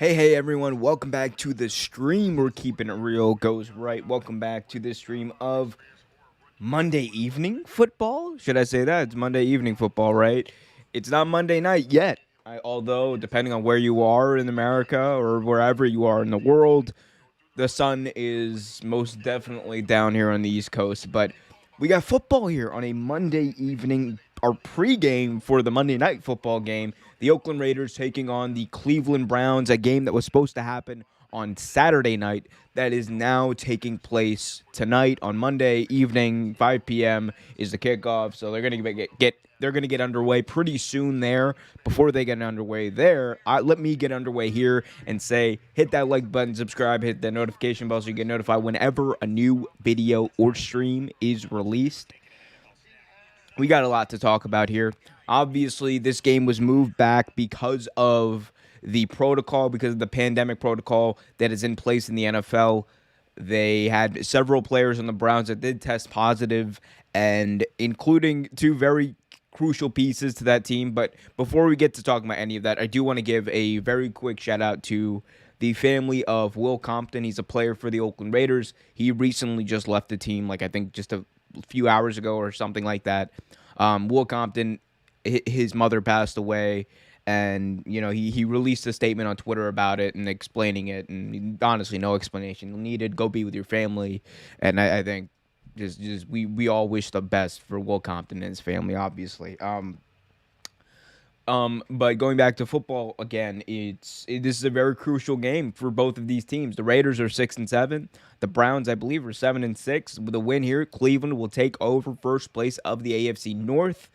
Hey everyone, welcome back to the stream. We're keeping it real, goes right. Welcome back to this stream of Monday evening football. Should I say that? It's Monday evening football, right? It's not Monday night yet. Although, depending on where you are in America or wherever you are in the world, the sun is most definitely down here on the East Coast. But we got football here on a Monday evening, our pregame for the Monday night football game. The Oakland Raiders taking on the Cleveland Browns, a game that was supposed to happen on Saturday night that is now taking place tonight on Monday evening, 5 p.m. is the kickoff. So they're going to get underway pretty soon there. Before they get underway there, let me get underway here and say hit that like button, subscribe, hit that notification bell so you get notified whenever a new video or stream is released. We got a lot to talk about here. Obviously, this game was moved back because of the protocol, because of the pandemic protocol that is in place in the NFL. They had several players on the Browns that did test positive, and including two very crucial pieces to that team. But before we get to talking about any of that, I do want to give a very quick shout out to the family of Will Compton. He's a player for the Oakland Raiders. He recently just left the team, like I think just a few hours ago or something like that. Will Compton, his mother passed away, and he released a statement on Twitter about it and explaining it. And honestly, no explanation needed. Go be with your family. And I think just we all wish the best for Will Compton and his family, obviously. But going back to football again, this is a very crucial game for both of these teams. The Raiders are 6-7. The Browns, I believe, are 7-6. With a win here, Cleveland will take over first place of the AFC North.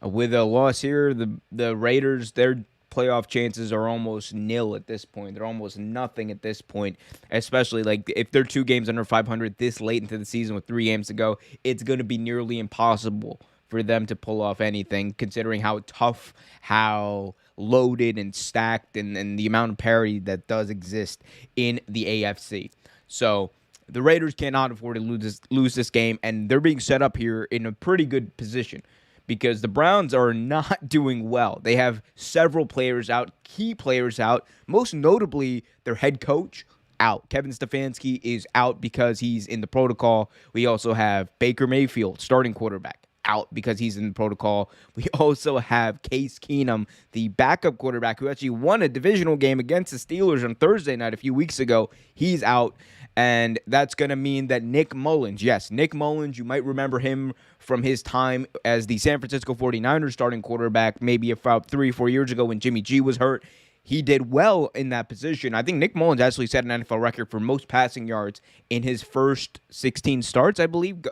With a loss here, the Raiders, their playoff chances are almost nil at this point. They're almost nothing at this point, especially like if they're 2 games under 500 this late into the season with 3 games to go. It's going to be nearly impossible for them to pull off anything, considering how tough, how loaded and stacked, and the amount of parity that does exist in the AFC. So the Raiders cannot afford to lose this game, and they're being set up here in a pretty good position because the Browns are not doing well. They have several players out, key players out, most notably their head coach out. Kevin Stefanski is out because he's in the protocol. We also have Baker Mayfield, starting quarterback, out because he's in the protocol. We also have Case Keenum, the backup quarterback who actually won a divisional game against the Steelers on Thursday night a few weeks ago. He's out, and that's going to mean that Nick Mullins, yes, Nick Mullins, you might remember him from his time as the San Francisco 49ers starting quarterback maybe about 3 or 4 years ago when Jimmy G was hurt. He did well in that position. I think Nick Mullins actually set an NFL record for most passing yards in his first 16 starts, I believe.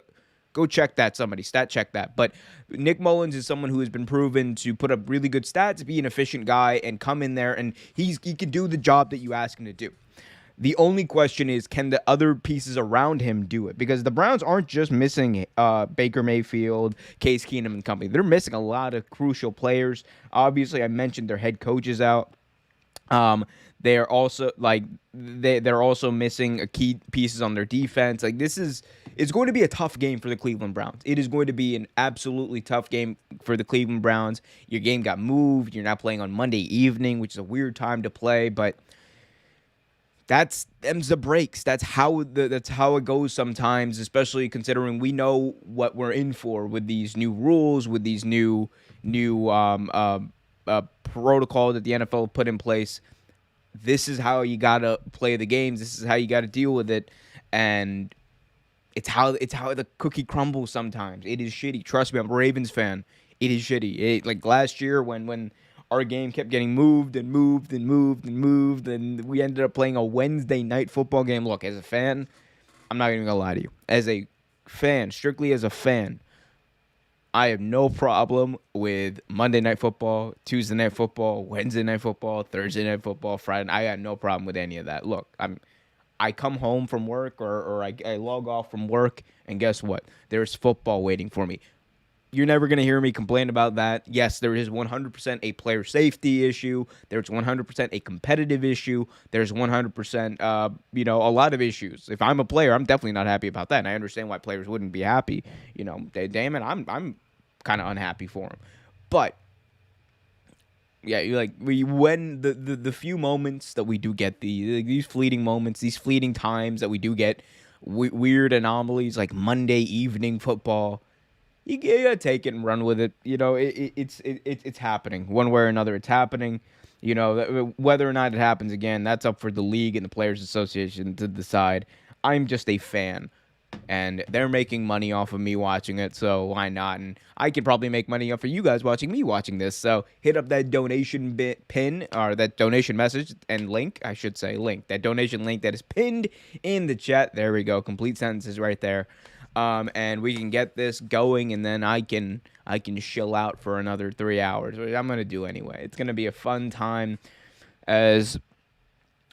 Go check that, somebody. Stat check that. But Nick Mullins is someone who has been proven to put up really good stats, be an efficient guy, and come in there, and he can do the job that you ask him to do. The only question is, can the other pieces around him do it? Because the Browns aren't just missing Baker Mayfield, Case Keenum, and company. They're missing a lot of crucial players. Obviously, I mentioned their head coach is out. They're also they're also missing key pieces on their defense. It's going to be a tough game for the Cleveland Browns. It is going to be an absolutely tough game for the Cleveland Browns. Your game got moved. You're not playing on Monday evening, which is a weird time to play, but that's them's the breaks. That's how it goes sometimes, especially considering we know what we're in for with these new rules, with these new protocol that the NFL put in place. This is how you gotta play the games. This is how you gotta deal with it, and it's how the cookie crumbles sometimes. It is shitty. Trust me, I'm a Ravens fan. It is shitty. Like last year when our game kept getting moved and moved and moved and moved, and we ended up playing a Wednesday night football game. Look, as a fan, I'm not even gonna lie to you. As a fan, strictly as a fan, I have no problem with Monday Night Football, Tuesday Night Football, Wednesday Night Football, Thursday Night Football, Friday. I got no problem with any of that. Look, I come home from work or I log off from work, and guess what? There's football waiting for me. You're never going to hear me complain about that. Yes, there is 100% a player safety issue. There's 100% a competitive issue. There's 100%, a lot of issues. If I'm a player, I'm definitely not happy about that, and I understand why players wouldn't be happy. Damn it, I'm kind of unhappy for them. But Yeah, you like we when the few moments that we do get these fleeting moments, these fleeting times that we do get weird anomalies like Monday evening football. You gotta take it and run with it. It's happening one way or another. It's happening. Whether or not it happens again, that's up for the league and the Players Association to decide. I'm just a fan, and they're making money off of me watching it, so why not? And I could probably make money off of you guys watching me watching this. So hit up that donation pin or that donation message and link. I should say link that donation link that is pinned in the chat. There we go. Complete sentences right there. And we can get this going, and then I can chill out for another 3 hours, which I'm gonna do anyway. It's gonna be a fun time. As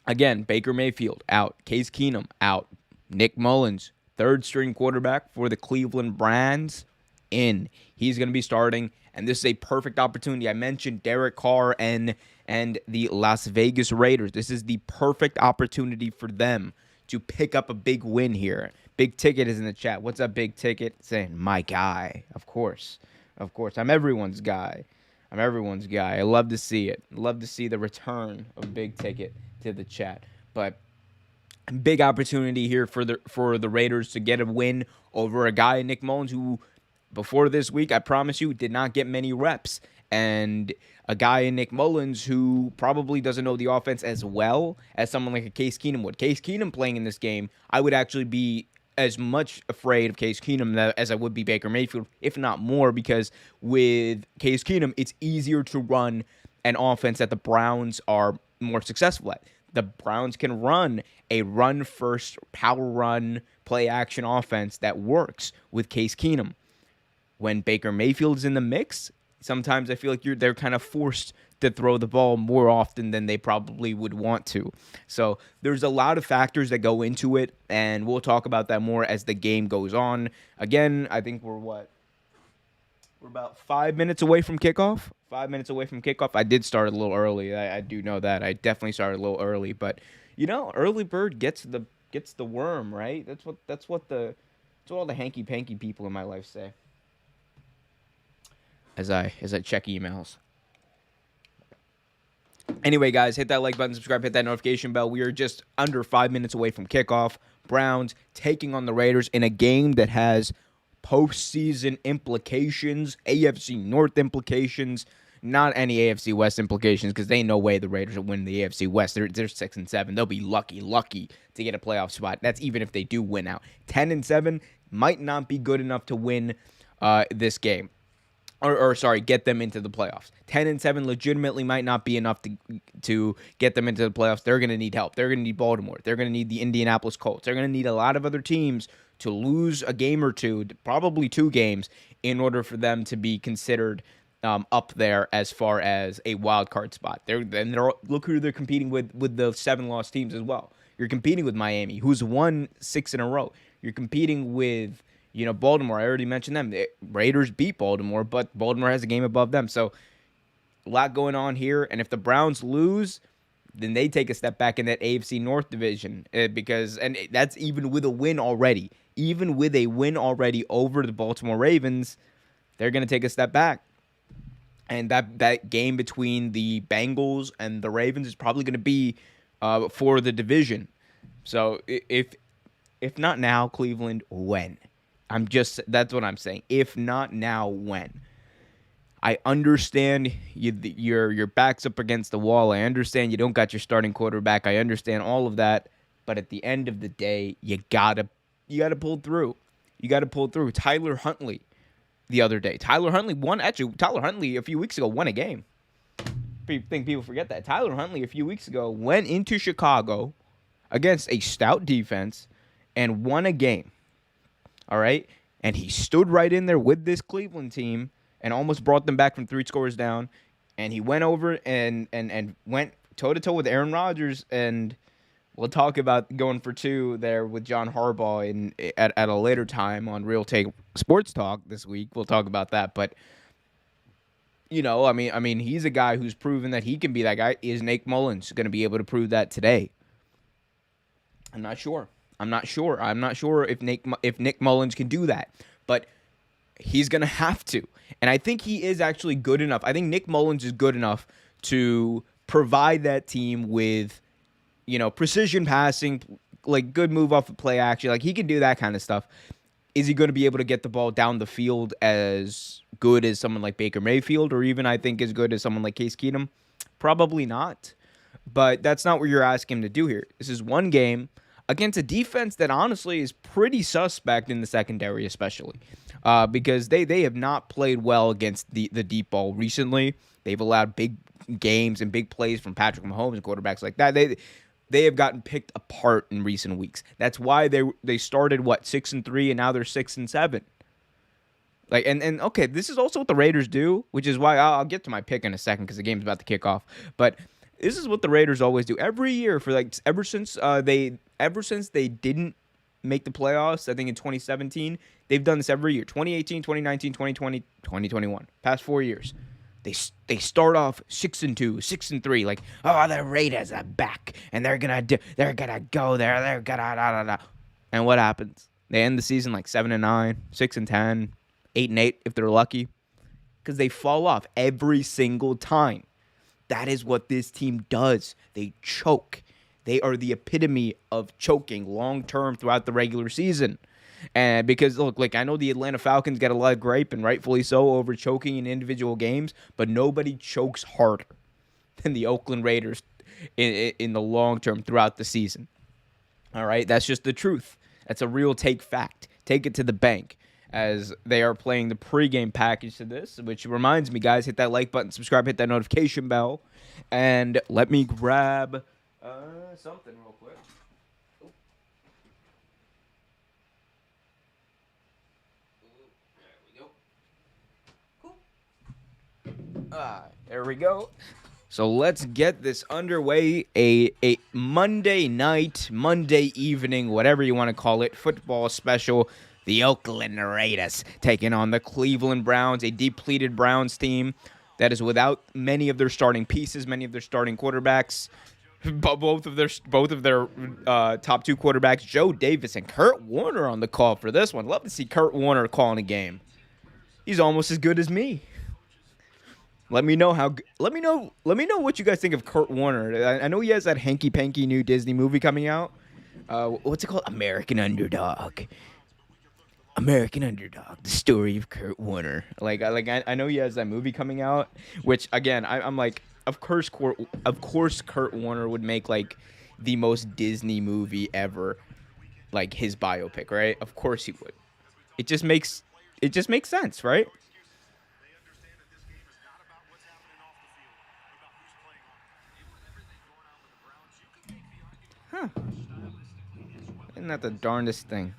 again, Baker Mayfield out, Case Keenum out, Nick Mullins, third string quarterback for the Cleveland Browns, in. He's gonna be starting, and this is a perfect opportunity. I mentioned Derek Carr and the Las Vegas Raiders. This is the perfect opportunity for them to pick up a big win here. Big Ticket is in the chat. What's up, Big Ticket? Saying, my guy. Of course. Of course. I'm everyone's guy. I love to see it. Love to see the return of Big Ticket to the chat. But big opportunity here for the Raiders to get a win over a guy, Nick Mullins, who before this week, I promise you, did not get many reps. And a guy in Nick Mullins who probably doesn't know the offense as well as someone like a Case Keenum would. Case Keenum playing in this game, I would actually be as much afraid of Case Keenum as I would be Baker Mayfield, if not more, because with Case Keenum, it's easier to run an offense that the Browns are more successful at. The Browns can run a run-first, power run, play-action offense that works with Case Keenum. When Baker Mayfield's in the mix, sometimes I feel like they're kind of forced to throw the ball more often than they probably would want to. So there's a lot of factors that go into it, and we'll talk about that more as the game goes on. Again, I think we're about 5 minutes away from kickoff. 5 minutes away from kickoff. I did start a little early. I do know that. I definitely started a little early, but early bird gets the worm, right? That's what all the hanky panky people in my life say. As I check emails. Anyway, guys, hit that like button, subscribe, hit that notification bell. We are just under 5 minutes away from kickoff. Browns taking on the Raiders in a game that has postseason implications, AFC North implications, not any AFC West implications, because they ain't no way the Raiders will win the AFC West. They're 6-7. They'll be lucky to get a playoff spot. That's even if they do win out. 10-7 might not be good enough to win this game. Get them into the playoffs. 10-7 legitimately might not be enough to get them into the playoffs. They're going to need help. They're going to need Baltimore. They're going to need the Indianapolis Colts. They're going to need a lot of other teams to lose a game or two, probably 2 games, in order for them to be considered up there as far as a wild card spot. Look who they're competing with the 7-loss teams as well. You're competing with Miami, who's won 6 in a row. You're competing with Baltimore. I already mentioned them. The Raiders beat Baltimore, but Baltimore has a game above them. So a lot going on here. And if the Browns lose, then they take a step back in that AFC North division and that's even with a win already. Even with a win already over the Baltimore Ravens, they're going to take a step back. And that game between the Bengals and the Ravens is probably going to be for the division. So if not now, Cleveland, when? That's what I'm saying. If not now, when? I understand your back's up against the wall. I understand you don't got your starting quarterback. I understand all of that. But at the end of the day, you gotta pull through. You gotta pull through. Tyler Huntley the other day. Tyler Huntley a few weeks ago won a game. I think people forget that. Tyler Huntley a few weeks ago went into Chicago against a stout defense and won a game. All right? And he stood right in there with this Cleveland team and almost brought them back from 3 scores down. And he went over and went toe-to-toe with Aaron Rodgers. And we'll talk about going for 2 there with John Harbaugh at a later time on Real Take Sports Talk this week. We'll talk about that. But, I mean, he's a guy who's proven that he can be that guy. Is Nick Mullins going to be able to prove that today? I'm not sure. I'm not sure if Nick Mullins can do that, but he's going to have to. And I think he is actually good enough. I think Nick Mullins is good enough to provide that team with, precision passing, like good move off of play action. Like he can do that kind of stuff. Is he going to be able to get the ball down the field as good as someone like Baker Mayfield, or even I think as good as someone like Case Keenum? Probably not. But that's not what you're asking him to do here. This is one game against a defense that honestly is pretty suspect in the secondary, especially because they have not played well against the deep ball recently. They've allowed big games and big plays from Patrick Mahomes and quarterbacks like that. They have gotten picked apart in recent weeks. That's why they started 6-3 and now they're 6-7. Like and okay, this is also what the Raiders do, which is why I'll get to my pick in a second because the game's about to kick off. But this is what the Raiders always do every year for ever since they didn't make the playoffs. I think in 2017 they've done this every year. 2018, 2019, 2020, 2021. Past 4 years. They start off 6-2, 6-3, like, oh, the Raiders are back and they're gonna go there, they're gonna da da da. And what happens? They end the season like 7-9, 6-10, 8-8 if they're lucky, because they fall off every single time. That is what this team does. They choke. They are the epitome of choking long term throughout the regular season. And because, look, I know the Atlanta Falcons get a lot of gripe, and rightfully so, over choking in individual games, but nobody chokes harder than the Oakland Raiders in the long term throughout the season. All right? That's just the truth. That's a real fact. Take it to the bank, as they are playing the pregame package to this, which reminds me, guys, hit that like button, subscribe, hit that notification bell, and let me grab something real quick. There we go. So let's get this underway. A Monday night, Monday evening, whatever you want to call it, football special. The Oakland Raiders taking on the Cleveland Browns, a depleted Browns team that is without many of their starting pieces, many of their starting quarterbacks. Both of their top two quarterbacks, Joe Davis and Kurt Warner, on the call for this one. Love to see Kurt Warner calling a game. He's almost as good as me. Let me know what you guys think of Kurt Warner. I know he has that hanky-panky new Disney movie coming out. What's it called? American Underdog. American Underdog, the story of Kurt Warner. I know he has that movie coming out, which again, I'm like, of course Kurt Warner would make like the most Disney movie ever, like his biopic, right? Of course he would. It just makes sense, right? Huh. Isn't that the darndest thing?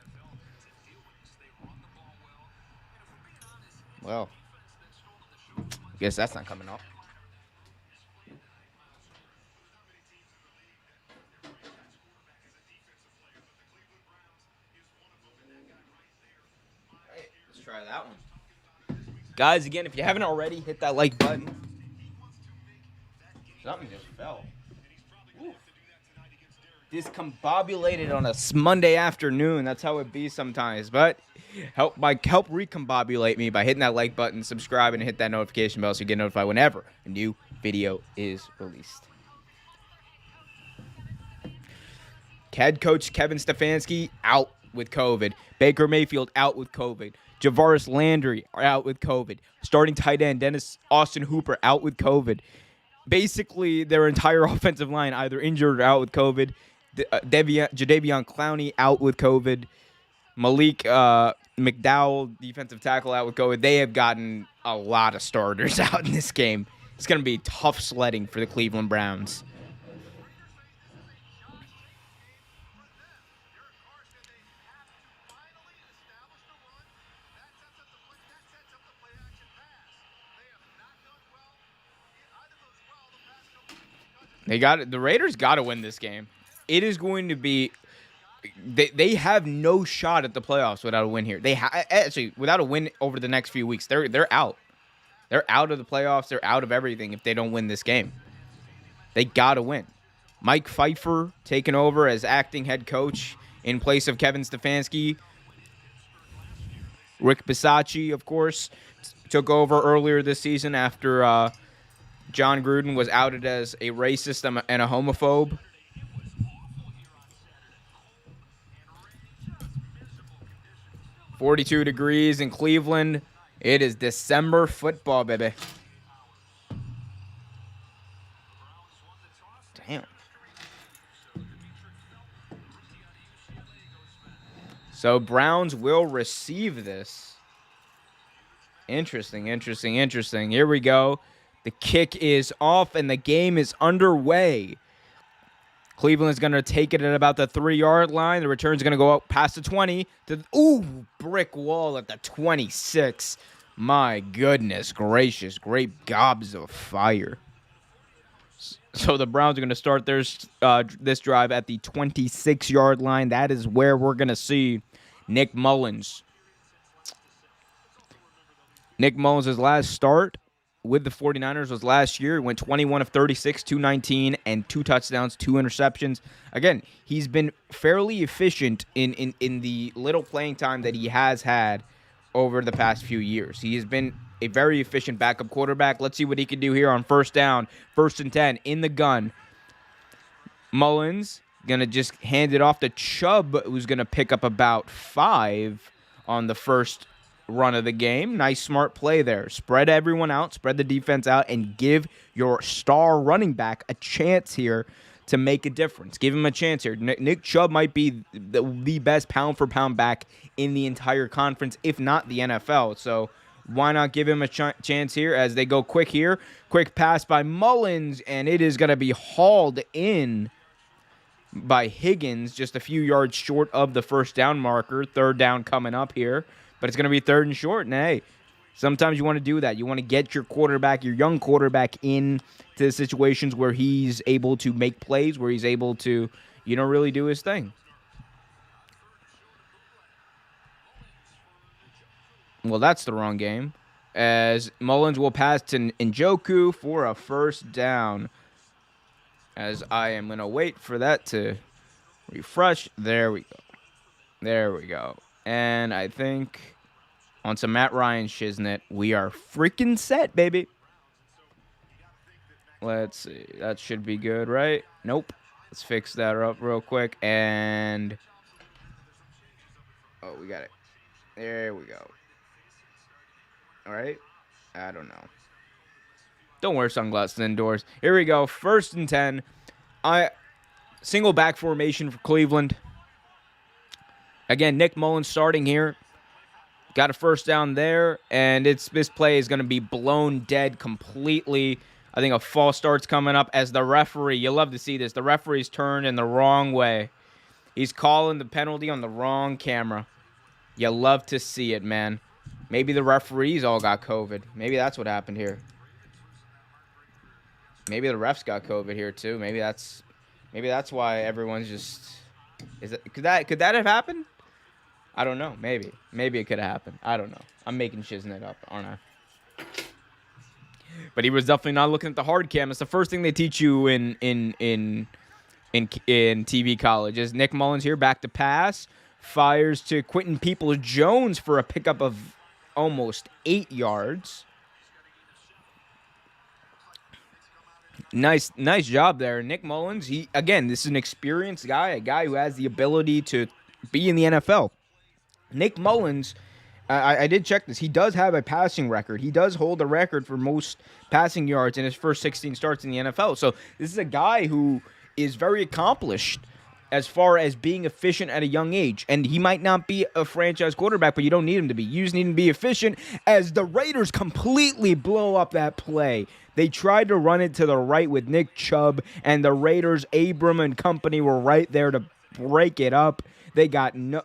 Well, guess that's not coming up. Right, let's try that one. Guys, again, if you haven't already, hit that like button. Something just fell. Discombobulated on a Monday afternoon. That's how it be sometimes. But help recombobulate me by hitting that like button, subscribe, and hit that notification bell so you get notified whenever a new video is released. Head coach Kevin Stefanski out with COVID. Baker Mayfield out with COVID. Javaris Landry out with COVID. Starting tight end Austin Hooper out with COVID. Basically, their entire offensive line either injured or out with COVID. Jadeveon Clowney out with COVID. Malik McDowell, defensive tackle, out with COVID. They have gotten a lot of starters out in this game. It's going to be tough sledding for the Cleveland Browns. The Raiders got to win this game. It is going to be. They have no shot at the playoffs without a win here. Actually, without a win over the next few weeks, they're out. They're out of the playoffs. They're out of everything if they don't win this game. They got to win. Mike Pfeiffer taking over as acting head coach in place of Kevin Stefanski. Rick Bisacci, of course, took over earlier this season after John Gruden was outed as a racist and a homophobe. "42 degrees in Cleveland. It is December football, baby." Damn. So Browns will receive this. Interesting. Here we go. The kick is off and the game is underway. Cleveland is going to take it at about the 3-yard line. The return is going to go up past the 20 to brick wall at the 26. My goodness gracious, great gobs of fire. So the Browns are going to start this drive at the 26-yard line. That is where we're going to see Nick Mullins. Nick Mullins' last start with the 49ers was last year. He went 21 of 36, 219, and 2 touchdowns, 2 interceptions. Again, he's been fairly efficient in the little playing time that he has had over the past few years. He has been a very efficient backup quarterback. Let's see what he can do here on first down. 1st and 10 in the gun. Mullins going to just hand it off to Chubb, who's going to pick up about 5 on the first run of the game. Nice, smart play there. Spread everyone out, spread the defense out, and give your star running back a chance here to make a difference. Give him a chance here. Nick Chubb might be the best pound-for-pound back in the entire conference, if not the NFL. So why not give him a chance here as they go quick here. Quick pass by Mullins, and it is going to be hauled in by Higgins, just a few yards short of the first down marker. 3rd down coming up here. But it's going to be 3rd and short, and hey, sometimes you want to do that. You want to get your quarterback, your young quarterback, into situations where he's able to make plays, where he's able to, really do his thing. Well, that's the wrong game, as Mullins will pass to Njoku for a 1st down, as I am going to wait for that to refresh. There we go. And I think on some Matt Ryan shiznit, we are freaking set, baby. Let's see. That should be good, right? Nope. Let's fix that up real quick. And we got it. There we go. All right. I don't know. Don't wear sunglasses indoors. Here we go. 1st and 10. Single back formation for Cleveland. Again, Nick Mullins starting here. Got a 1st down there, and this play is going to be blown dead completely. I think a false start's coming up as the referee. You love to see this. The referee's turned in the wrong way. He's calling the penalty on the wrong camera. You love to see it, man. Maybe the referees all got COVID. Maybe that's what happened here. Maybe the refs got COVID here too. Maybe that's why everyone's just. Could that have happened? I don't know. Maybe it could have happened. I don't know. I'm making shiznit up, aren't I? But he was definitely not looking at the hard cam. It's the first thing they teach you in TV college. Is Nick Mullins here back to pass, fires to Quentin Peoples-Jones for a pickup of almost 8 yards. Nice job there, Nick Mullins. This is an experienced guy, a guy who has the ability to be in the NFL. Nick Mullins, I did check this. He does have a passing record. He does hold a record for most passing yards in his first 16 starts in the NFL. So this is a guy who is very accomplished as far as being efficient at a young age. And he might not be a franchise quarterback, but you don't need him to be. You just need him to be efficient, as the Raiders completely blow up that play. They tried to run it to the right with Nick Chubb, and the Raiders, Abram and company, were right there to break it up. They got no...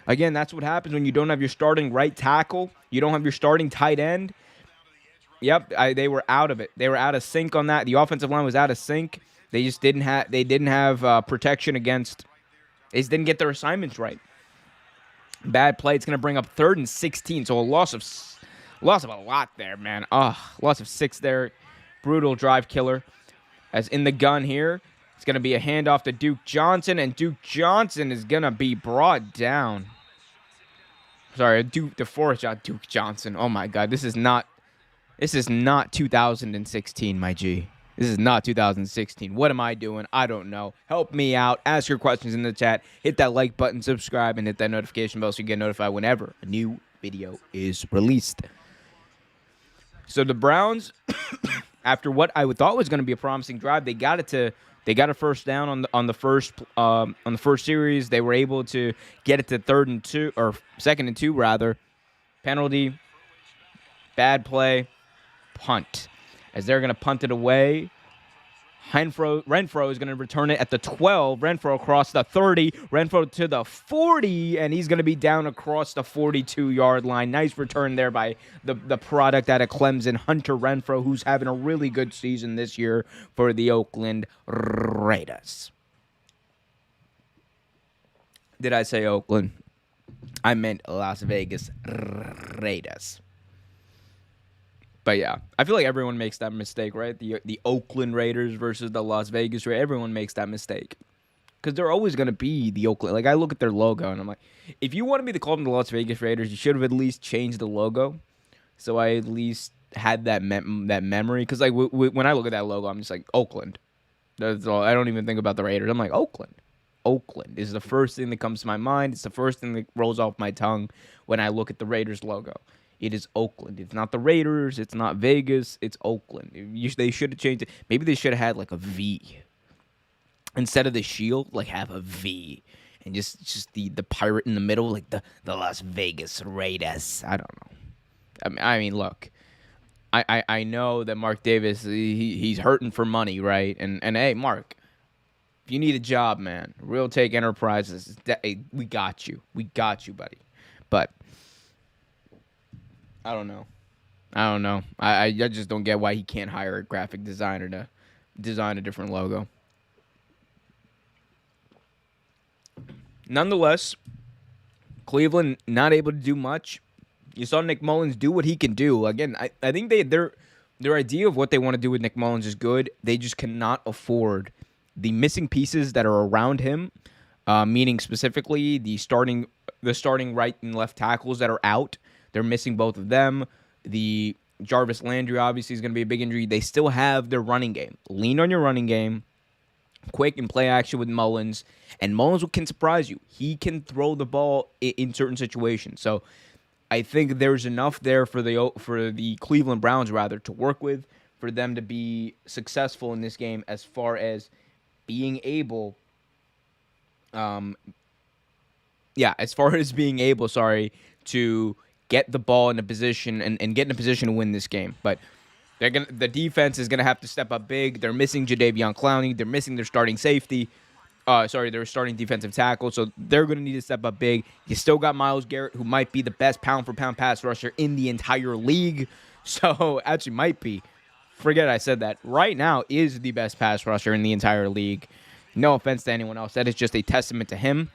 Again, that's what happens when you don't have your starting right tackle. You don't have your starting tight end. Yep, they were out of it. They were out of sync on that. The offensive line was out of sync. They just didn't have protection against. They just didn't get their assignments right. Bad play. It's going to bring up 3rd and 16. So a loss of a lot there, man. Loss of 6 there. Brutal drive killer. As in the gun here, it's going to be a handoff to Duke Johnson, and Duke Johnson is going to be brought down. Sorry, the forest shot Duke Johnson. Oh my God, this is not This is not 2016, my G. This is not 2016. What am I doing? I don't know. Help me out. Ask your questions in the chat. Hit that like button, subscribe, and hit that notification bell so you get notified whenever a new video is released. So the Browns, after what I thought was going to be a promising drive, they got a first down on the first series. They were able to get it to 2nd and 2 rather. Penalty, bad play, punt. As they're going to punt it away, Renfro is going to return it at the 12. Renfro across the 30. Renfro to the 40, and he's going to be down across the 42-yard line. Nice return there by the product out of Clemson, Hunter Renfro, who's having a really good season this year for the Oakland Raiders. Did I say Oakland? I meant Las Vegas Raiders. But yeah, I feel like everyone makes that mistake, right? The Oakland Raiders versus the Las Vegas Raiders. Everyone makes that mistake. Because they're always going to be the Oakland. Like, I look at their logo, and I'm like, if you wanted me to call them the Las Vegas Raiders, you should have at least changed the logo. So I at least had that memory. Because, like, when I look at that logo, I'm just like, Oakland. That's all. I don't even think about the Raiders. I'm like, Oakland. Oakland is the first thing that comes to my mind. It's the first thing that rolls off my tongue when I look at the Raiders logo. It is Oakland. It's not the Raiders. It's not Vegas. It's Oakland. They should have changed it. Maybe they should have had like a V. Instead of the shield, like have a V. And just the pirate in the middle, like the Las Vegas Raiders. I don't know. I mean, look. I know that Mark Davis, he's hurting for money, right? And hey, Mark, if you need a job, man, Real Take Enterprises, hey, we got you. We got you, buddy. But I don't know. I just don't get why he can't hire a graphic designer to design a different logo. Nonetheless, Cleveland not able to do much. You saw Nick Mullins do what he can do. Again, I think their idea of what they want to do with Nick Mullins is good. They just cannot afford the missing pieces that are around him, meaning specifically the starting right and left tackles that are out. They're missing both of them. The Jarvis Landry obviously is going to be a big injury. They still have their running game. Lean on your running game. Quick and play action with Mullins. And Mullins can surprise you. He can throw the ball in certain situations. So I think there's enough there for the Cleveland Browns, rather, to work with for them to be successful in this game as far as being able to get the ball in a position and get in a position to win this game. But the defense is going to have to step up big. They're missing Jadeveon Clowney. They're missing their starting safety. Their starting defensive tackle. So they're going to need to step up big. You still got Myles Garrett, who might be the best pound-for-pound pass rusher in the entire league. So, actually might be. Forget I said that. Right now is the best pass rusher in the entire league. No offense to anyone else. That is just a testament to him.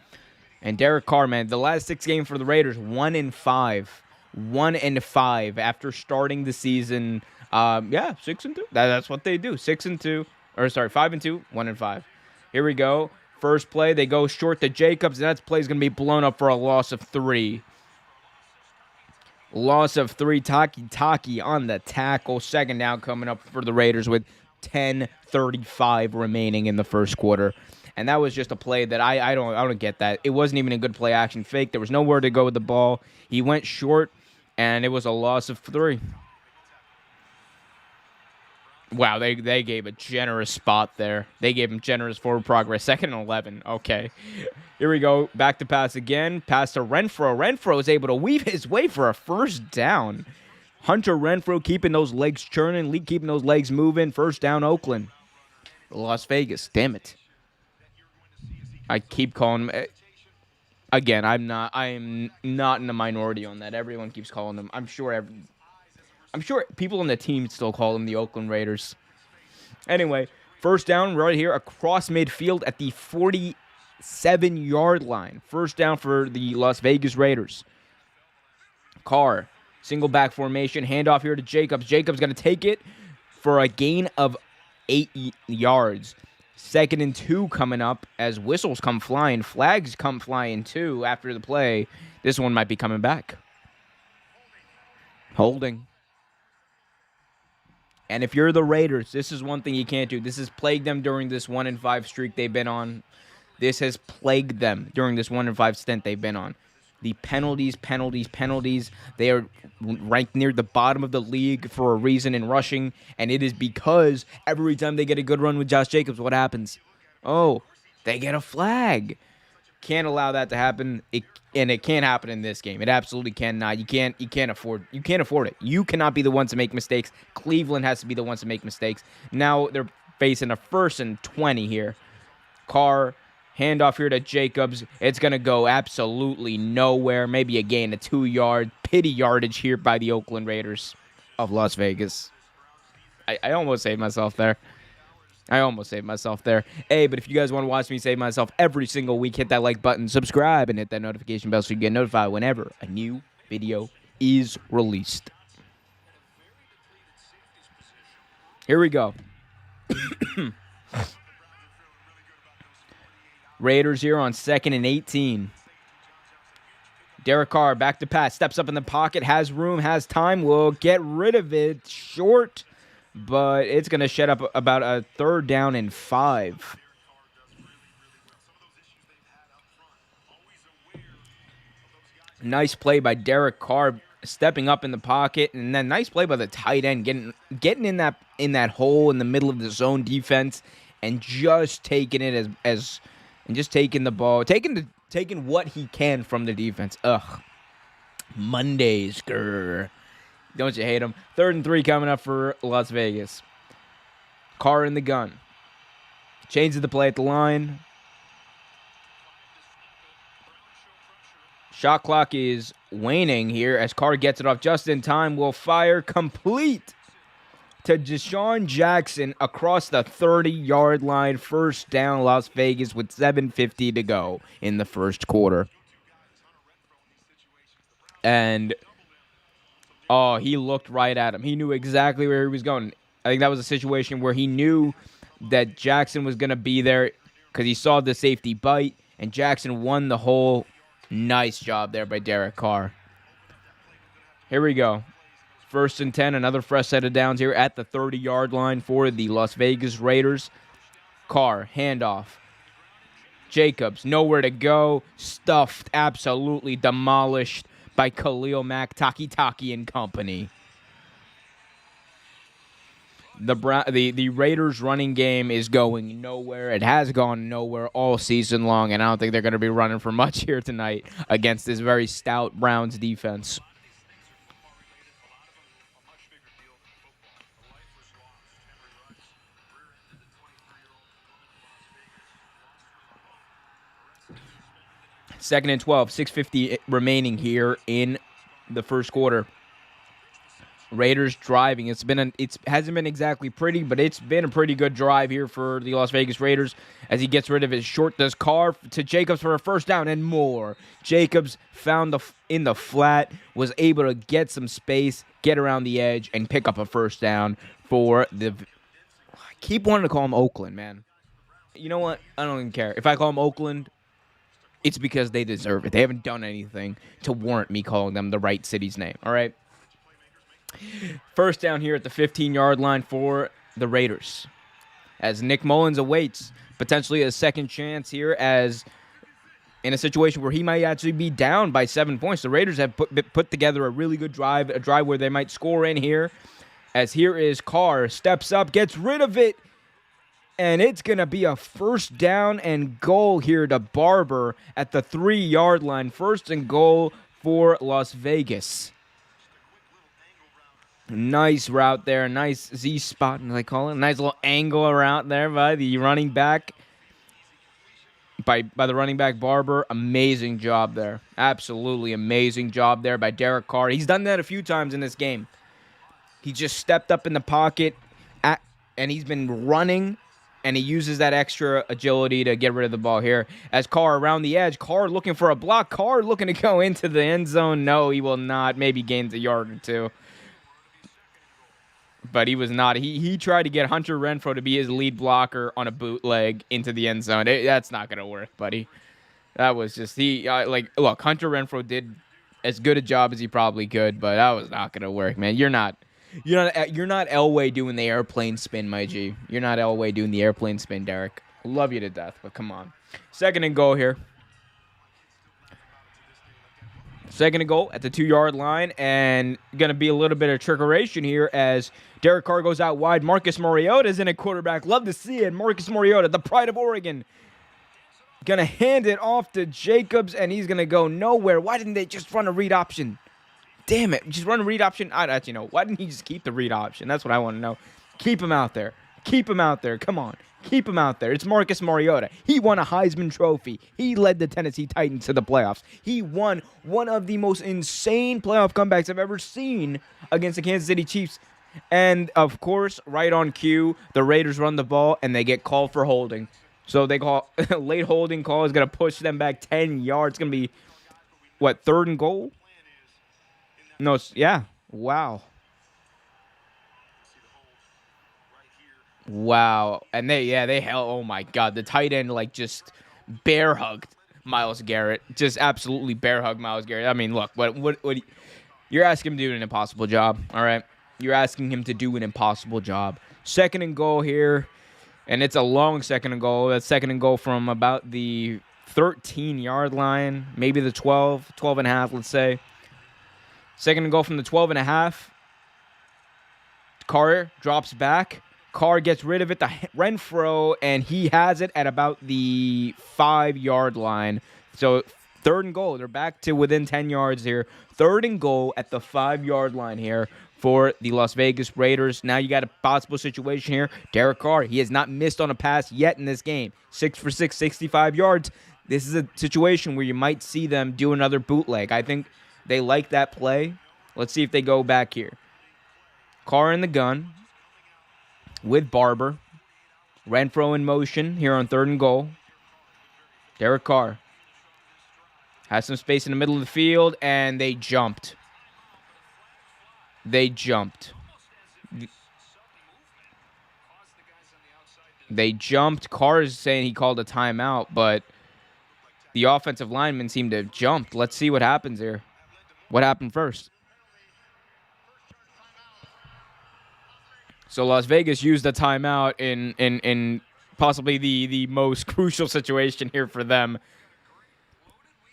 And Derek Carr, man, the last 6 games for the Raiders, 1-5. 1-5 after starting the season. 6-2. That's what they do. 6-2. 5-2. 1-5. Here we go. First play, they go short to Jacobs, and that play is going to be blown up for a loss of 3. Loss of 3. Taki on the tackle. Second down coming up for the Raiders with 10:35 remaining in the first quarter. And that was just a play that I don't get that. It wasn't even a good play action fake. There was nowhere to go with the ball. He went short, and it was a loss of 3. Wow, they gave a generous spot there. They gave him generous forward progress. 2nd and 11. Okay. Here we go. Back to pass again. Pass to Renfro. Renfro is able to weave his way for a first down. Hunter Renfro keeping those legs churning, keeping those legs moving. First down, Oakland. Las Vegas. Damn it. I keep calling him. Again, I am not in the minority on that. Everyone keeps calling them. I'm sure people on the team still call them the Oakland Raiders. Anyway, first down right here across midfield at the 47-yard line. First down for the Las Vegas Raiders. Carr, single back formation, handoff here to Jacobs. Jacobs going to take it for a gain of 8 yards. 2nd and 2 coming up as whistles come flying. Flags come flying too after the play. This one might be coming back. Holding. And if you're the Raiders, this is one thing you can't do. This has plagued them during this 1-5 streak they've been on. This has plagued them during this 1-5 stint they've been on. The penalties, penalties, penalties. They are ranked near the bottom of the league for a reason in rushing, and it is because every time they get a good run with Josh Jacobs, what happens? Oh, they get a flag. Can't allow that to happen. And it can't happen in this game. It absolutely cannot. You can't afford it. You cannot be the ones to make mistakes. Cleveland has to be the ones to make mistakes. Now they're facing a 1st and 20 here. Carr, handoff here to Jacobs. It's going to go absolutely nowhere. Maybe a gain of 2 yards. Pity yardage here by the Oakland Raiders of Las Vegas. I almost saved myself there. Hey, but if you guys want to watch me save myself every single week, hit that like button, subscribe, and hit that notification bell so you get notified whenever a new video is released. Here we go. Raiders here on 2nd and 18. Derek Carr back to pass, steps up in the pocket, has room, has time, will get rid of it. Short, but it's going to shed up about a 3rd down and 5. Nice play by Derek Carr, stepping up in the pocket, and then nice play by the tight end, getting in that hole in the middle of the zone defense, and just taking it and just taking the ball, taking what he can from the defense. Mondays, grr. Don't you hate him? 3rd and 3 coming up for Las Vegas. Carr in the gun. Changes the play at the line. Shot clock is waning here as Carr gets it off just in time. Will fire complete to Deshaun Jackson across the 30-yard line. 1st down, Las Vegas with 7:50 to go in the 1st quarter. And he looked right at him. He knew exactly where he was going. I think that was a situation where he knew that Jackson was going to be there because he saw the safety bite, and Jackson won the hole. Nice job there by Derek Carr. Here we go. 1st and 10, another fresh set of downs here at the 30-yard line for the Las Vegas Raiders. Carr, handoff. Jacobs, nowhere to go. Stuffed, absolutely demolished by Khalil Mack, Taki and company. The Raiders running game is going nowhere. It has gone nowhere all season long, and I don't think they're going to be running for much here tonight against this very stout Browns defense. Second and 12, 6:50 remaining here in the 1st quarter. Raiders driving. It hasn't been exactly pretty, but it's been a pretty good drive here for the Las Vegas Raiders as he gets rid of his short. Does Carr to Jacobs for a 1st down and more. Jacobs found in the flat, was able to get some space, get around the edge, and pick up a 1st down for the... I keep wanting to call him Oakland, man. You know what? I don't even care. If I call him Oakland, it's because they deserve it. They haven't done anything to warrant me calling them the right city's name, all right? 1st down here at the 15-yard line for the Raiders as Nick Mullins awaits potentially a second chance here as in a situation where he might actually be down by 7 points. The Raiders have put together a really good drive, a drive where they might score in here as here is Carr, steps up, gets rid of it, and it's going to be a 1st down and goal here to Barber at the 3-yard line. 1st and goal for Las Vegas. Nice route there. Nice Z-spot, as I call it. Nice little angle route there by the running back. By the running back, Barber. Amazing job there. Absolutely amazing job there by Derek Carr. He's done that a few times in this game. He just stepped up in the pocket, and he's been running, and he uses that extra agility to get rid of the ball here. As Carr around the edge, Carr looking for a block. Carr looking to go into the end zone. No, he will not. Maybe gains a yard or 2. But he was not. He tried to get Hunter Renfrow to be his lead blocker on a bootleg into the end zone. That's not going to work, buddy. That was just, look, Hunter Renfrow did as good a job as he probably could, but that was not going to work, man. You're not You're not Elway doing the airplane spin, my G. You're not Elway doing the airplane spin, Derek. Love you to death, but come on. Second and goal here. Second and goal at the 2-yard line, and going to be a little bit of trickeration here as Derek Carr goes out wide. Marcus Mariota is in a quarterback. Love to see it. Marcus Mariota, the pride of Oregon. Going to hand it off to Jacobs, and he's going to go nowhere. Why didn't they just run a read option? Damn it. Just run a read option. Why didn't he just keep the read option? That's what I want to know. Keep him out there. Keep him out there. Come on. Keep him out there. It's Marcus Mariota. He won a Heisman Trophy. He led the Tennessee Titans to the playoffs. He won one of the most insane playoff comebacks I've ever seen against the Kansas City Chiefs. And, of course, right on cue, the Raiders run the ball, and they get called for holding. So they call late holding call is going to push them back 10 yards. It's going to be, what, third and goal? No, yeah. Wow. Wow. And they held, oh my God, the tight end just bear hugged Myles Garrett. Just absolutely bear hugged Myles Garrett. I mean, look, what you're asking him to do an impossible job, all right? You're asking him to do an impossible job. Second and goal here, and it's a long second and goal. That's second and goal from about the 13-yard line, maybe the 12 and a half, let's say. Second and goal from the 12 and a half. Carr drops back. Carr gets rid of it to Renfro, and he has it at about the 5-yard line. So third and goal. They're back to within 10 yards here. Third and goal at the 5-yard line here for the Las Vegas Raiders. Now you got a possible situation here. Derek Carr, he has not missed on a pass yet in this game. 6 for 6, 65 yards. This is a situation where you might see them do another bootleg. I think they like that play. Let's see if they go back here. Carr in the gun with Barber. Renfro in motion here on third and goal. Derek Carr has some space in the middle of the field, and they jumped. They jumped. Carr is saying he called a timeout, but the offensive linemen seem to have jumped. Let's see what happens here. What happened first? So Las Vegas used a timeout in possibly the most crucial situation here for them.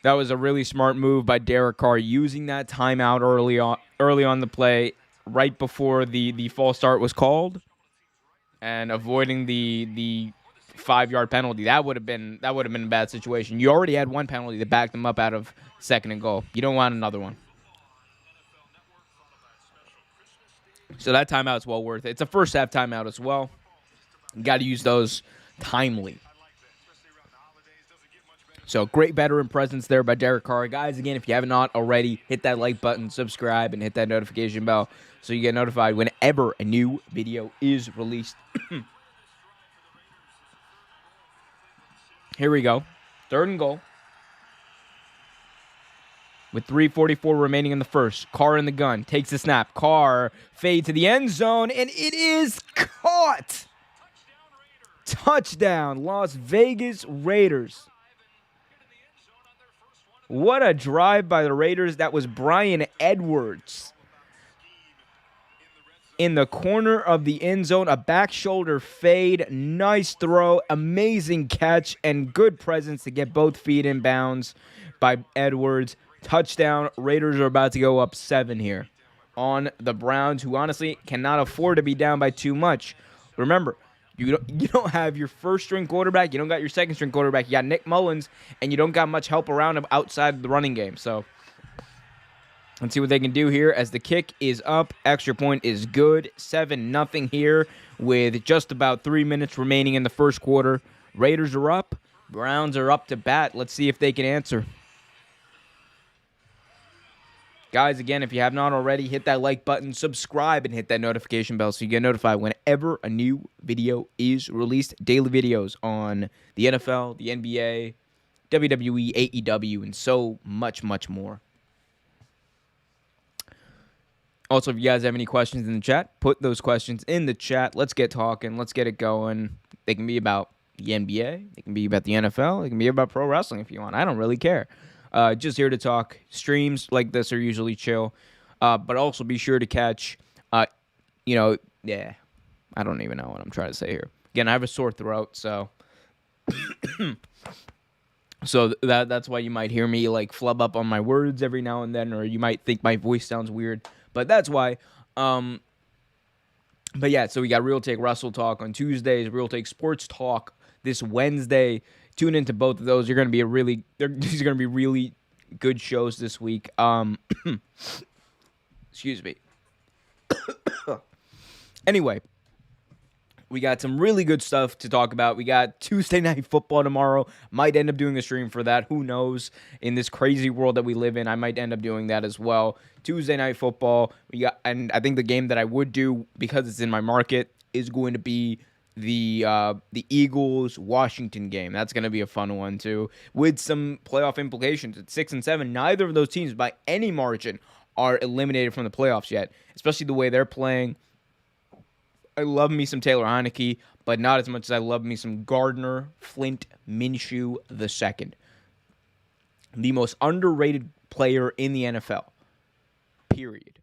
That was a really smart move by Derek Carr, using that timeout early on the play, right before the false start was called, and avoiding the 5-yard penalty. That would have been a bad situation. You already had one penalty to back them up out of second and goal. You don't want another one. So that timeout is well worth it. It's a first half timeout as well. You got to use those timely. So great veteran presence there by Derek Carr. Guys, again, if you have not already, hit that like button, subscribe, and hit that notification bell so you get notified whenever a new video is released. Here we go. Third and goal. With 3:44 remaining in the first. Carr in the gun. Takes the snap. Carr fade to the end zone, and it is caught. Touchdown, Las Vegas Raiders. What a drive by the Raiders. That was Bryan Edwards in the corner of the end zone. A back shoulder fade. Nice throw. Amazing catch and good presence to get both feet in bounds by Edwards. Touchdown. Raiders are about to go up 7 here on the Browns, who honestly cannot afford to be down by too much. Remember, you don't have your first-string quarterback. You don't got your second-string quarterback. You got Nick Mullins, and you don't got much help around him outside of the running game. So let's see what they can do here as the kick is up. Extra point is good. 7-0 here with just about 3 minutes remaining in the first quarter. Raiders are up. Browns are up to bat. Let's see if they can answer. Guys, again, if you have not already, hit that like button, subscribe, and hit that notification bell so you get notified whenever a new video is released. Daily videos on the NFL, the NBA, WWE, AEW, and so much, much more. Also, if you guys have any questions in the chat, put those questions in the chat. Let's get talking. Let's get it going. They can be about the NBA. They can be about the NFL. They can be about pro wrestling if you want. I don't really care. Just here to talk. Streams like this are usually chill. But also be sure to catch yeah, I don't even know what I'm trying to say here. Again, I have a sore throat, so that's why you might hear me like flub up on my words every now and then, or you might think my voice sounds weird. But that's why. But yeah, so we got Real Take Wrestle Talk on Tuesdays, Real Take Sports Talk this Wednesday. Tune into both of those. These are gonna be really good shows this week. Excuse me. Anyway, we got some really good stuff to talk about. We got Tuesday Night Football tomorrow. Might end up doing a stream for that. Who knows? In this crazy world that we live in, I might end up doing that as well. Tuesday Night Football. And I think the game that I would do, because it's in my market, is going to be the Eagles-Washington game. That's going to be a fun one, too, with some playoff implications. At 6-7, neither of those teams, by any margin, are eliminated from the playoffs yet, especially the way they're playing. I love me some Taylor Heineke, but not as much as I love me some Gardner Flint Minshew II. The most underrated player in the NFL. Period.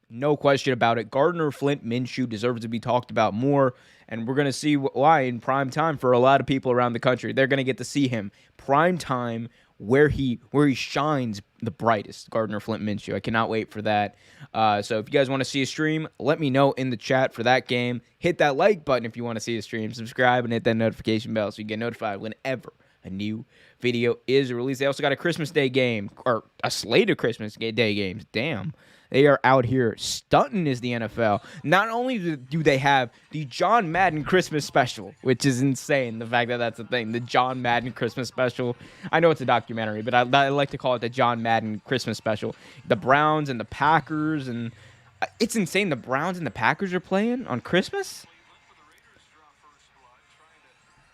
No question about it. Gardner Flint Minshew deserves to be talked about more, and we're going to see why in prime time for a lot of people around the country. They're going to get to see him prime time where he shines the brightest. Gardner Flint Minshew. I cannot wait for that. So if you guys want to see a stream, let me know in the chat for that game. Hit that like button if you want to see a stream. Subscribe and hit that notification bell so you get notified whenever a new video is released. They also got a Christmas Day game, or a slate of Christmas Day games. Damn. They are out here stunting is the NFL. Not only do they have the John Madden Christmas special, which is insane, the fact that that's a thing, the John Madden Christmas special. I know it's a documentary, but I like to call it the John Madden Christmas special. The Browns and the Packers, and it's insane. The Browns and the Packers are playing on Christmas?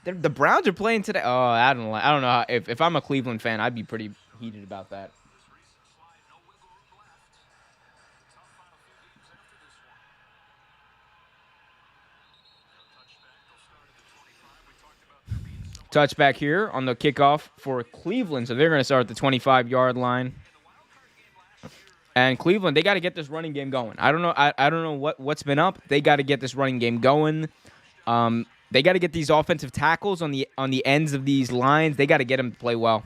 The Browns are playing today. Oh, I don't know. If I'm a Cleveland fan, I'd be pretty heated about that. Touchback here on the kickoff for Cleveland. So they're going to start at the 25-yard line. And Cleveland, they got to get this running game going. I don't know. I don't know what's been up. They got to get this running game going. They got to get these offensive tackles on the ends of these lines. They got to get them to play well.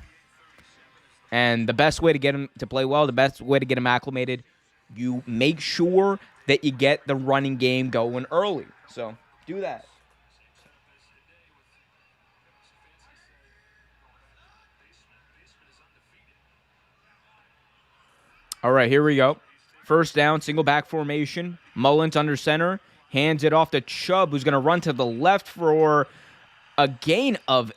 And the best way to get them to play well, the best way to get them acclimated, you make sure that you get the running game going early. So do that. All right, here we go. First down, single back formation. Mullins under center. Hands it off to Chubb, who's going to run to the left for a gain of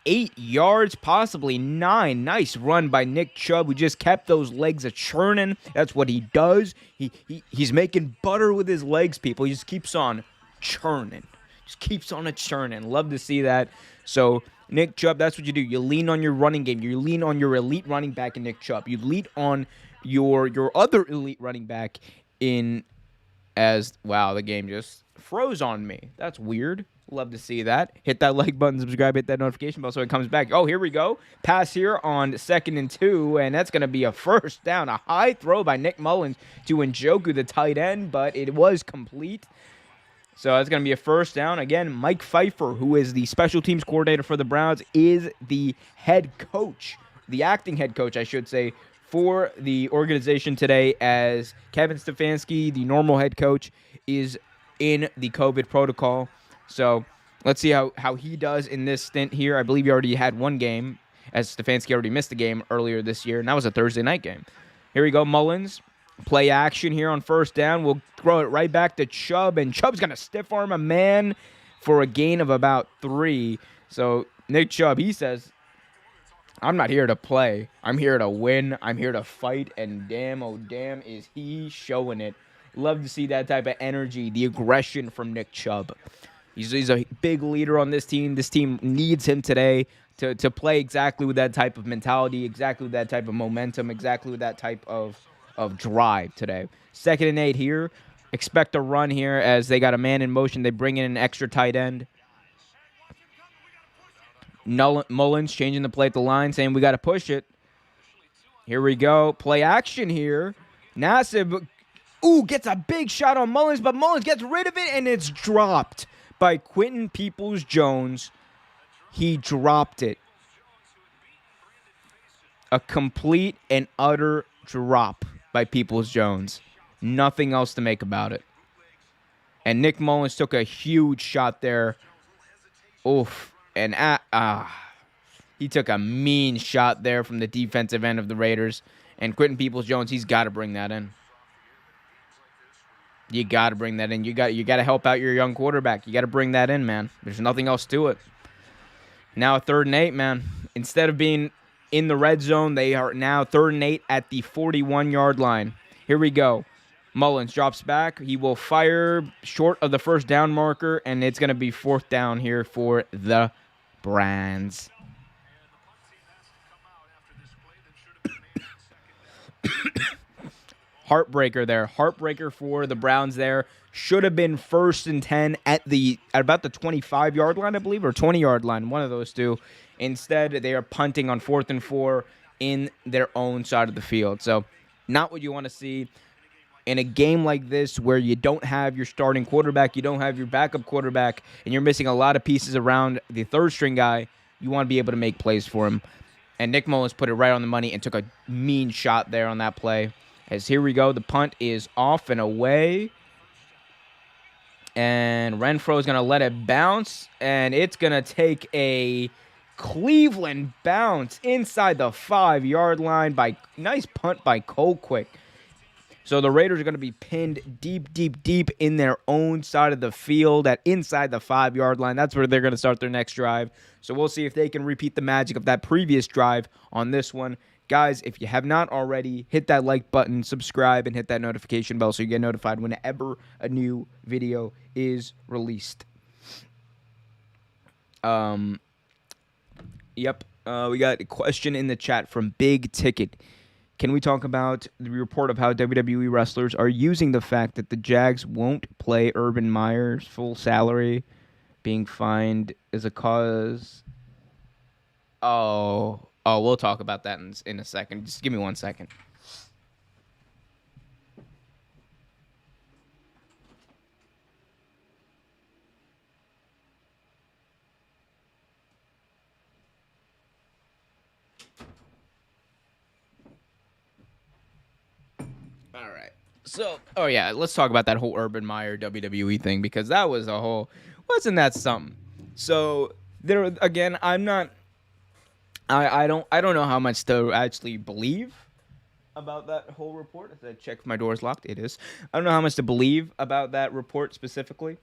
8 yards, possibly 9. Nice run by Nick Chubb, who just kept those legs a-churning. That's what he does. He's making butter with his legs, people. He just keeps on churning. Just keeps on a-churning. Love to see that. So Nick Chubb, that's what you do. You lean on your running game. You lean on your elite running back in Nick Chubb. You lean on your other elite running back in as, wow, the game just froze on me. That's weird. Love to see that. Hit that like button, subscribe, hit that notification bell so it comes back. Oh, here we go. Pass here on 2nd and 2, and that's going to be a first down. A high throw by Nick Mullins to Njoku, the tight end, but it was complete. So that's going to be a first down. Again, Mike Pfeiffer, who is the special teams coordinator for the Browns, is the head coach, the acting head coach, I should say, for the organization today, as Kevin Stefanski, the normal head coach, is in the COVID protocol. So let's see how he does in this stint here. I believe he already had one game, as Stefanski already missed the game earlier this year, and that was a Thursday night game. Here we go, Mullins. Play action here on first down. We'll throw it right back to Chubb, and Chubb's going to stiff arm a man for a gain of about 3. So Nick Chubb, he says, I'm not here to play. I'm here to win. I'm here to fight, and damn, oh damn, is he showing it. Love to see that type of energy, the aggression from Nick Chubb. He's a big leader on this team. This team needs him today to play exactly with that type of mentality, exactly with that type of momentum, exactly with that type of drive today. 2nd and 8 here. Expect a run here as they got a man in motion. They bring in an extra tight end. Mullins changing the play at the line, saying we got to push it. Here we go. Play action here. Nassib Ooh, gets a big shot on Mullins, but Mullins gets rid of it, and it's dropped by Quentin Peoples-Jones. He dropped it. A complete and utter drop by Peoples-Jones. Nothing else to make about it. And Nick Mullins took a huge shot there. Oof. And he took a mean shot there from the defensive end of the Raiders. And Quentin Peoples-Jones, he's got to bring that in. You got to bring that in. You got to help out your young quarterback. You got to bring that in, man. There's nothing else to it. Now 3rd and 8, man. Instead of being in the red zone, they are now 3rd and 8 at the 41-yard line. Here we go. Mullins drops back. He will fire short of the first down marker, and it's going to be 4th down here for the Brands. Heartbreaker there. Heartbreaker for the Browns there. Should have been 1st and 10 at about the 25-yard line, I believe, or 20-yard line, one of those two. Instead, they are punting on 4th and 4 in their own side of the field. So, not what you want to see in a game like this where you don't have your starting quarterback, you don't have your backup quarterback, and you're missing a lot of pieces around the 3rd-string guy. You want to be able to make plays for him. And Nick Mullins put it right on the money and took a mean shot there on that play. As here we go, the punt is off and away. And Renfro's going to let it bounce. And it's going to take a Cleveland bounce inside the 5-yard line. Nice punt by Colquitt. So the Raiders are going to be pinned deep in their own side of the field at inside the 5-yard line. That's where they're going to start their next drive. So we'll see if they can repeat the magic of that previous drive on this one. Guys, if you have not already, hit that like button, subscribe, and hit that notification bell so you get notified whenever a new video is released. We got a question in the chat from Big Ticket. Can we talk about the report of how WWE wrestlers are using the fact that the Jags won't play Urban Meyer's full salary being fined as a cause? Oh, we'll talk about that in a second. Just give me 1 second. All right. So, let's talk about that whole Urban Meyer WWE thing because that was wasn't that something? So, there again, I don't know how much to actually believe about that whole report. As I check if my door is locked, it is. I don't know how much to believe about that report specifically,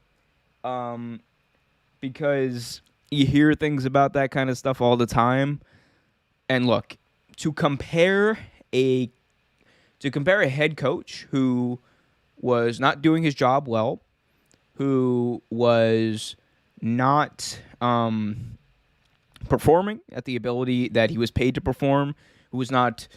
because you hear things about that kind of stuff all the time. And look, to compare a head coach who was not doing his job well, who was not performing at the ability that he was paid to perform, who was not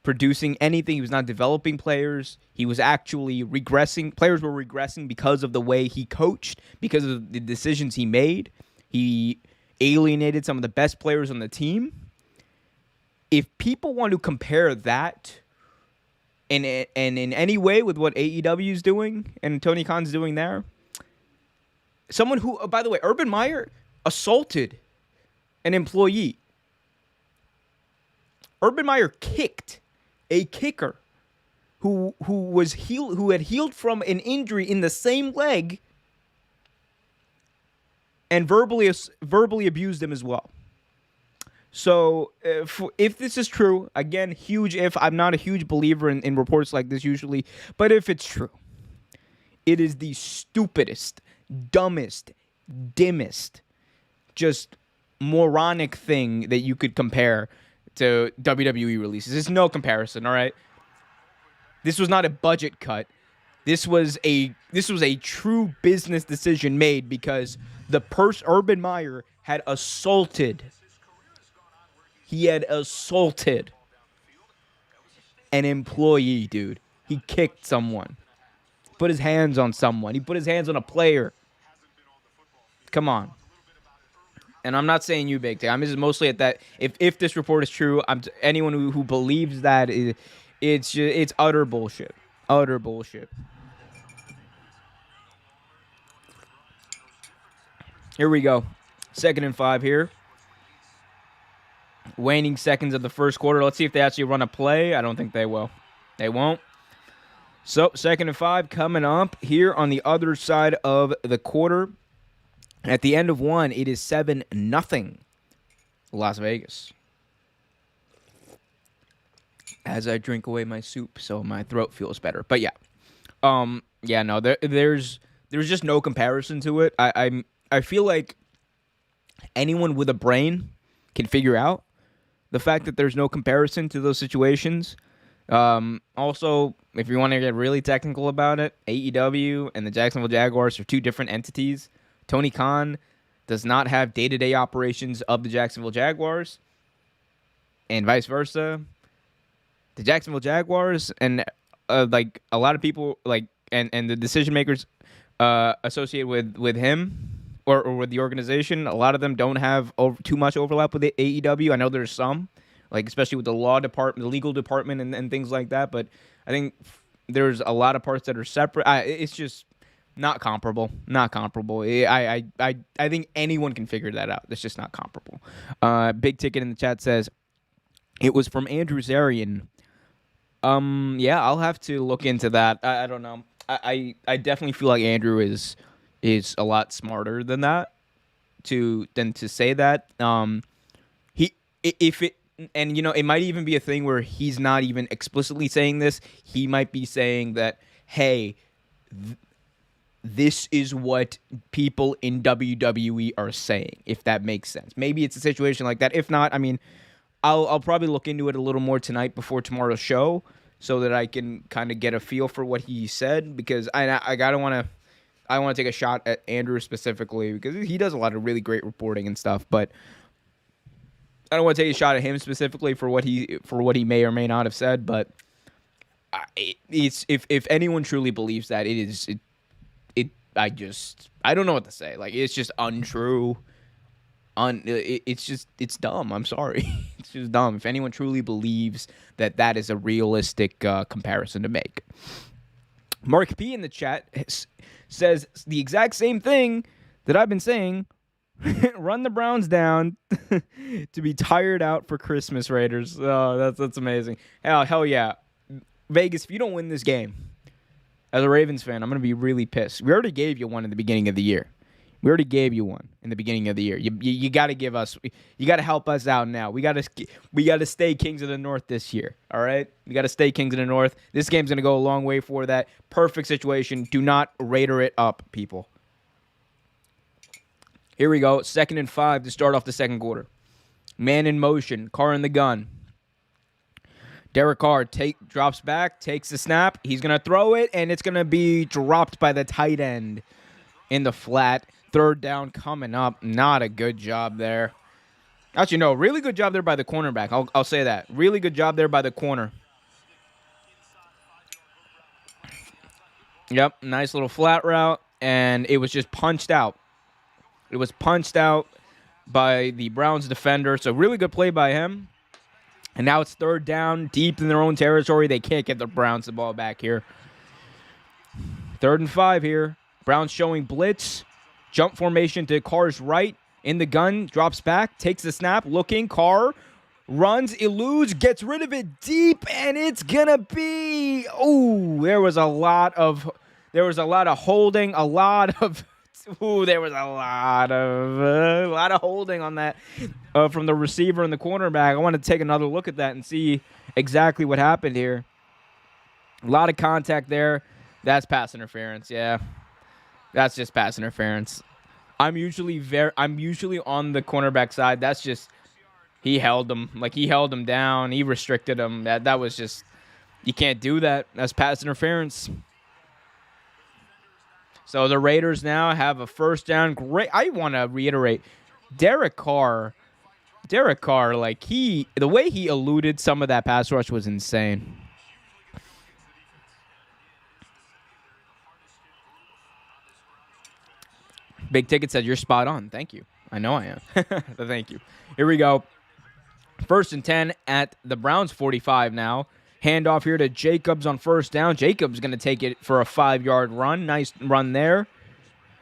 producing anything, he was not developing players, he was actually regressing. Players were regressing because of the way he coached, because of the decisions he made. He alienated some of the best players on the team. If people want to compare that in any way with what AEW is doing and Tony Khan's doing there, someone who, by the way, Urban Meyer assaulted an employee. Urban Meyer kicked a kicker who had healed from an injury in the same leg and verbally abused him as well. So if this is true, again, huge if. I'm not a huge believer in reports like this usually, but if it's true, it is the stupidest, dumbest, dimmest, just moronic thing that you could compare to WWE releases. There's no comparison, all right? This was not a budget cut. This was a true business decision made because Urban Meyer had assaulted. He had assaulted an employee, dude. He kicked someone. Put his hands on someone. He put his hands on a player. Come on. And I'm not saying you, Big T. I'm just mostly at that. If this report is true, anyone who believes that it's utter bullshit. Utter bullshit. Here we go. 2nd and 5 here. Waning seconds of the first quarter. Let's see if they actually run a play. I don't think they will. They won't. So, 2nd and 5 coming up here on the other side of the quarter. At the end of one, it is 7-0 Las Vegas. As I drink away my soup, so my throat feels better. But yeah. No, there's just no comparison to it. I feel like anyone with a brain can figure out the fact that there's no comparison to those situations. Also, if you want to get really technical about it, AEW and the Jacksonville Jaguars are two different entities. Tony Khan does not have day-to-day operations of the Jacksonville Jaguars, and vice versa. The Jacksonville Jaguars and like a lot of people and the decision makers associated with him or with the organization, a lot of them don't have too much overlap with the AEW. I know there's some, like especially with the law department, the legal department, and things like that. But I think there's a lot of parts that are separate. It's just not comparable. Not comparable. I think anyone can figure that out. It's just not comparable. Big Ticket in the chat says it was from Andrew Zarian. Yeah, I'll have to look into that. I don't know. I definitely feel like Andrew is a lot smarter than that to say that. It might even be a thing where he's not even explicitly saying this. He might be saying that, hey, this is what people in WWE are saying, if that makes sense. Maybe it's a situation like that. If not, I mean, I'll probably look into it a little more tonight before tomorrow's show so that I can kind of get a feel for what he said, because I want to take a shot at Andrew specifically because he does a lot of really great reporting and stuff, but I don't want to take a shot at him specifically for what he may or may not have said. But if anyone truly believes that, I don't know what to say. Like, it's just untrue. It's dumb. I'm sorry. It's just dumb. If anyone truly believes that is a realistic comparison to make. Mark P in the chat says the exact same thing that I've been saying. Run the Browns down to be tired out for Christmas, Raiders. Oh, that's amazing. Hell yeah. Vegas, if you don't win this game, as a Ravens fan, I'm going to be really pissed. We already gave you one in the beginning of the year. We already gave you one in the beginning of the year. You got to give us. You got to help us out now. We got to stay Kings of the North this year. All right, we got to stay Kings of the North. This game's gonna go a long way for that. Perfect situation. Do not Raider it up, people. Here we go. 2nd and 5 to start off the second quarter. Man in motion. Carr in the gun. Derek Carr drops back, takes the snap. He's gonna throw it, and it's gonna be dropped by the tight end in the flat. 3rd down coming up. Not a good job there. Actually, no. Really good job there by the cornerback. I'll say that. Really good job there by the corner. Yep. Nice little flat route. And it was just punched out. It was punched out by the Browns defender. So really good play by him. And now it's 3rd down. Deep in their own territory. They can't get the Browns the ball back here. 3rd and 5 here. Browns showing blitz. Jump formation to Carr's right. In the gun. Drops back. Takes the snap. Looking. Carr runs. Eludes. Gets rid of it deep. And it's going to be... Oh, there was a lot of holding. A lot of... Ooh, there was a lot of holding on that from the receiver and the cornerback. I want to take another look at that and see exactly what happened here. A lot of contact there. That's pass interference, yeah. That's just pass interference. I'm usually on the cornerback side. That's just he held him. Like, he held him down. He restricted him. That was just, you can't do that. That's pass interference. So the Raiders now have a 1st down. Great. I want to reiterate, Derek Carr, like, the way he eluded some of that pass rush was insane. Big Ticket said, you're spot on. Thank you. I know I am. Thank you. Here we go. 1st and 10 at the Browns 45 now. Handoff here to Jacobs on first down. Jacobs going to take it for a 5-yard run. Nice run there.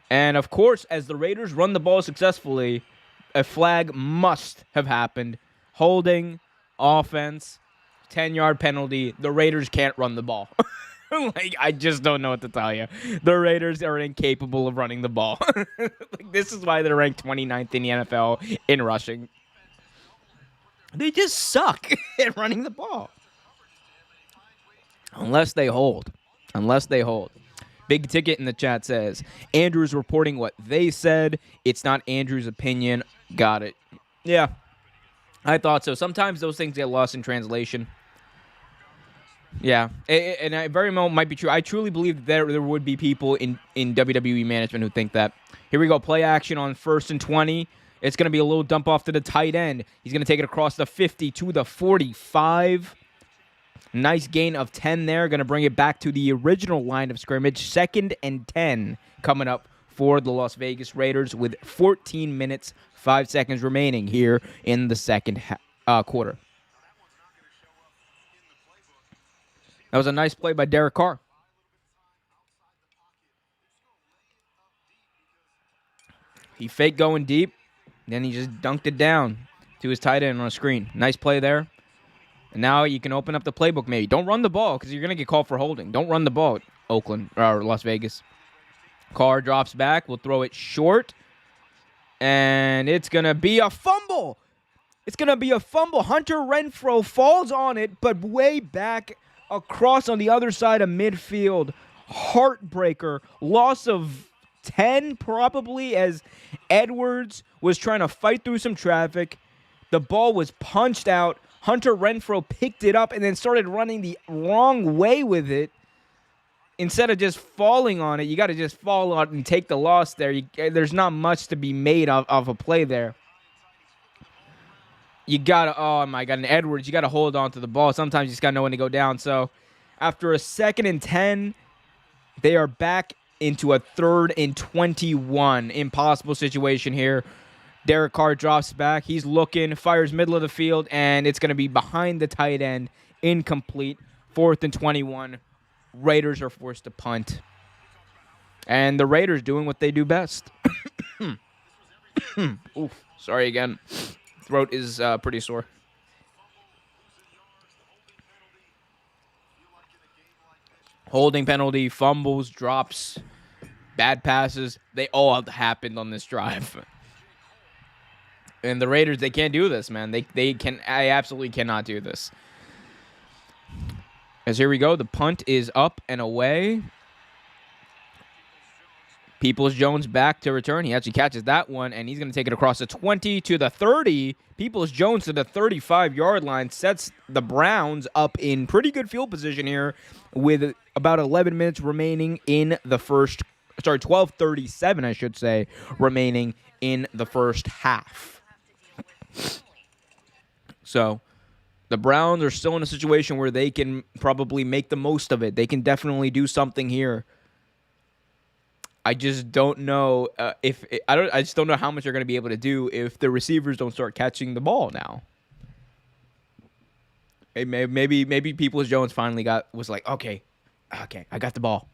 And, of course, as the Raiders run the ball successfully, a flag must have happened. Holding, offense, 10-yard penalty. The Raiders can't run the ball. I just don't know what to tell you. The Raiders are incapable of running the ball. This is why they're ranked 29th in the NFL in rushing. They just suck at running the ball. Unless they hold. Big Ticket in the chat says, Andrew's reporting what they said. It's not Andrew's opinion. Got it. Yeah, I thought so. Sometimes those things get lost in translation. Yeah, and it very well might be true. I truly believe that there would be people in WWE management who think that. Here we go. Play action on 1st and 20. It's going to be a little dump off to the tight end. He's going to take it across the 50 to the 45. Nice gain of 10 there. Going to bring it back to the original line of scrimmage. 2nd and 10 coming up for the Las Vegas Raiders with 14 minutes, 5 seconds remaining here in the second quarter. That was a nice play by Derek Carr. He faked going deep. Then he just dunked it down to his tight end on a screen. Nice play there. And now you can open up the playbook maybe. Don't run the ball because you're going to get called for holding. Don't run the ball at Oakland or Las Vegas. Carr drops back. We'll throw it short. And it's going to be a fumble. Hunter Renfrow falls on it, but way back across on the other side of midfield. Heartbreaker. Loss of 10 probably as Edwards was trying to fight through some traffic. The ball was punched out. Hunter Renfrow picked it up and then started running the wrong way with it. Instead of just falling on it, you got to just fall on it and take the loss there. There's not much to be made of a play there. You got to, oh my God, and Edwards, you got to hold on to the ball. Sometimes you just got to know when to go down. So after a 2nd and 10, they are back into a 3rd and 21. Impossible situation here. Derek Carr drops back. He's looking, fires middle of the field, and it's going to be behind the tight end. Incomplete. 4th and 21. Raiders are forced to punt. And the Raiders doing what they do best. Oof, sorry again. Throat is pretty sore. Holding penalty, fumbles, drops, bad passes. They all happened on this drive. And the Raiders, they can't do this, man. I absolutely cannot do this. As here we go, the punt is up and away. Peoples-Jones back to return. He actually catches that one, and he's going to take it across the 20 to the 30. Peoples-Jones to the 35-yard line sets the Browns up in pretty good field position here with about 11 minutes remaining in the first, 12:37, I should say, remaining in the first half. So the Browns are still in a situation where they can probably make the most of it. They can definitely do something here. I just don't know I just don't know how much they're going to be able to do if the receivers don't start catching the ball now. Maybe Peoples-Jones finally was like, okay, I got the ball.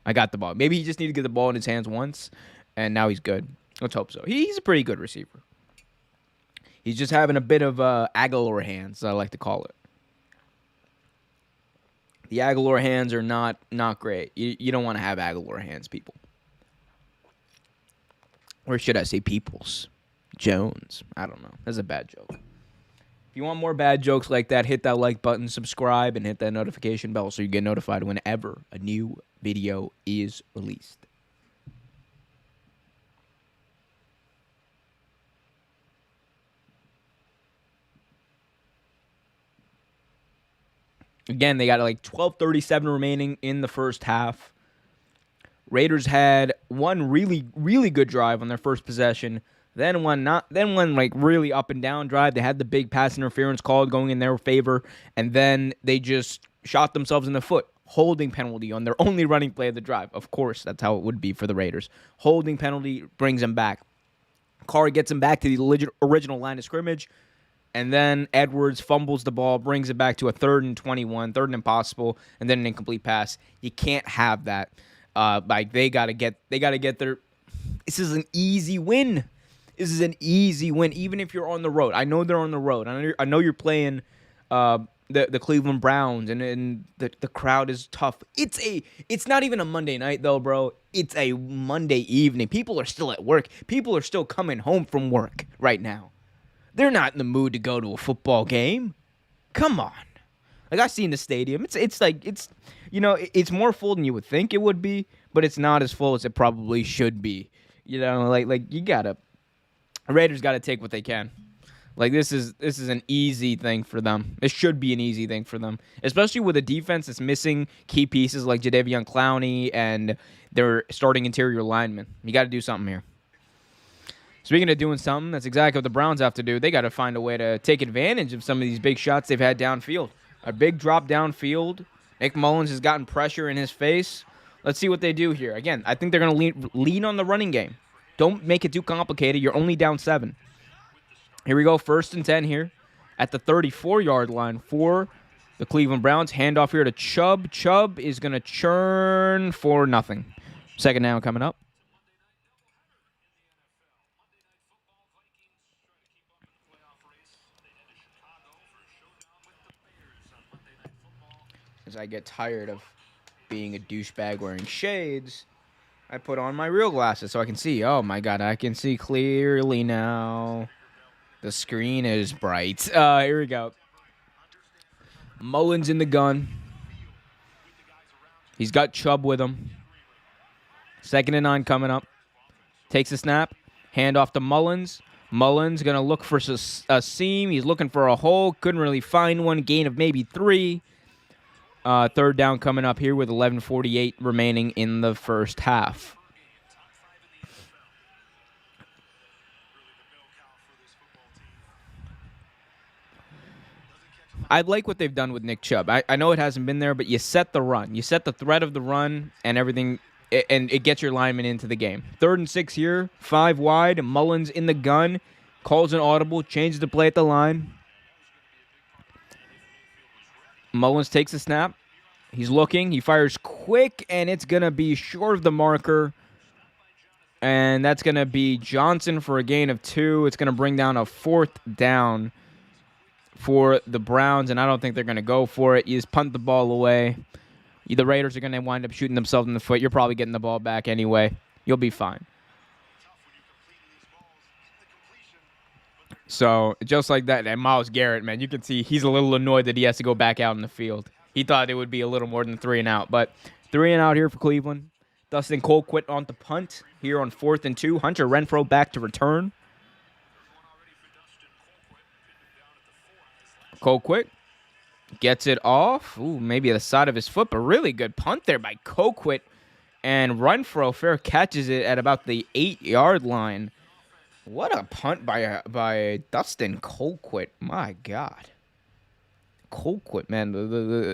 Maybe he just needed to get the ball in his hands once, and now he's good. Let's hope so. He's a pretty good receiver. He's just having a bit of Aguilar hands, I like to call it. The Aguilar hands are not great. You don't want to have Aguilar hands, people. Or should I say Peoples? Jones. I don't know. That's a bad joke. If you want more bad jokes like that, hit that like button, subscribe, and hit that notification bell so you get notified whenever a new video is released. Again, they got like 12:37 remaining in the first half. Raiders had one really, really good drive on their first possession. Then one like really up and down drive. They had the big pass interference called going in their favor, and then they just shot themselves in the foot. Holding penalty on their only running play of the drive. Of course, that's how it would be for the Raiders. Holding penalty brings them back. Carr gets him back to the original line of scrimmage, And then Edwards fumbles the ball, brings it back to a 3rd and 21, 3rd and impossible, and then an incomplete pass. You can't have that. They gotta get their. This is an easy win. This is an easy win, even if you're on the road. I know they're on the road. I know you're playing the Cleveland Browns, and the crowd is tough. It's not even a Monday night though, bro. It's a Monday evening. People are still at work. People are still coming home from work right now. They're not in the mood to go to a football game. Come on. Like, I've seen the stadium. It's more full than you would think it would be, but it's not as full as it probably should be. Raiders gotta take what they can. Like, this is an easy thing for them. It should be an easy thing for them, especially with a defense that's missing key pieces like Jadeveon Clowney and their starting interior linemen. You got to do something here. Speaking of doing something, that's exactly what the Browns have to do. They got to find a way to take advantage of some of these big shots they've had downfield. A big drop downfield. Nick Mullins has gotten pressure in his face. Let's see what they do here. Again, I think they're going to lean on the running game. Don't make it too complicated. You're only down 7. Here we go, 1st and 10 here at the 34-yard line for the Cleveland Browns. Handoff here to Chubb. Chubb is going to churn for nothing. 2nd down coming up. As I get tired of being a douchebag wearing shades, I put on my real glasses so I can see. Oh, my God, I can see clearly now. The screen is bright. Here we go. Mullins in the gun. He's got Chubb with him. 2nd and 9 coming up. Takes a snap. Hand off to Mullins. Mullins going to look for a seam. He's looking for a hole. Couldn't really find one. Gain of maybe 3. 3rd down coming up here with 11:48 remaining in the first half. I like what they've done with Nick Chubb. I know it hasn't been there, but you set the run. You set the threat of the run and everything, and it gets your lineman into the game. 3rd and 6 here, 5 wide. Mullins in the gun, calls an audible, changes the play at the line. Mullins takes a snap. He's looking. He fires quick, and it's going to be short of the marker. And that's going to be Johnson for a gain of 2. It's going to bring down a 4th down for the Browns, and I don't think they're going to go for it. You just punt the ball away. The Raiders are going to wind up shooting themselves in the foot. You're probably getting the ball back anyway. You'll be fine. So, just like that, and Myles Garrett, man, you can see he's a little annoyed that he has to go back out in the field. He thought it would be a little more than 3 and out, but 3 and out here for Cleveland. Dustin Colquitt on the punt here on 4th and 2. Hunter Renfrow back to return. Colquitt gets it off. Ooh, maybe the side of his foot, but really good punt there by Colquitt. And Renfrow fair catches it at about the 8-yard line. What a punt by Dustin Colquitt. My God. Colquitt, man.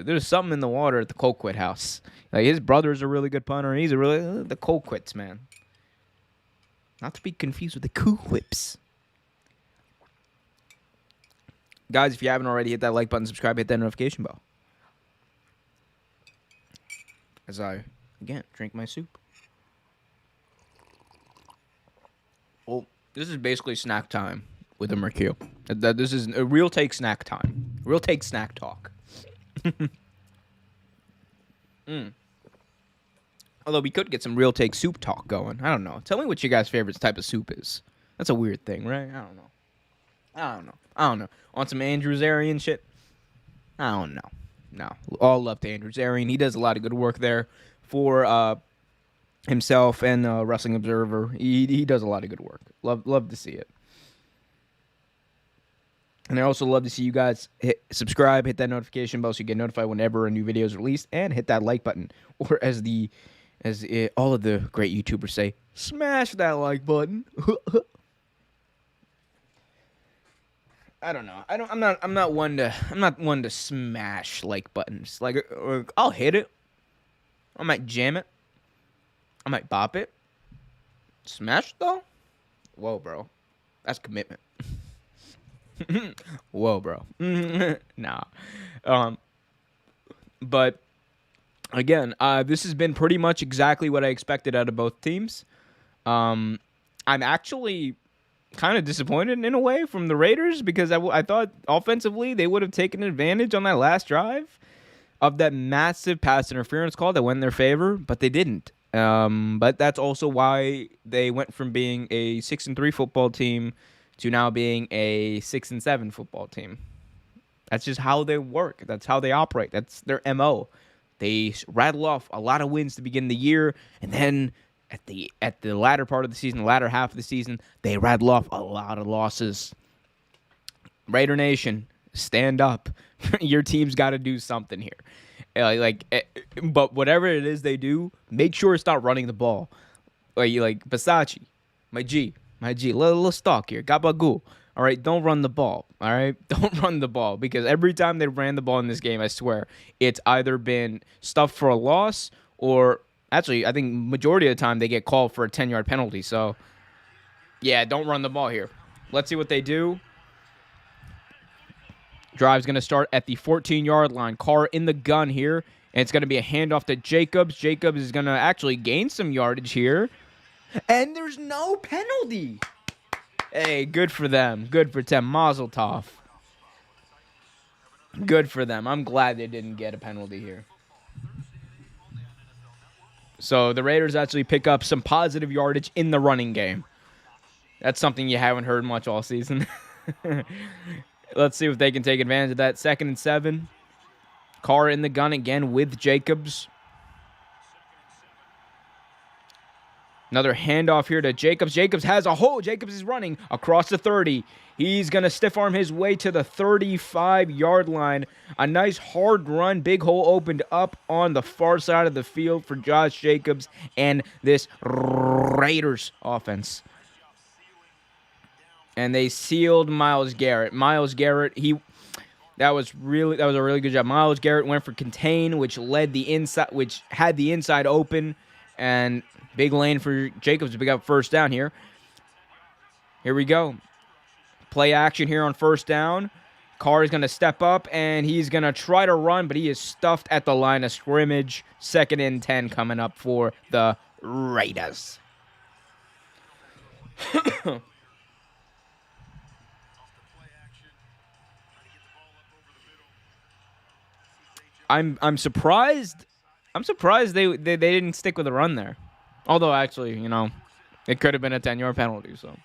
There's something in the water at the Colquitt house. Like, his brother's a really good punter. He's the Colquitts, man. Not to be confused with the Cool-Whips. Guys, if you haven't already, hit that like button, subscribe, hit that notification bell. As I, again, drink my soup. Well, this is basically snack time with a Mercure. This is a real take snack time. Real take snack talk. Although we could get some real take soup talk going. I don't know. Tell me what your guys' favorite type of soup is. That's a weird thing, right? I don't know. On some Andrew Zarian shit? I don't know. No. All love to Andrew Zarian. He does a lot of good work there for himself and Wrestling Observer. He does a lot of good work. Love to see it. And I also love to see you guys subscribe, hit that notification bell so you get notified whenever a new video is released, and hit that like button. Or as all of the great YouTubers say, smash that like button. I don't know. I'm not one to smash like buttons. Like, I'll hit it. I might jam it. I might bop it. Smash though? Whoa, bro. That's commitment. Whoa, bro. Nah. Um, but again, this has been pretty much exactly what I expected out of both teams. Um, I'm actually kind of disappointed in a way from the Raiders because I thought offensively they would have taken advantage on that last drive of that massive pass interference call that went in their favor, but they didn't. But that's also why they went from being a 6-3 football team to now being a 6-7 football team. That's just how they work. That's how they operate. That's their MO. They rattle off a lot of wins to begin the year, and then at the latter part of the season, the latter half of the season, they rattle off a lot of losses. Raider Nation, stand up. Your team's got to do something here. But whatever it is they do, make sure it's not running the ball. Like Versace, my G, little stock here, Gabagoo. All right, don't run the ball. All right, don't run the ball because every time they ran the ball in this game, I swear, it's either been stuffed for a loss or actually, I think majority of the time they get called for a 10-yard penalty. So, yeah, don't run the ball here. Let's see what they do. Drive's going to start at the 14-yard line. Carr in the gun here, and it's going to be a handoff to Jacobs. Jacobs is going to actually gain some yardage here, and there's no penalty. Hey, good for them. Good for them. Mazel tov. Good for them. I'm glad they didn't get a penalty here. So the Raiders actually pick up some positive yardage in the running game. That's something you haven't heard much all season. Let's see if they can take advantage of that. 2nd and 7. Carr in the gun again with Jacobs. Another handoff here to Jacobs. Jacobs has a hole. Jacobs is running across the 30. He's going to stiff arm his way to the 35-yard line. A nice hard run. Big hole opened up on the far side of the field for Josh Jacobs and this Raiders offense. And they sealed Myles Garrett. Myles Garrett, that was a really good job. Myles Garrett went for contain, which had the inside open, and big lane for Jacobs to pick up first down here. Here we go. Play action here on first down. Carr is going to step up, and he's going to try to run, but he is stuffed at the line of scrimmage. 2nd and 10 coming up for the Raiders. I'm surprised. I'm surprised they didn't stick with a run there. Although actually, it could have been a 10-yard penalty. So,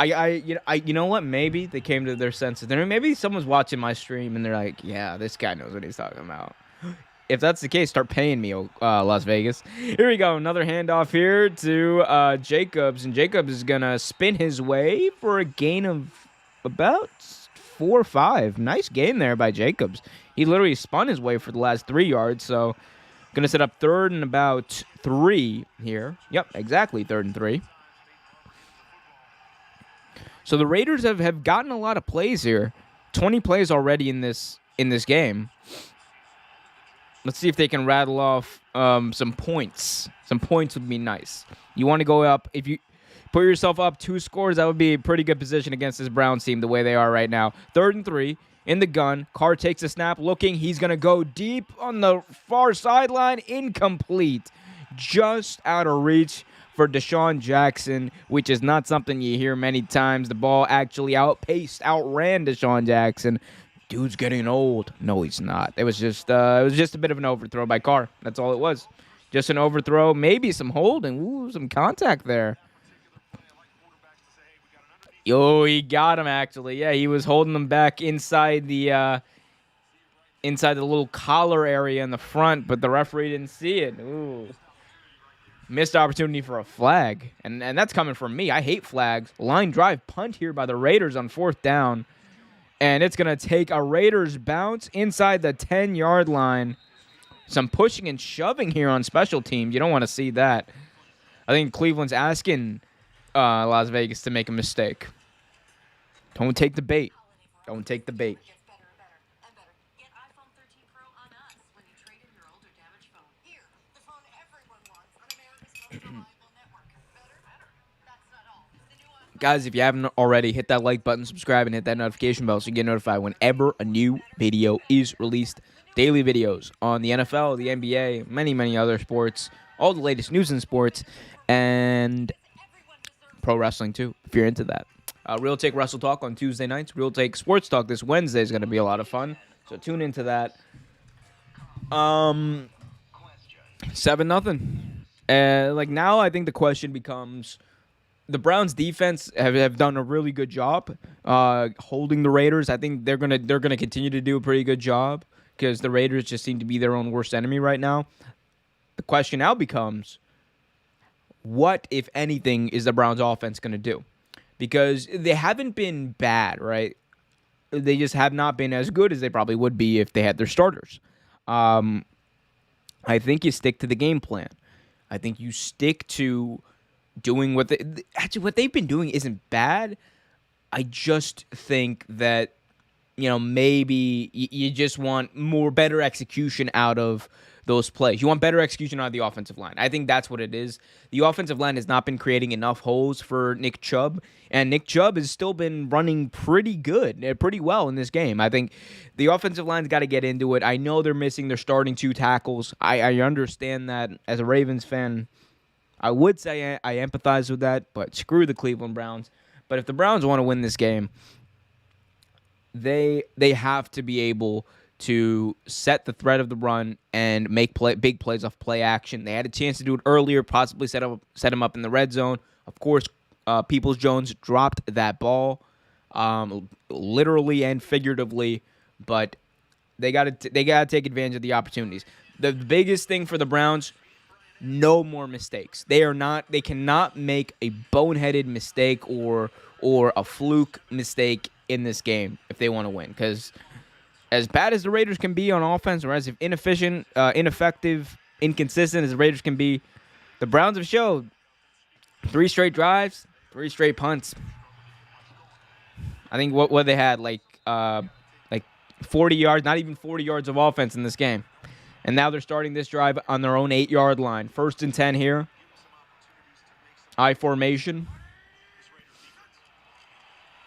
you know what? Maybe they came to their senses. Maybe someone's watching my stream and they're like, "Yeah, this guy knows what he's talking about." If that's the case, start paying me, Las Vegas. Here we go. Another handoff here to Jacobs, and Jacobs is gonna spin his way for a gain of about 4 or 5. Nice gain there by Jacobs. He literally spun his way for the last 3 yards. So, going to set up 3rd and about 3 here. Yep, exactly 3rd and 3. So the Raiders have gotten a lot of plays here. 20 plays already in this game. Let's see if they can rattle off some points. Some points would be nice. You want to go up. If you put yourself up 2 scores, that would be a pretty good position against this Browns team the way they are right now. 3rd and 3. In the gun, Carr takes a snap, looking. He's going to go deep on the far sideline. Incomplete. Just out of reach for Deshaun Jackson, which is not something you hear many times. The ball actually outran Deshaun Jackson. Dude's getting old. No, he's not. It was just a bit of an overthrow by Carr. That's all it was. Just an overthrow, maybe some holding. Ooh, some contact there. Yo, he got him, actually. Yeah, he was holding him back inside the little collar area in the front, but the referee didn't see it. Ooh. Missed opportunity for a flag, and that's coming from me. I hate flags. Line drive punt here by the Raiders on 4th down, and it's going to take a Raiders bounce inside the 10-yard line. Some pushing and shoving here on special teams. You don't want to see that. I think Cleveland's asking Las Vegas to make a mistake. Don't take the bait. Don't take the bait. Guys, if you haven't already, hit that like button, subscribe, and hit that notification bell so you get notified whenever a new video is released. Daily videos on the NFL, the NBA, many, many other sports, all the latest news in sports, and pro wrestling too, if you're into that. Real Take Wrestle Talk on Tuesday nights. Real Take Sports Talk this Wednesday is going to be a lot of fun, so tune into that. 7-0. Now I think the question becomes, the Browns defense have done a really good job holding the Raiders. I think they're gonna continue to do a pretty good job because the Raiders just seem to be their own worst enemy right now. The question now becomes, what, if anything, is the Browns offense going to do? Because they haven't been bad, right? They just have not been as good as they probably would be if they had their starters. I think you stick to the game plan. I think you stick to doing what they've been doing isn't bad. I just think that, maybe you just want better execution out of those plays. You want better execution out of the offensive line. I think that's what it is. The offensive line has not been creating enough holes for Nick Chubb, and Nick Chubb has still been running pretty good, pretty well in this game. I think the offensive line's got to get into it. I know they're missing their starting 2 tackles. I understand that. As a Ravens fan, I would say I empathize with that, but screw the Cleveland Browns. But if the Browns want to win this game, they have to be able to set the threat of the run and make big plays off play action. They had a chance to do it earlier, possibly set him up in the red zone. Of course, Peoples-Jones dropped that ball, literally and figuratively, but they got to take advantage of the opportunities. The biggest thing for the Browns, no more mistakes. They cannot make a boneheaded mistake or a fluke mistake in this game if they want to win. Because as bad as the Raiders can be on offense, or as inefficient, ineffective, inconsistent as the Raiders can be, the Browns have showed 3 straight drives, 3 straight punts. I think what they had, like 40 yards, not even 40 yards of offense in this game. And now they're starting this drive on their own 8-yard line. 1st and 10 here. I formation.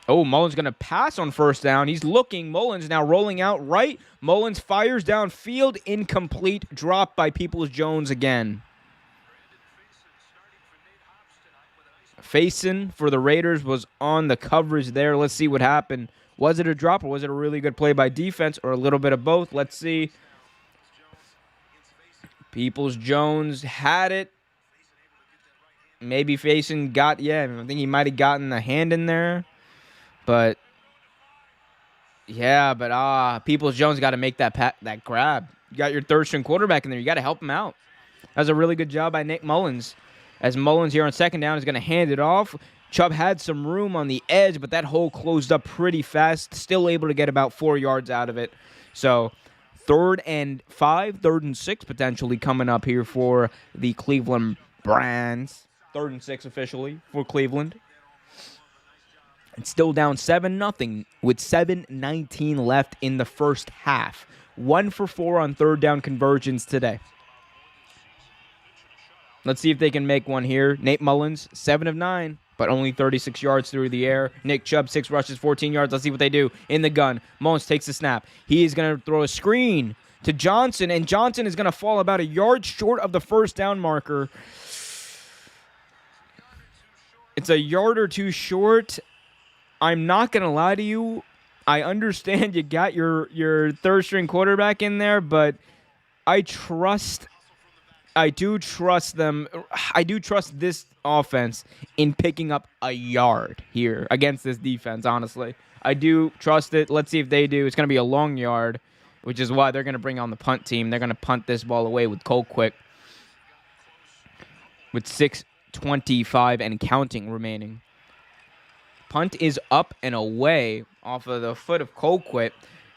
Oh, Mullins going to pass on 1st down. He's looking. Mullins now rolling out right. Mullins fires downfield. Incomplete. Drop by Peoples-Jones again. Faison for the Raiders was on the coverage there. Let's see what happened. Was it a drop or was it a really good play by defense or a little bit of both? Let's see. Peoples-Jones had it. Maybe Faison I think he might have gotten a hand in there. But Peoples-Jones got to make that grab. You got your 3rd-string quarterback in there. You got to help him out. That was a really good job by Nick Mullins. As Mullins here on 2nd down is going to hand it off. Chubb had some room on the edge, but that hole closed up pretty fast. Still able to get about 4 yards out of it. So 3rd and 5, 3rd and 6 potentially coming up here for the Cleveland Browns. 3rd and 6 officially for Cleveland. It's still down 7-0 with 7:19 left in the first half. 1 for 4 on 3rd down conversions today. Let's see if they can make one here. Nate Mullins, 7 of 9, but only 36 yards through the air. Nick Chubb, 6 rushes, 14 yards. Let's see what they do in the gun. Mullins takes the snap. He is going to throw a screen to Johnson, and Johnson is going to fall about a yard short of the 1st down marker. It's a yard or 2 short. I'm not going to lie to you. I understand you got your 3rd-string quarterback in there, but I do trust them. I do trust this offense in picking up a yard here against this defense, honestly. I do trust it. Let's see if they do. It's going to be a long yard, which is why they're going to bring on the punt team. They're going to punt this ball away with Colquitt with 6:25 and counting remaining. Punt is up and away off of the foot of Colquitt,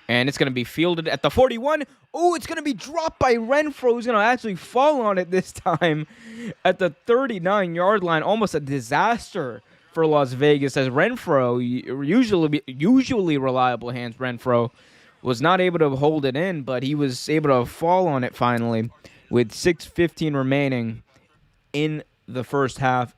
and it's going to be fielded at the 41. Oh, it's going to be dropped by Renfro, who's going to actually fall on it this time at the 39-yard line. Almost a disaster for Las Vegas, as Renfro, usually reliable hands Renfro, was not able to hold it in, but he was able to fall on it finally with 6:15 remaining in the first half.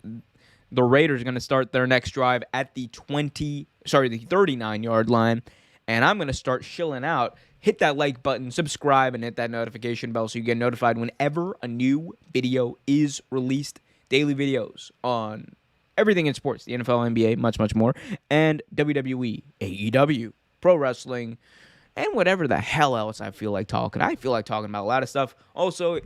The Raiders are going to start their next drive at the 39-yard line. And I'm going to start shilling out. Hit that like button, subscribe, and hit that notification bell so you get notified whenever a new video is released. Daily videos on everything in sports, the NFL, NBA, much, much more, and WWE, AEW, pro wrestling, and whatever the hell else I feel like talking. I feel like talking about a lot of stuff. Also,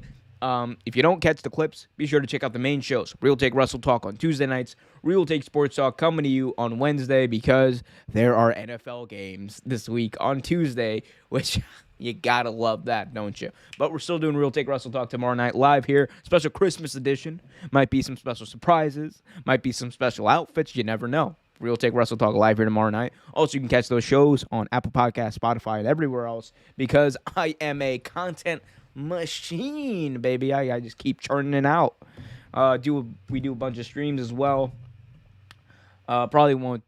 if you don't catch the clips, be sure to check out the main shows. Real Take Wrestle Talk on Tuesday nights. Real Take Sports Talk coming to you on Wednesday because there are NFL games this week on Tuesday, which you gotta love that, don't you? But we're still doing Real Take Wrestle Talk tomorrow night live here. Special Christmas edition. Might be some special surprises. Might be some special outfits. You never know. Real Take Wrestle Talk live here tomorrow night. Also, you can catch those shows on Apple Podcasts, Spotify, and everywhere else because I am a content machine, baby. I just keep churning it out. We do a bunch of streams as well. Probably won't.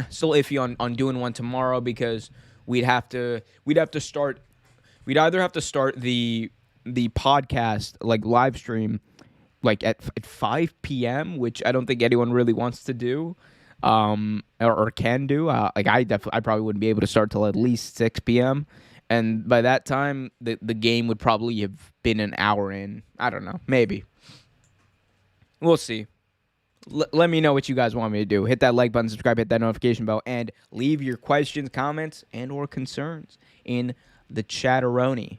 Still iffy on doing one tomorrow because we'd either have to start the podcast like live stream like at 5 p.m., which I don't think anyone really wants to do. Or can do. I probably wouldn't be able to start till at least 6 p.m. And by that time, the game would probably have been an hour in. I don't know. Maybe. We'll see. Let me know what you guys want me to do. Hit that like button, subscribe, hit that notification bell, and leave your questions, comments, and or concerns in the chatteroni.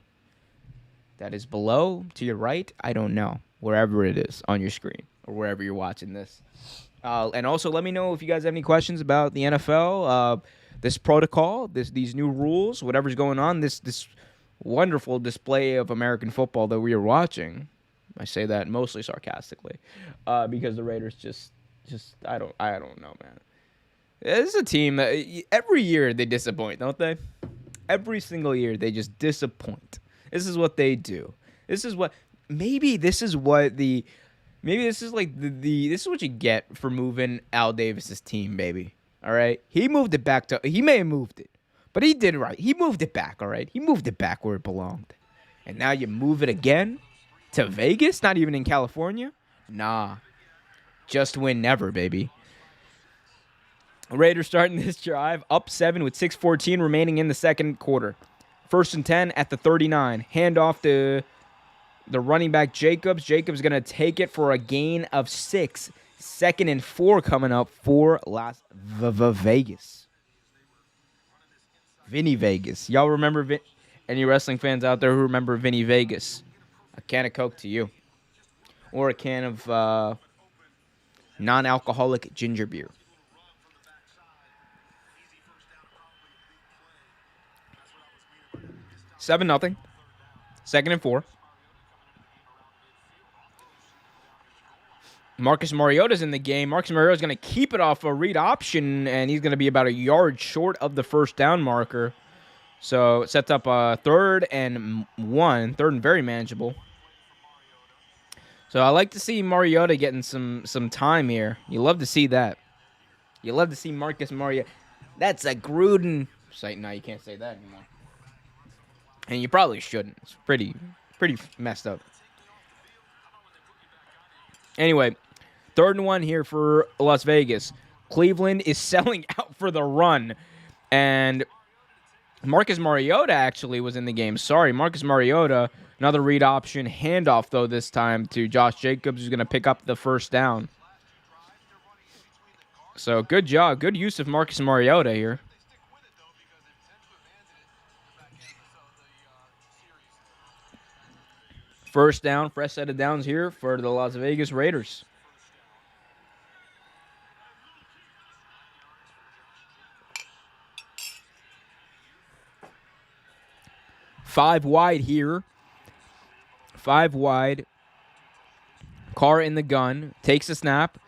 That is below, to your right, I don't know. Wherever it is on your screen or wherever you're watching this. And also let me know if you guys have any questions about the NFL, this protocol, these new rules, whatever's going on, this wonderful display of American football that we are watching. I say that mostly sarcastically, because the Raiders just I don't know, man. This is a team that every year they disappoint, don't they? Every single year they just disappoint. This is what they do. This is what this is what you get for moving Al Davis's team, baby. All right, he may have moved it, but he did right. He moved it back. All right, he moved it back where it belonged, and now you move it again to Vegas. Not even in California. Nah, just win never, baby. Raiders starting this drive up 7 with 6:14 remaining in the second quarter. 1st and 10 at the 39. Handoff to the running back Jacobs. Jacobs going to take it for a gain of 6. 2nd and 4 coming up for Las Vegas. Vinny Vegas. Y'all remember any wrestling fans out there who remember Vinny Vegas? A can of Coke to you. Or a can of non-alcoholic ginger beer. 7-0. 2nd and 4. Marcus Mariota's in the game. Marcus Mariota's going to keep it off a read option, and he's going to be about a yard short of the first down marker. So it sets up a 3rd and 1. 3rd and very manageable. So I like to see Mariota getting some time here. You love to see that. You love to see Marcus Mariota. That's a Gruden site. No, you can't say that anymore. And you probably shouldn't. It's pretty messed up. Anyway, 3rd and 1 here for Las Vegas. Cleveland is selling out for the run. And Marcus Mariota actually was in the game. Sorry, Marcus Mariota. Another read option. Handoff, though, this time to Josh Jacobs, who's going to pick up the first down. So, good job. Good use of Marcus Mariota here. First down, fresh set of downs here for the Las Vegas Raiders. Five wide here. 5 wide. Carr in the gun. Takes a snap.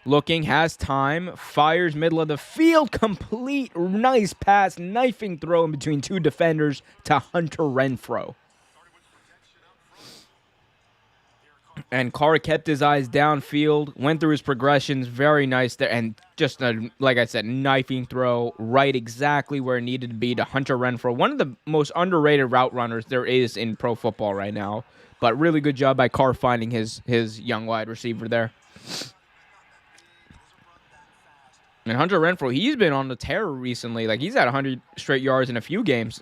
Looking, has time. Fires middle of the field. Complete. Nice pass. Knifing throw in between 2 defenders to Hunter Renfrow. And Carr kept his eyes downfield, went through his progressions, very nice there, and just, like I said, knifing throw right exactly where it needed to be to Hunter Renfrow. One of the most underrated route runners there is in pro football right now, but really good job by Carr finding his young wide receiver there. And Hunter Renfrow, he's been on the terror recently. Like, he's had 100 straight yards in a few games.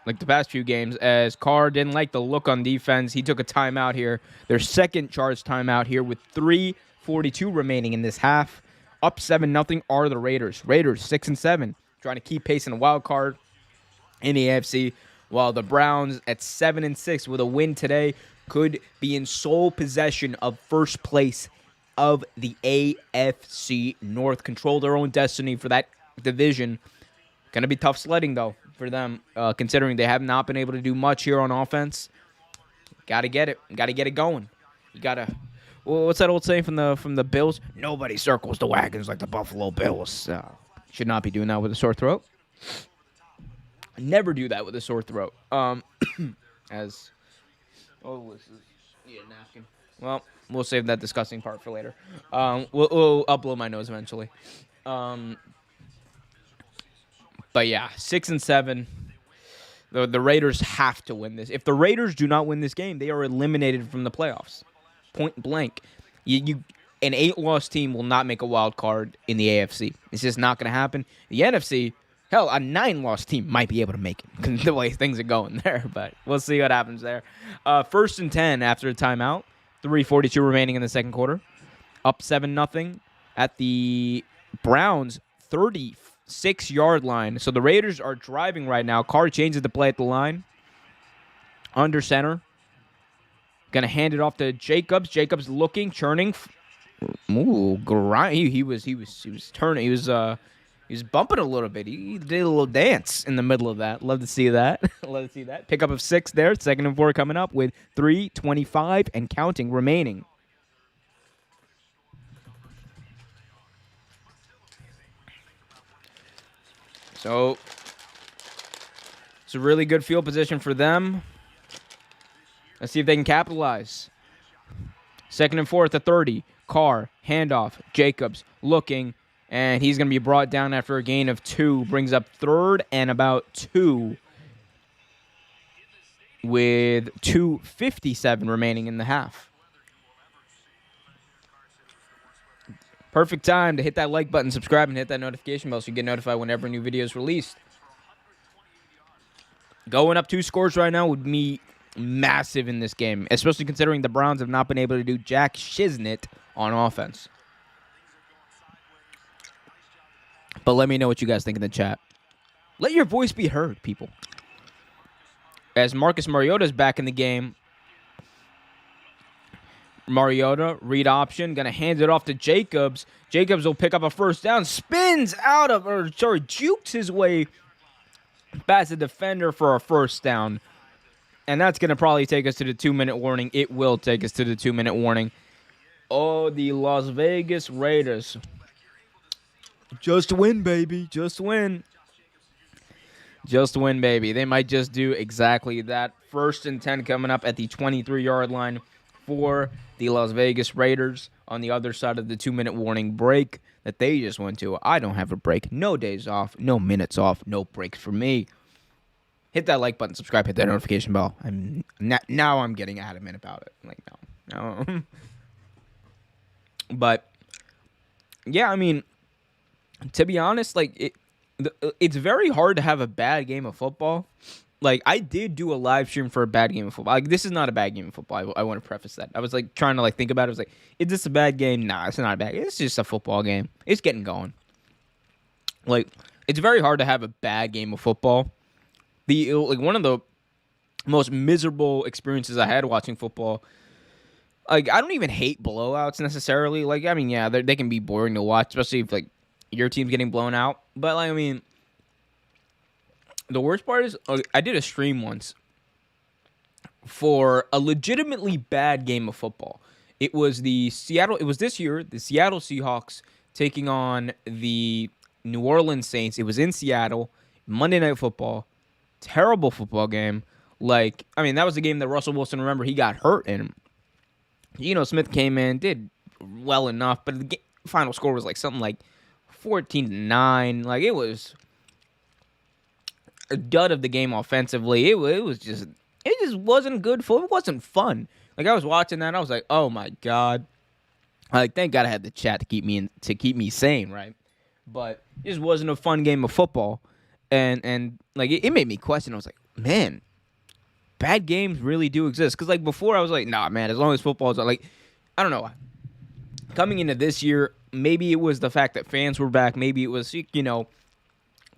Like the past few games, as Carr didn't like the look on defense. He took a timeout here. Their second charge timeout here with 3:42 remaining in this half. Up 7-0 are the Raiders. Raiders 6-7, trying to keep pace in the wild card in the AFC, while the Browns at 7-6 with a win today could be in sole possession of first place of the AFC North. Control their own destiny for that division. Going to be tough sledding, though, for them, considering they have not been able to do much here on offense. Got to get it. Got to get it going. You got to... Well, what's that old saying from the Bills? Nobody circles the wagons like the Buffalo Bills. Should not be doing that with a sore throat. Never do that with a sore throat. This is napkin. Well, we'll save that disgusting part for later. I'll blow my nose eventually. But yeah, 6-7. The Raiders have to win this. If the Raiders do not win this game, they are eliminated from the playoffs. Point blank. An 8-loss team will not make a wild card in the AFC. It's just not going to happen. The NFC, hell, a 9-loss team might be able to make it the way things are going there. But we'll see what happens there. 1st and 10 after a timeout. 3:42 remaining in the second quarter. Up 7-0 at the Browns 36-yard line. So the Raiders are driving right now. Carr changes the play at the line. Under center. Going to hand it off to Jacobs. Jacobs looking, churning. Ooh, grind. He was turning. He was bumping a little bit. He did a little dance in the middle of that. Love to see that. Love to see that. Pickup of 6 there. 2nd and 4 coming up with 3:25 and counting remaining. So it's a really good field position for them. Let's see if they can capitalize. 2nd and 4 at the 30. Carr, handoff. Jacobs looking, and he's going to be brought down after a gain of 2. Brings up 3rd and about 2 with 2:57 remaining in the half. Perfect time to hit that like button, subscribe, and hit that notification bell so you get notified whenever a new video is released. Going up 2 scores right now would be massive in this game, especially considering the Browns have not been able to do jack shiznit on offense. But let me know what you guys think in the chat. Let your voice be heard, people. As Marcus Mariota is back in the game. Mariota, read option, going to hand it off to Jacobs. Jacobs will pick up a 1st down, jukes his way past the defender for a 1st down. And that's going to probably take us to the 2-minute warning. It will take us to the 2-minute warning. Oh, the Las Vegas Raiders. Just win, baby. Just win. Just win, baby. They might just do exactly that. 1st and 10 coming up at the 23-yard line for the Las Vegas Raiders on the other side of the 2-minute warning break that they just went to. I don't have a break. No days off. No minutes off. No breaks for me. Hit that like button, subscribe, hit that notification bell. Now I'm getting adamant about it. Like, no. But, yeah, I mean, to be honest, like, it's very hard to have a bad game of football. Like, I did do a live stream for a bad game of football. Like, this is not a bad game of football. I want to preface that. I was, like, trying to, like, think about it. I was like, is this a bad game? Nah, it's not a bad game. It's just a football game. It's getting going. Like, it's very hard to have a bad game of football. One of the most miserable experiences I had watching football, like, I don't even hate blowouts necessarily. Like, I mean, yeah, they can be boring to watch, especially if, like, your team's getting blown out. But, like, I mean, the worst part is I did a stream once for a legitimately bad game of football. It was this year, the Seattle Seahawks taking on the New Orleans Saints. It was in Seattle, Monday Night Football. Terrible football game. Like, I mean, that was the game that Russell Wilson, remember, he got hurt in. Smith came in, did well enough, but the final score was like something like 14-9. Like, it was a dud of the game offensively. It just wasn't good. It wasn't fun. Like, I was watching that, I was like, oh my God. Like, thank God I had the chat to keep me sane, right? But it just wasn't a fun game of football, and like it made me question. I was like, man, bad games really do exist. Because like before, I was like, nah, man, as long as football's like, I don't know. Coming into this year, maybe it was the fact that fans were back. Maybe it was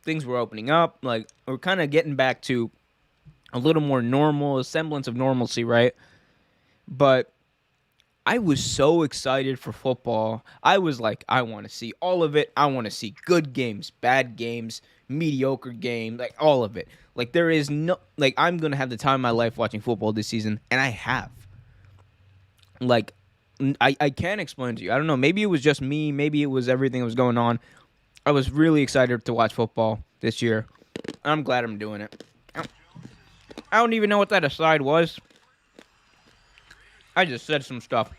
things were opening up. Like we're kind of getting back to a little more normal, a semblance of normalcy, right? But I was so excited for football. I was like, I want to see all of it. I want to see good games, bad games, mediocre games, like all of it. Like there is no like I'm gonna have the time of my life watching football this season, and I have. Like I can't explain to you. I don't know. Maybe it was just me. Maybe it was everything that was going on. I was really excited to watch football this year. I'm glad I'm doing it. I don't even know what that aside was. I just said some stuff.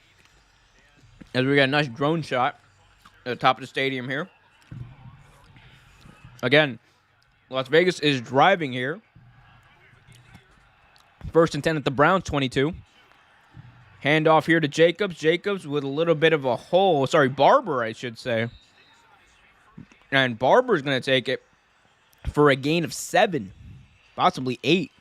As we got a nice drone shot at the top of the stadium here. Again, Las Vegas is driving here. First and 10 at the Browns 22. Handoff here to Jacobs. Jacobs with a little bit of a hole. Sorry, Barber, I should say. And Barber's going to take it for a gain of 7, possibly 8.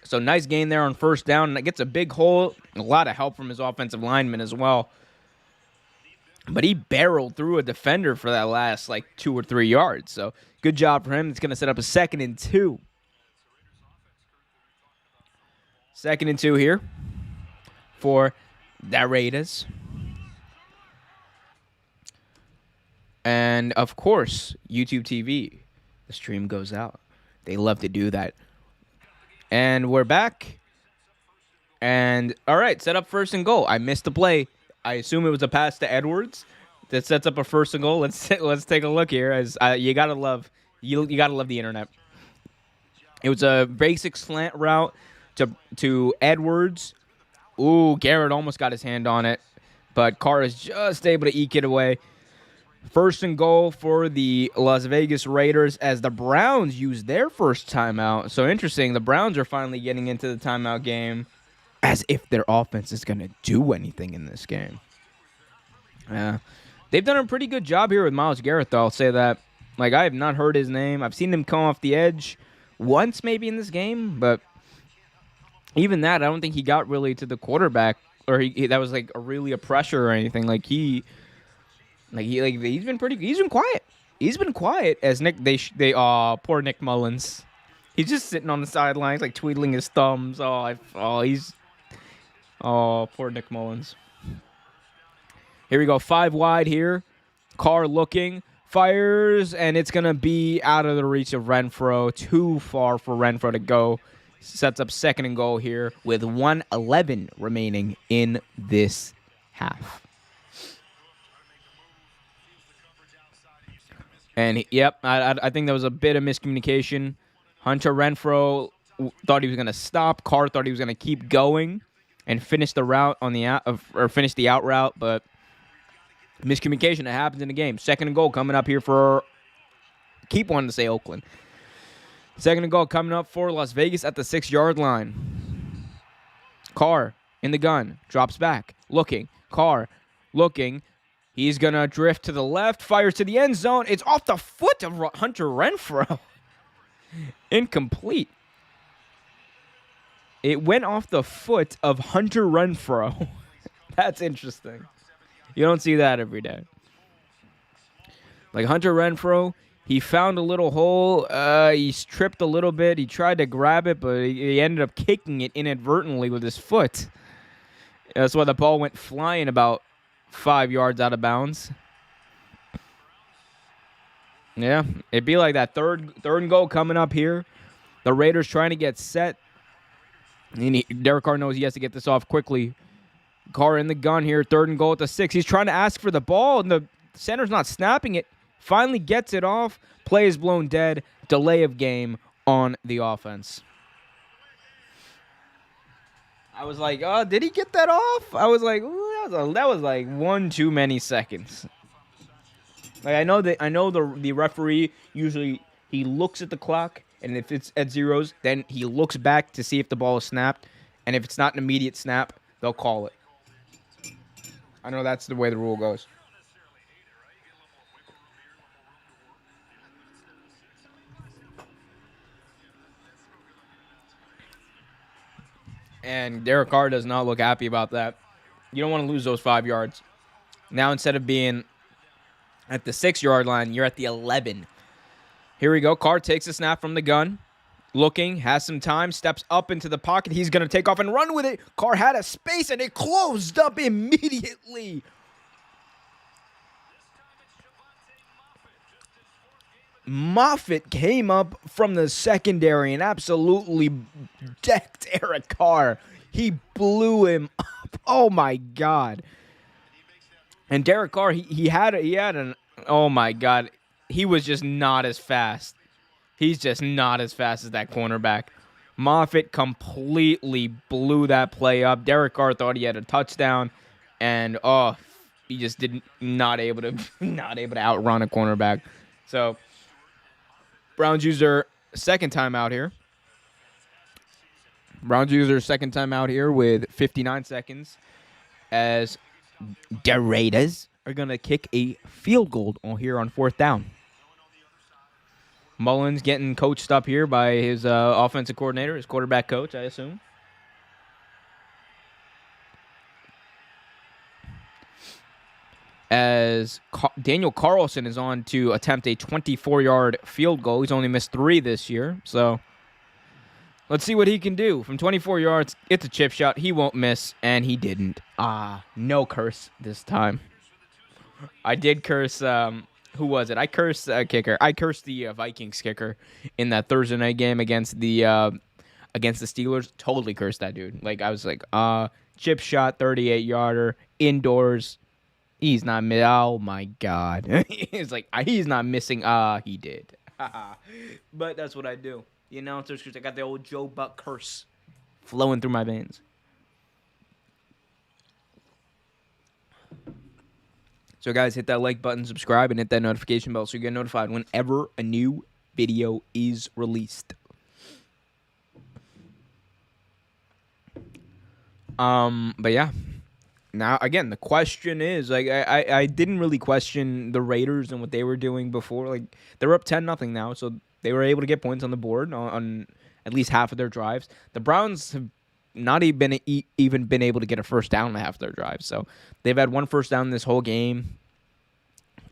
So nice gain there on first down. And that gets a big hole. A lot of help from his offensive lineman as well. But he barreled through a defender for that last, 2 or 3 yards. So good job for him. It's going to set up a 2nd and 2. 2nd and 2 here for the Raiders. And, of course, YouTube TV. The stream goes out. They love to do that. And we're back. And, all right, set up 1st and goal. I missed the play. I assume it was a pass to Edwards that sets up a 1st and goal. Let's take a look here. As you gotta love the internet. It was a basic slant route to Edwards. Ooh, Garrett almost got his hand on it, but Carr is just able to eke it away. 1st and goal for the Las Vegas Raiders as the Browns use their first timeout. So interesting, the Browns are finally getting into the timeout game as if their offense is going to do anything in this game. They've done a pretty good job here with Myles Garrett, though. I'll say that. I have not heard his name. I've seen him come off the edge once maybe in this game, but even that, I don't think he got really to the quarterback, or that was really a pressure or anything. He's been quiet. He's been quiet as poor Nick Mullins. He's just sitting on the sidelines, twiddling his thumbs. Poor Nick Mullins. Here we go, 5 wide here. Carr looking, fires, and it's going to be out of the reach of Renfrow. Too far for Renfrow to go. Sets up 2nd and goal here with 1:11 remaining in this half. And, I think there was a bit of miscommunication. Hunter Renfrow thought he was going to stop. Carr thought he was going to keep going and finish the route on the out, or finish the out route, but miscommunication that happens in the game. 2nd and goal coming up here for, keep wanting to say Oakland. 2nd and goal coming up for Las Vegas at the 6-yard line. Carr in the gun, drops back, looking. Carr looking. He's going to drift to the left, fires to the end zone. It's off the foot of Hunter Renfrow. Incomplete. It went off the foot of Hunter Renfrow. That's interesting. You don't see that every day. Hunter Renfrow, he found a little hole. He tripped a little bit. He tried to grab it, but he ended up kicking it inadvertently with his foot. That's why the ball went flying about 5 yards out of bounds. Yeah, it'd be like that. Third and goal coming up here. The Raiders trying to get set. And Derek Carr knows he has to get this off quickly. Carr in the gun here. 3rd and goal at the 6. He's trying to ask for the ball, and the center's not snapping it. Finally gets it off. Play is blown dead. Delay of game on the offense. I was like, oh, did he get that off? I was like, ooh, that was like one too many seconds. I know the referee usually he looks at the clock, and if it's at zeros, then he looks back to see if the ball is snapped, and if it's not an immediate snap, they'll call it. I know that's the way the rule goes. And Derek Carr does not look happy about that. You don't want to lose those 5 yards. Now, instead of being at the 6-yard line, you're at the 11. Here we go. Carr takes a snap from the gun. Looking, has some time, steps up into the pocket. He's going to take off and run with it. Carr had a space, and it closed up immediately. Moffitt came up from the secondary and absolutely decked Eric Carr. He blew him up. Oh, my God. And Derek Carr, he had an, oh, my God. He was just not as fast. He's just not as fast as that cornerback. Moffitt completely blew that play up. Derek Carr thought he had a touchdown, and he just not able to outrun a cornerback. So Browns use their second time out here. With 59 seconds as the Raiders are going to kick a field goal here on 4th down. Mullins getting coached up here by his offensive coordinator, his quarterback coach, I assume. As Daniel Carlson is on to attempt a 24-yard field goal. He's only missed 3 this year, so let's see what he can do. From 24 yards, it's a chip shot. He won't miss, and he didn't. No curse this time. I did curse... who was it? I cursed a kicker. I cursed the Vikings kicker in that Thursday night game against the Steelers. Totally cursed that dude. Like, I was like, chip shot, 38-yarder, indoors. He's not oh my God. He's like, he's not missing. He did. But that's what I do. You know, I got the old Joe Buck curse flowing through my veins. So, guys, hit that like button, subscribe, and hit that notification bell so you get notified whenever a new video is released. But yeah. Now, again, the question is, like, I didn't really question the Raiders and what they were doing before. Like, they're up 10-0 now, so they were able to get points on the board on at least half of their drives. The Browns have not even been able to get a first down in half their drives. So they've had 1 first down this whole game.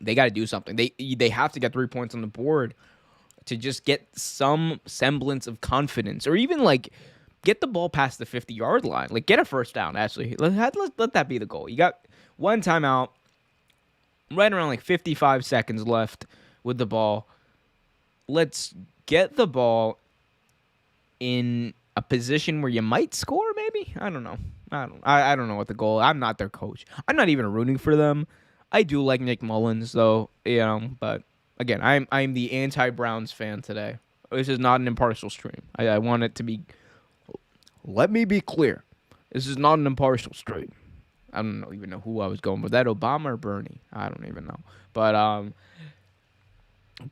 They got to do something. They have to get 3 points on the board to just get some semblance of confidence, or even like get the ball past the 50-yard line. Like, get a first down. Actually, let that be the goal. You got 1 timeout, right around like 55 seconds left with the ball. Let's get the ball in a position where you might score, maybe? I don't know. I don't know what the goal is. I'm not their coach. I'm not even rooting for them. I do like Nick Mullins, though, you know, but again, I'm the anti-Browns fan today. This is not an impartial stream. I want it to be, let me be clear. This is not an impartial stream. I don't even know who I was going with. That Obama or Bernie? I don't even know. But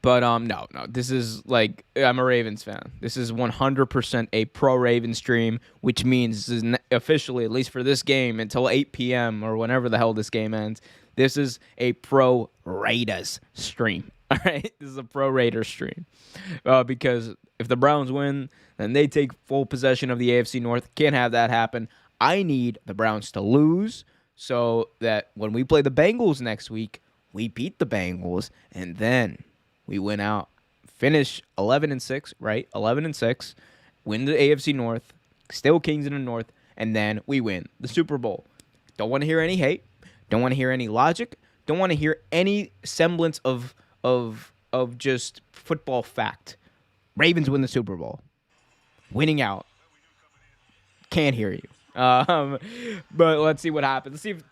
no. This is like, I'm a Ravens fan. This is 100% a pro-Ravens stream, which means this is officially, at least for this game, until 8 p.m. or whenever the hell this game ends, this is a pro-Raiders stream. All right? This is a pro-Raiders stream. Because if the Browns win, then they take full possession of the AFC North. Can't have that happen. I need the Browns to lose so that when we play the Bengals next week, we beat the Bengals, and then we win out, finish 11-6, right? 11-6, win the AFC North, still Kings in the North, and then we win the Super Bowl. Don't want to hear any hate. Don't want to hear any logic. Don't want to hear any semblance of just football fact. Ravens win the Super Bowl. Winning out. Can't hear you. But let's see what happens. Let's see if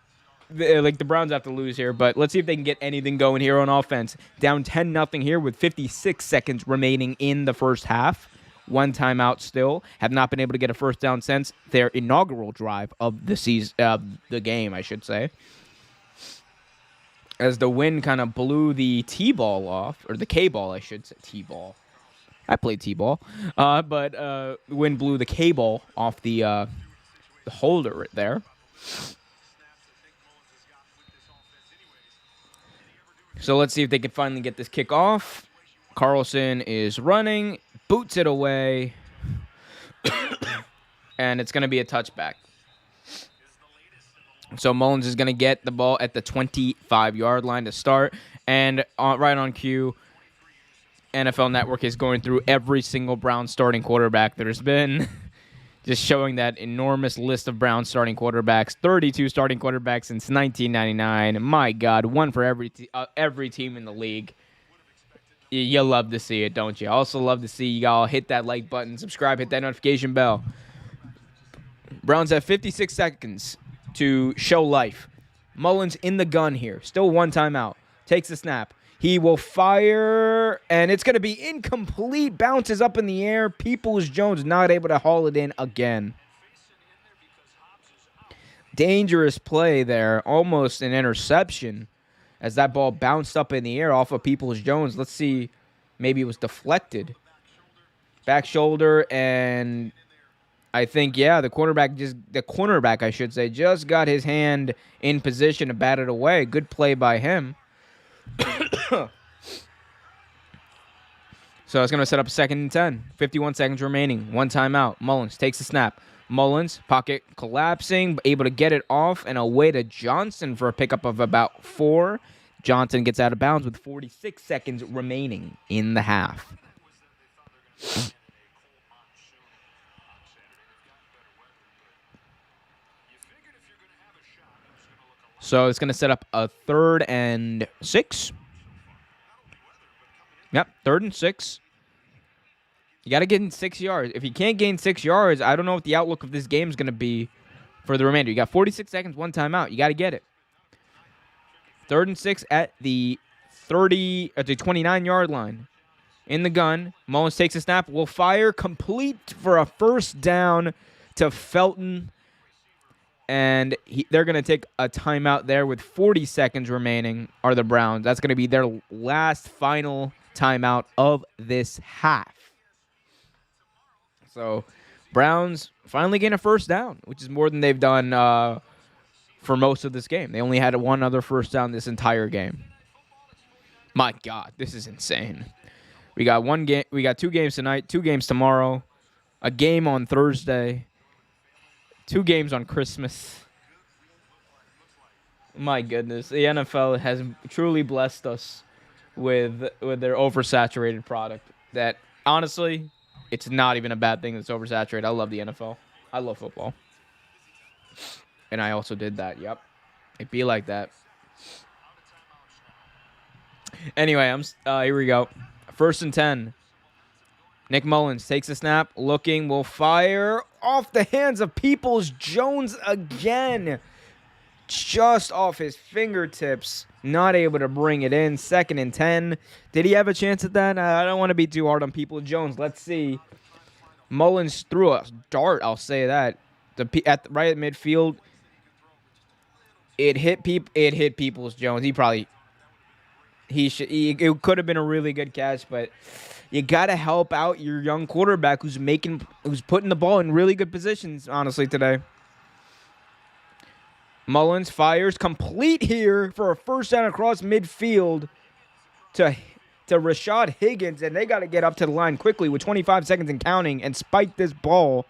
the Browns have to lose here, but let's see if they can get anything going here on offense. Down 10-0 here with 56 seconds remaining in the first half. 1 timeout still. Have not been able to get a first down since their inaugural drive of the season, the game, I should say. As the wind kind of blew the T-ball off, or the K-ball, I should say. T-ball. I played T-ball. But the wind blew the K-ball off the holder right there. So let's see if they can finally get this kick off. Carlson is running, boots it away, and it's going to be a touchback. So Mullins is going to get the ball at the 25-yard line to start. And right on cue, NFL Network is going through every single Browns starting quarterback there's been. Just showing that enormous list of Browns starting quarterbacks. 32 starting quarterbacks since 1999. My God, one for every team in the league. You love to see it, don't you? Also love to see y'all hit that like button, subscribe, hit that notification bell. Browns have 56 seconds to show life. Mullins in the gun here. Still one timeout. Takes the snap. He will fire, and it's going to be incomplete. Bounces up in the air. Peoples-Jones not able to haul it in again. Dangerous play there. Almost an interception as that ball bounced up in the air off of Peoples-Jones. Let's see. Maybe it was deflected. Back shoulder, and I think, the cornerback, I should say, just got his hand in position to bat it away. Good play by him. So it's going to set up 2nd and 10. 51 seconds remaining. One timeout. Mullins takes the snap. Mullins, pocket collapsing, able to get it off and away to Johnson for a pickup of about 4. Johnson gets out of bounds with 46 seconds remaining in the half. So it's going to set up a 3rd and 6. Yep, 3rd and 6. You got to get in 6 yards. If you can't gain 6 yards, I don't know what the outlook of this game is going to be for the remainder. You got 46 seconds, one timeout. You got to get it. 3rd and 6 at the 29-yard line. In the gun, Mullins takes a snap. Will fire complete for a first down to Felton. And they're going to take a timeout there with 40 seconds remaining, are the Browns. That's going to be their last final timeout of this half. So, Browns finally gain a first down, which is more than they've done for most of this game. They only had one other first down this entire game. My God, this is insane. We got 2 games tonight, 2 games tomorrow, a game on Thursday, 2 games on Christmas. My goodness, the NFL has truly blessed us with their oversaturated product. That, honestly, it's not even a bad thing that's oversaturated. I love the NFL. I love football. And I also did that. Yep. It'd be like that. Anyway, here we go. 1st and 10. Nick Mullins takes a snap, looking, will fire off the hands of Peoples-Jones again. Just off his fingertips, not able to bring it in. 2nd and 10. Did he have a chance at that? I don't want to be too hard on Peoples-Jones. Let's see. Mullins threw a dart, I'll say that. Right at midfield. It hit Peoples-Jones. It could have been a really good catch, but you got to help out your young quarterback who's putting the ball in really good positions, honestly, today. Mullins fires complete here for a first down across midfield to Rashad Higgins, and they got to get up to the line quickly with 25 seconds and counting and spike this ball,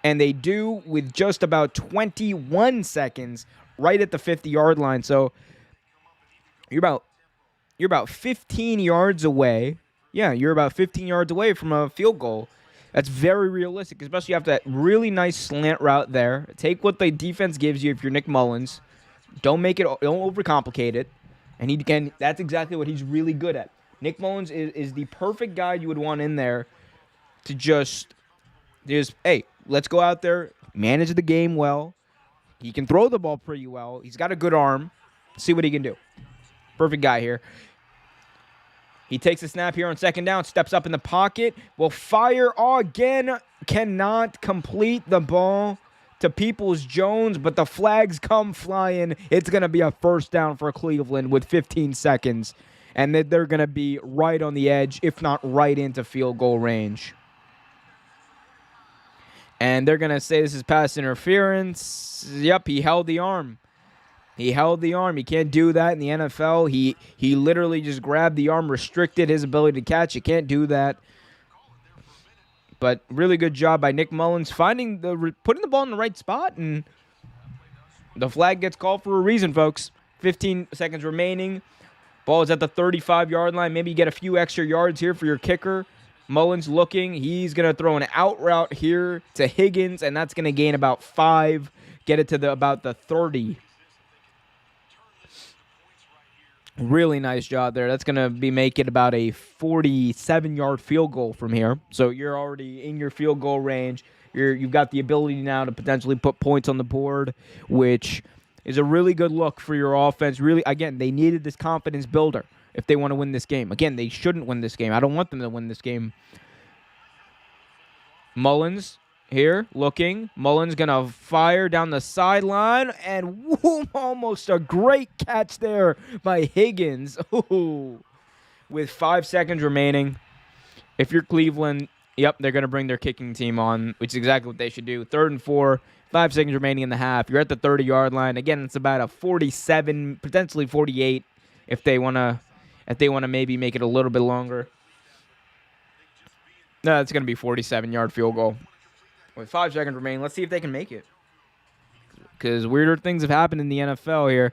and they do with just about 21 seconds right at the 50-yard line. So you're about 15 yards away. Yeah, you're about 15 yards away from a field goal. That's very realistic, especially after that really nice slant route there. Take what the defense gives you if you're Nick Mullins. Don't overcomplicate it. And that's exactly what he's really good at. Nick Mullins is the perfect guy you would want in there to just, hey, let's go out there, manage the game well. He can throw the ball pretty well. He's got a good arm. See what he can do. Perfect guy here. He takes a snap here on 2nd down, steps up in the pocket, will fire again, cannot complete the ball to Peoples-Jones, but the flags come flying. It's going to be a first down for Cleveland with 15 seconds, and they're going to be right on the edge, if not right into field goal range. And they're going to say this is pass interference. Yep, he held the arm. He held the arm. He can't do that in the NFL. He literally just grabbed the arm, restricted his ability to catch. You can't do that. But really good job by Nick Mullins putting the ball in the right spot, and the flag gets called for a reason, folks. 15 seconds remaining. Ball is at the 35-yard line. Maybe you get a few extra yards here for your kicker. Mullins looking. He's going to throw an out route here to Higgins, and that's going to gain about 5. Get it to about the 30. Really nice job there. That's going to be making about a 47-yard field goal from here. So you're already in your field goal range. You've got the ability now to potentially put points on the board, which is a really good look for your offense. Really, again, they needed this confidence builder if they want to win this game. Again, they shouldn't win this game. I don't want them to win this game. Mullins here looking. Mullins going to fire down the sideline, and almost a great catch there by Higgins. Ooh. With 5 seconds remaining. If you're Cleveland, yep, they're going to bring their kicking team on, which is exactly what they should do. 3rd and 4, 5 seconds remaining in the half. You're at the 30-yard line. Again, it's about a 47, potentially 48 if they want to maybe make it a little bit longer. No, it's going to be a 47-yard field goal. With 5 seconds remaining, let's see if they can make it. Because weirder things have happened in the NFL here.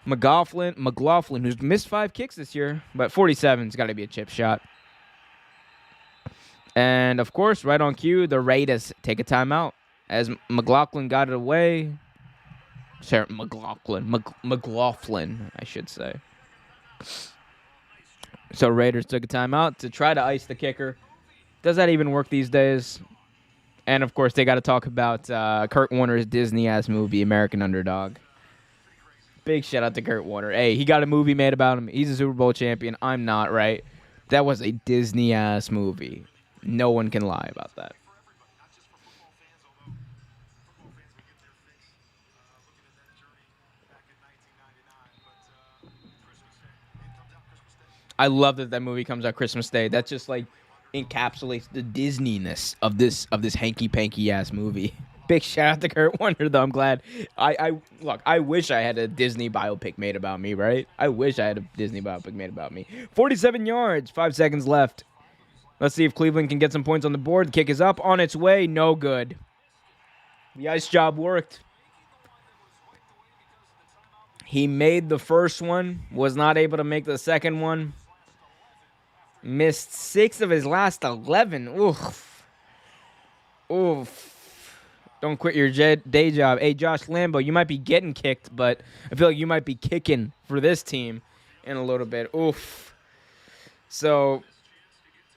McLaughlin, who's missed 5 kicks this year, but 47's got to be a chip shot. And, of course, right on cue, the Raiders take a timeout. As McLaughlin got it away. Sorry, McLaughlin, I should say. So Raiders took a timeout to try to ice the kicker. Does that even work these days? And, of course, they got to talk about Kurt Warner's Disney-ass movie, American Underdog. Big shout-out to Kurt Warner. Hey, he got a movie made about him. He's a Super Bowl champion. I'm not, right? That was a Disney-ass movie. No one can lie about that. I love that movie comes out Christmas Day. That just, like, encapsulates the Disney-ness of this hanky-panky ass movie. Big shout out to Kurt Warner, though. I'm glad. Look, I wish I had a Disney biopic made about me, right? I wish I had a Disney biopic made about me. 47 yards, 5 seconds left. Let's see if Cleveland can get some points on the board. The kick is up, on its way, no good. The ice job worked. He made the first one, was not able to make the second one. Missed 6 of his last 11. Oof. Don't quit your day job. Hey, Josh Lambo, you might be getting kicked, but I feel like you might be kicking for this team in a little bit. Oof. So,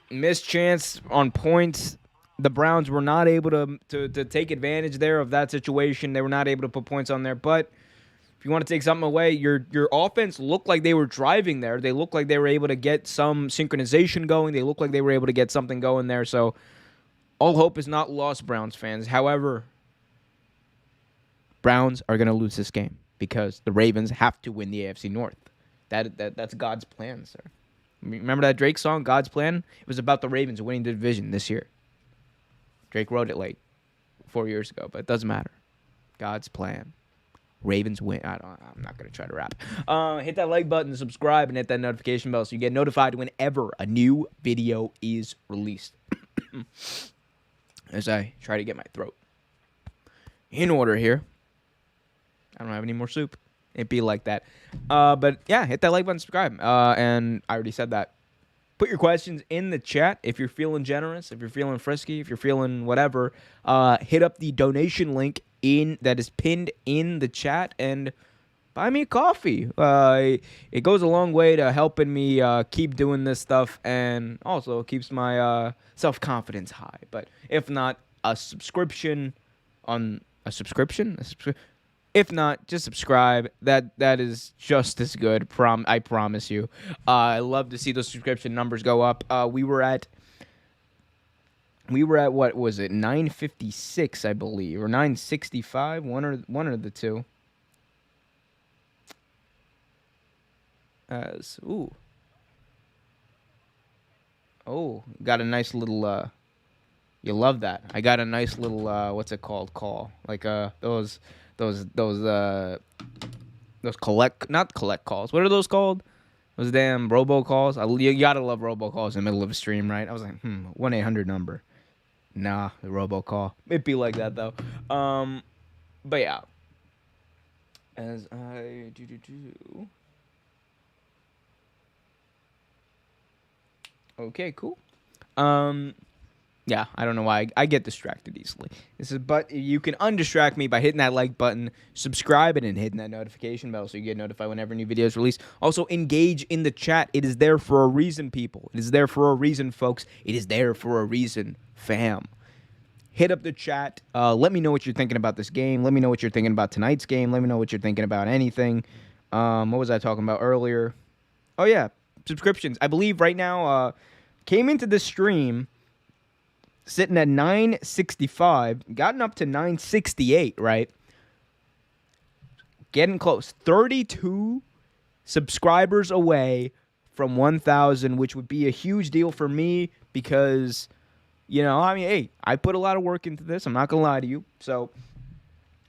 missed chance on points. The Browns were not able to take advantage there of that situation. They were not able to put points on there, but if you want to take something away, your offense looked like they were driving there. They looked like they were able to get some synchronization going. They looked like they were able to get something going there. So all hope is not lost, Browns fans. However, Browns are going to lose this game because the Ravens have to win the AFC North. That's God's plan, sir. Remember that Drake song, God's Plan? It was about the Ravens winning the division this year. Drake wrote it like 4 years ago, but it doesn't matter. God's plan. Ravens win. I'm not going to try to rap. Hit that like button, subscribe, and hit that notification bell so you get notified whenever a new video is released. As I try to get my throat in order here. I don't have any more soup. It'd be like that. But yeah, hit that like button, subscribe. And I already said that. Put your questions in the chat if you're feeling generous, if you're feeling frisky, if you're feeling whatever. Hit up the donation link that is pinned in the chat and buy me a coffee. It goes a long way to helping me keep doing this stuff, and also keeps my self-confidence high. But if not, a subscription. If not, just subscribe. That is just as good. I promise you. I love to see those subscription numbers go up. We were at what was it? 956, I believe, or 965. One or the two. Got a nice little. You love that. I got a nice little. What's it called? Call like those those not collect calls. What are those called? Those damn robocalls. You gotta love robocalls in the middle of a stream, right? I was like, 1-800 number. Nah, the robocall. It'd be like that though. But yeah. As I do. Okay, cool. Yeah, I don't know why I get distracted easily. But you can undistract me by hitting that like button, subscribing, and hitting that notification bell so you get notified whenever new videos release. Also, engage in the chat. It is there for a reason, people. It is there for a reason, folks. It is there for a reason, fam. Hit up the chat. Let me know what you're thinking about this game. Let me know what you're thinking about tonight's game. Let me know what you're thinking about anything. What was I talking about earlier? Oh, yeah, subscriptions. I believe right now, came into this stream sitting at 965, gotten up to 968, right? Getting close. 32 subscribers away from 1,000, which would be a huge deal for me because, hey, I put a lot of work into this. I'm not going to lie to you. So,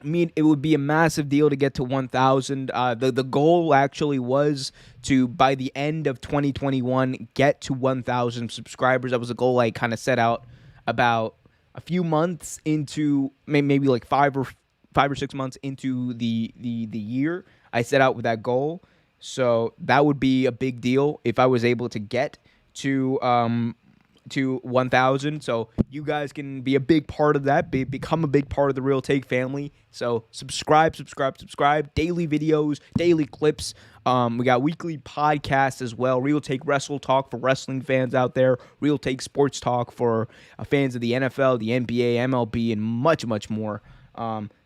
it would be a massive deal to get to 1,000. The goal actually was to, by the end of 2021, get to 1,000 subscribers. That was a goal I kind of set out about a few months into, maybe like 5 or 6 months into the year. I set out with that goal. So that would be a big deal if I was able to get to 1,000. So you guys can be a big part of that, become a big part of the Real Take family. So subscribe, daily videos, daily clips. We got weekly podcasts as well. Real Take Wrestle Talk for wrestling fans out there. Real Take Sports Talk for fans of the NFL, the NBA, MLB, and much, much more.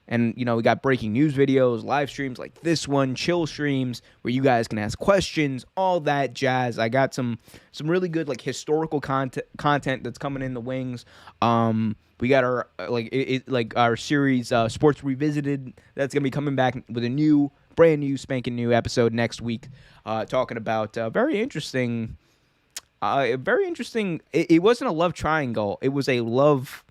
And, we got breaking news videos, live streams like this one, chill streams where you guys can ask questions, all that jazz. I got some really good, like, historical content that's coming in the wings. We got our, our series, Sports Revisited, that's going to be coming back with a brand new, spanking new episode next week, talking about very interesting. It wasn't a love triangle. It was a love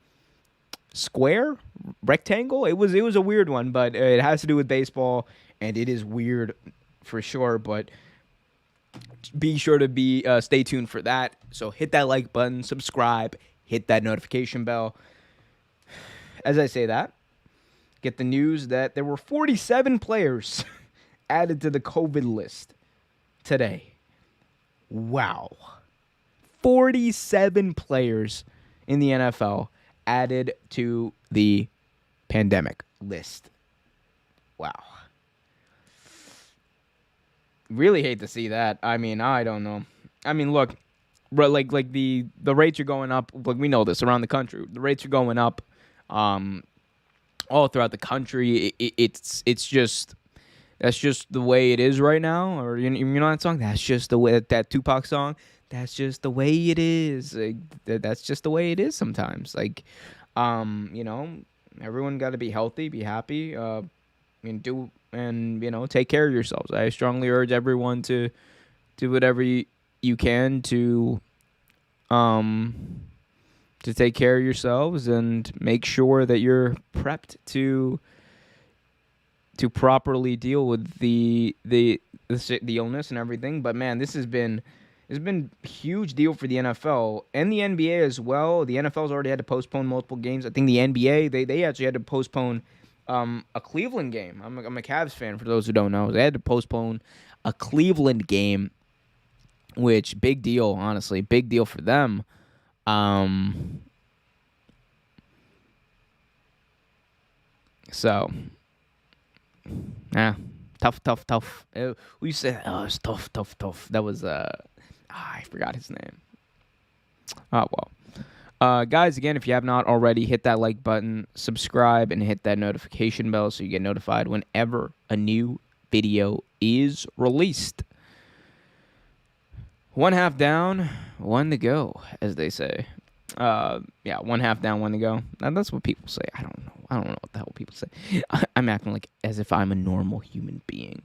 square, rectangle. It was a weird one, but it has to do with baseball, and it is weird for sure. But be sure to stay tuned for that. So hit that like button, subscribe, hit that notification bell. As I say that, get the news that there were 47 players added to the COVID list today. Wow. 47 players in the NFL added to the pandemic list. Wow. Really hate to see that. I don't know. Look, like the rates are going up. Like, we know this around the country. The rates are going up all throughout the country. It's just, that's just the way it is right now. Or you know that song? That's just the way, that Tupac song. That's just the way it is. Like, that's just the way it is sometimes. Like, everyone got to be healthy, be happy, take care of yourselves. I strongly urge everyone to do whatever you can to take care of yourselves and make sure that you're prepped to properly deal with the illness and everything. But man, this has been a huge deal for the NFL and the NBA as well. The NFL's already had to postpone multiple games. I think the NBA, they actually had to postpone a Cleveland game. I'm a Cavs fan, for those who don't know. They had to postpone a Cleveland game, which, big deal, honestly. Big deal for them. So, yeah, tough. We said, it's tough. That was, I forgot his name. Oh, well. Guys, again, if you have not already, hit that like button, subscribe, and hit that notification bell so you get notified whenever a new video is released. 1 half down, 1 to go, as they say. 1 half down, 1 to go. That's what people say. I don't know what the hell people say. I'm acting like as if I'm a normal human being.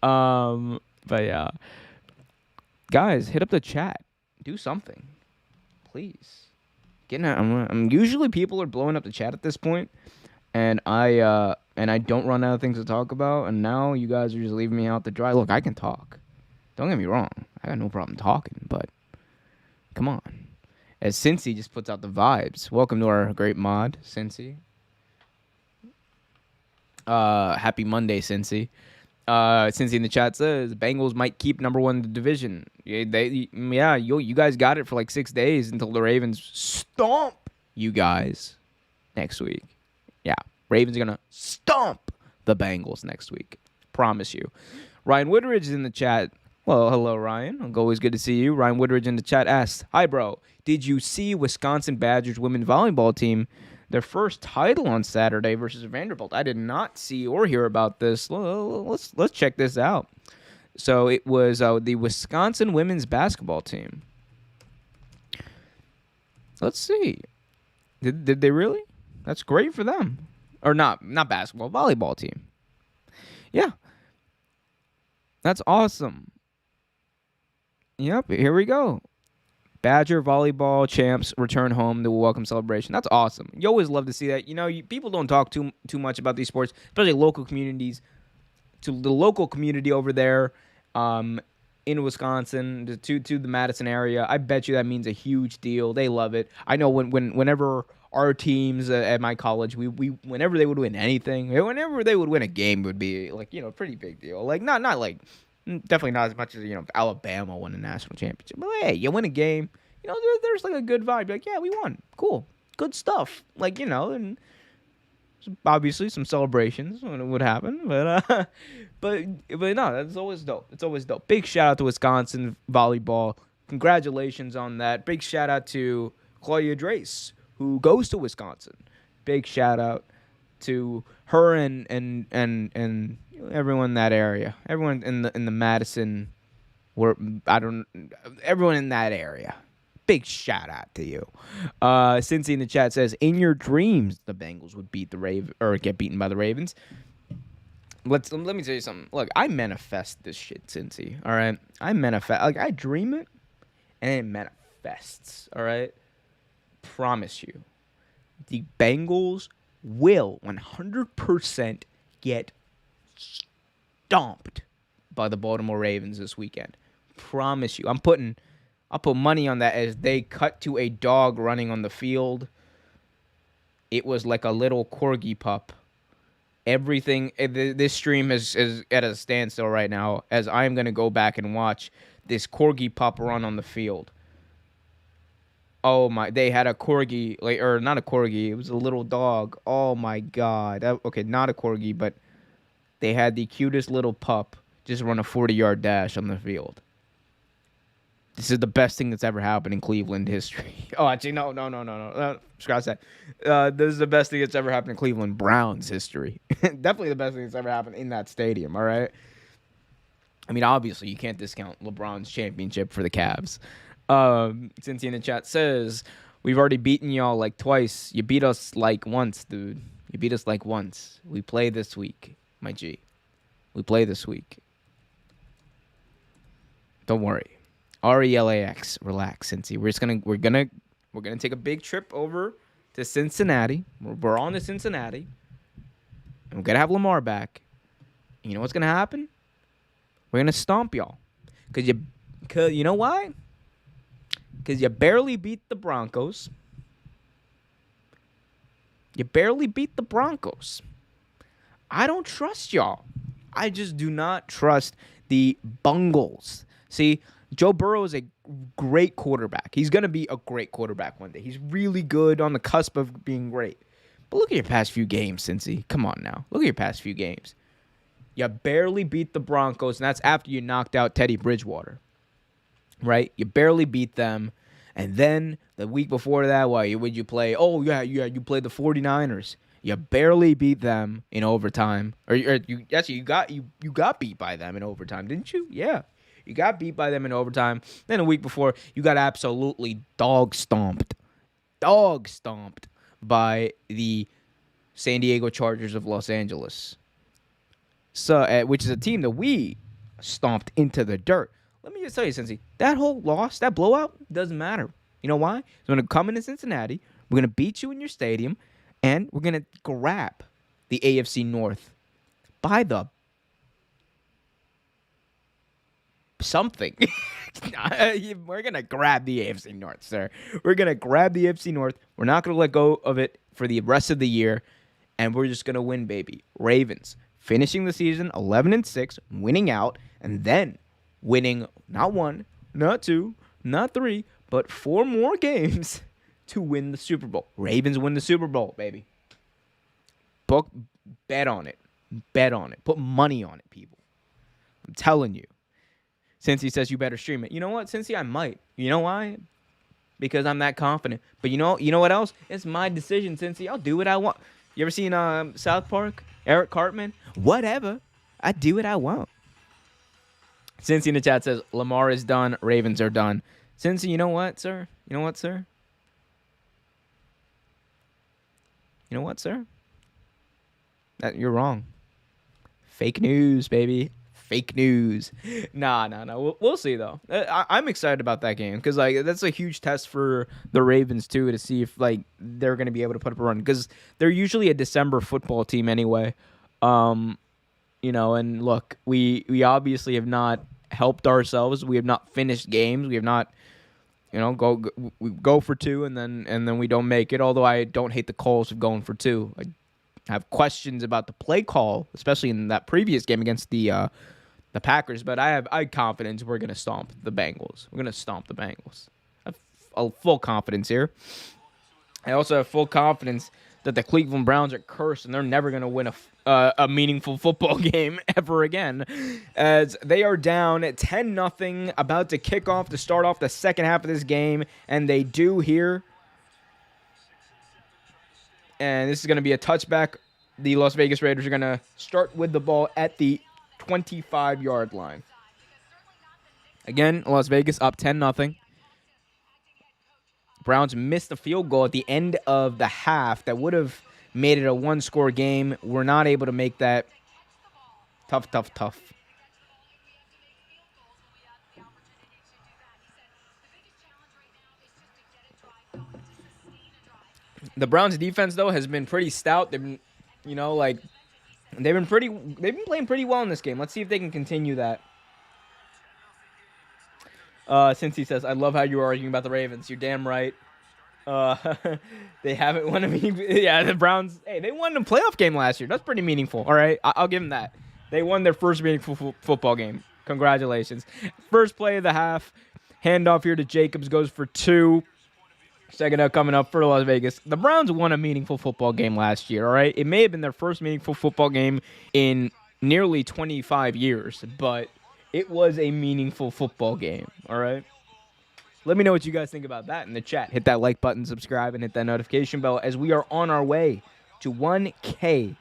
But yeah. Guys, hit up the chat. Do something. Please. Usually people are blowing up the chat at this point, and I and I don't run out of things to talk about, and now you guys are just leaving me out to dry. Look, I can talk. Don't get me wrong. I got no problem talking, but come on. As Cincy just puts out the vibes. Welcome to our great mod, Cincy. Happy Monday, Cincy. Cincy in the chat says Bengals might keep number one in the division. You guys got it for like 6 days until the Ravens stomp you guys next week. Yeah, Ravens are gonna stomp the Bengals next week. Promise you. Ryan Woodridge is in the chat. Well, hello, Ryan. Always good to see you. Ryan Woodridge in the chat asks, "Hi, bro. Did you see Wisconsin Badgers women's volleyball team their first title on Saturday versus Vanderbilt?" I did not see or hear about this. Let's check this out. So it was the Wisconsin women's basketball team. Let's see. Did they really? That's great for them. Or not basketball, volleyball team. Yeah. That's awesome. Yep, here we go. Badger volleyball champs return home to a welcome celebration. That's awesome. You always love to see that. People don't talk too much about these sports, especially local communities. To the local community over there in Wisconsin, to the Madison area, I bet you that means a huge deal. They love it. I know whenever our teams at my college, we whenever they would win anything, whenever they would win a game, would be like a pretty big deal. Like not like. Definitely not as much as, Alabama won a national championship. But, hey, you win a game, there's like a good vibe. Like, yeah, we won. Cool. Good stuff. Like, and obviously some celebrations would happen. But no, that's always dope. It's always dope. Big shout out to Wisconsin volleyball. Congratulations on that. Big shout out to Claudia Drace, who goes to Wisconsin. Big shout out to her and everyone in that area, everyone in the Madison, everyone in that area. Big shout out to you. Cincy in the chat says, "In your dreams, the Bengals would beat get beaten by the Ravens." Let me tell you something. Look, I manifest this shit, Cincy. All right, I dream it, and it manifests. All right, promise you, the Bengals will 100% get stomped by the Baltimore Ravens this weekend. Promise you. I'll put money on that as they cut to a dog running on the field. It was like a little corgi pup. Everything, this stream is at a standstill right now as I'm going to go back and watch this corgi pup run on the field. Oh my, they had a corgi, or not a corgi, it was a little dog. Oh my God. Okay, not a corgi, but they had the cutest little pup just run a 40-yard dash on the field. This is the best thing that's ever happened in Cleveland history. Oh, actually, no. Scratch that. This is the best thing that's ever happened in Cleveland Browns history. Definitely the best thing that's ever happened in that stadium, all right? I mean, obviously, you can't discount LeBron's championship for the Cavs. Cincy in the chat says, "We've already beaten y'all like twice. You beat us like once, dude. You beat us like once. We play this week, my G. We play this week. Don't worry. RELAX. Relax, Cincy. We're gonna take a big trip over to Cincinnati. We're on to Cincinnati. And we're gonna have Lamar back. And you know what's gonna happen? We're gonna stomp y'all. Cause you know why? Because you barely beat the Broncos. I don't trust y'all. I just do not trust the Bungles. See, Joe Burrow is a great quarterback. He's going to be a great quarterback one day. He's really good, on the cusp of being great. But look at your past few games, Cincy. Come on now. Look at your past few games. You barely beat the Broncos, and that's after you knocked out Teddy Bridgewater. Right? You barely beat them. And then the week before that, would you play? Oh, yeah, you played the 49ers. You barely beat them in overtime. Or you got beat by them in overtime, didn't you? Yeah. You got beat by them in overtime. Then a week before, you got absolutely dog stomped by the San Diego Chargers of Los Angeles. So, which is a team that we stomped into the dirt. Let me just tell you, Cincy, that whole loss, that blowout, doesn't matter. You know why? So we're going to come into Cincinnati, we're going to beat you in your stadium, and we're going to grab the AFC North by the something. We're going to grab the AFC North, sir. We're going to grab the AFC North. We're not going to let go of it for the rest of the year, and we're just going to win, baby. Ravens finishing the season 11-6, winning out, and then winning not 1, not 2, not 3, but 4 more games to win the Super Bowl. Ravens win the Super Bowl, baby. Bet on it. Bet on it. Put money on it, people. I'm telling you. Cincy says you better stream it. You know what, Cincy? I might. You know why? Because I'm that confident. But you know what else? It's my decision, Cincy. I'll do what I want. You ever seen South Park? Eric Cartman? Whatever. I do what I want. Cincy in the chat says Lamar is done. Ravens are done. Cincy, you know what, sir? You know what, sir? You know what, sir? You're wrong. Fake news, baby. Fake news. Nah. We'll see, though. I'm excited about that game because that's a huge test for the Ravens, too, to see if they're going to be able to put up a run because they're usually a December football team anyway. And look, we obviously have not helped ourselves. We have not finished games. We have not, we go for 2 and then we don't make it, although I don't hate the calls of going for 2. I have questions about the play call, especially in that previous game against the Packers, but I have confidence we're going to stomp the Bengals. We're going to stomp the Bengals. I have full confidence here. I also have full confidence that the Cleveland Browns are cursed and they're never going to win a meaningful football game ever again, as they are down 10-0, about to kick off to start off the second half of this game, and they do here. And this is going to be a touchback. The Las Vegas Raiders are going to start with the ball at the 25-yard line. Again, Las Vegas up 10-0. Browns missed a field goal at the end of the half that would have made it a 1-score game. We're not able to make that. Tough. The Browns defense, though, has been pretty stout. They've been, they've been playing pretty well in this game. Let's see if they can continue that. Since he says, I love how you were arguing about the Ravens. You're damn right. They haven't won the Browns, they won a playoff game last year. That's pretty meaningful. All right, I'll give them that. They won their first meaningful football game. Congratulations. First play of the half. Handoff here to Jacobs, goes for 2. Second out coming up for Las Vegas. The Browns won a meaningful football game last year, all right? It may have been their first meaningful football game in nearly 25 years, but it was a meaningful football game, all right? Let me know what you guys think about that in the chat. Hit that like button, subscribe, and hit that notification bell as we are on our way to 1K.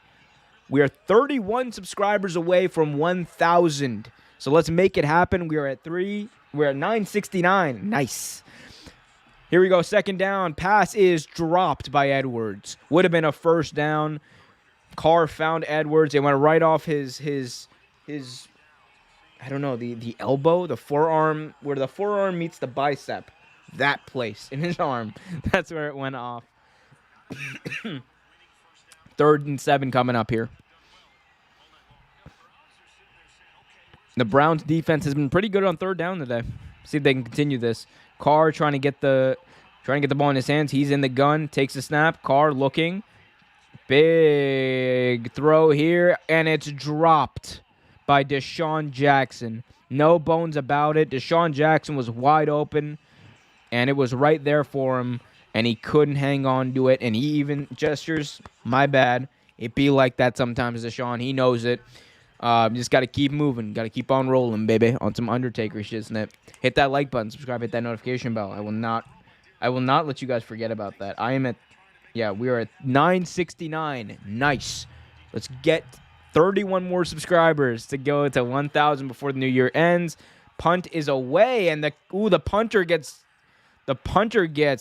We are 31 subscribers away from 1,000. So let's make it happen. We're at 969. Nice. Here we go, second down. Pass is dropped by Edwards. Would have been a first down. Carr found Edwards. It went right off his I don't know, the elbow, the forearm, where the forearm meets the bicep. That place in his arm. That's where it went off. 3rd and 7 coming up here. The Browns defense has been pretty good on 3rd down today. See if they can continue this. Carr trying to get the ball in his hands. He's in the gun, takes the snap. Carr looking. Big throw here, and it's dropped by Deshaun Jackson. No bones about it. Deshaun Jackson was wide open, and it was right there for him, and he couldn't hang on to it, and he even gestures, my bad. It be like that sometimes, Deshaun. He knows it. Just got to keep moving. Got to keep on rolling, baby, on some Undertaker shit, isn't it? Hit that like button, subscribe, hit that notification bell. I will not let you guys forget about that. We are at 969. Nice. Let's get 31 more subscribers to go to 1,000 before the new year ends. Punt is away, and the punter gets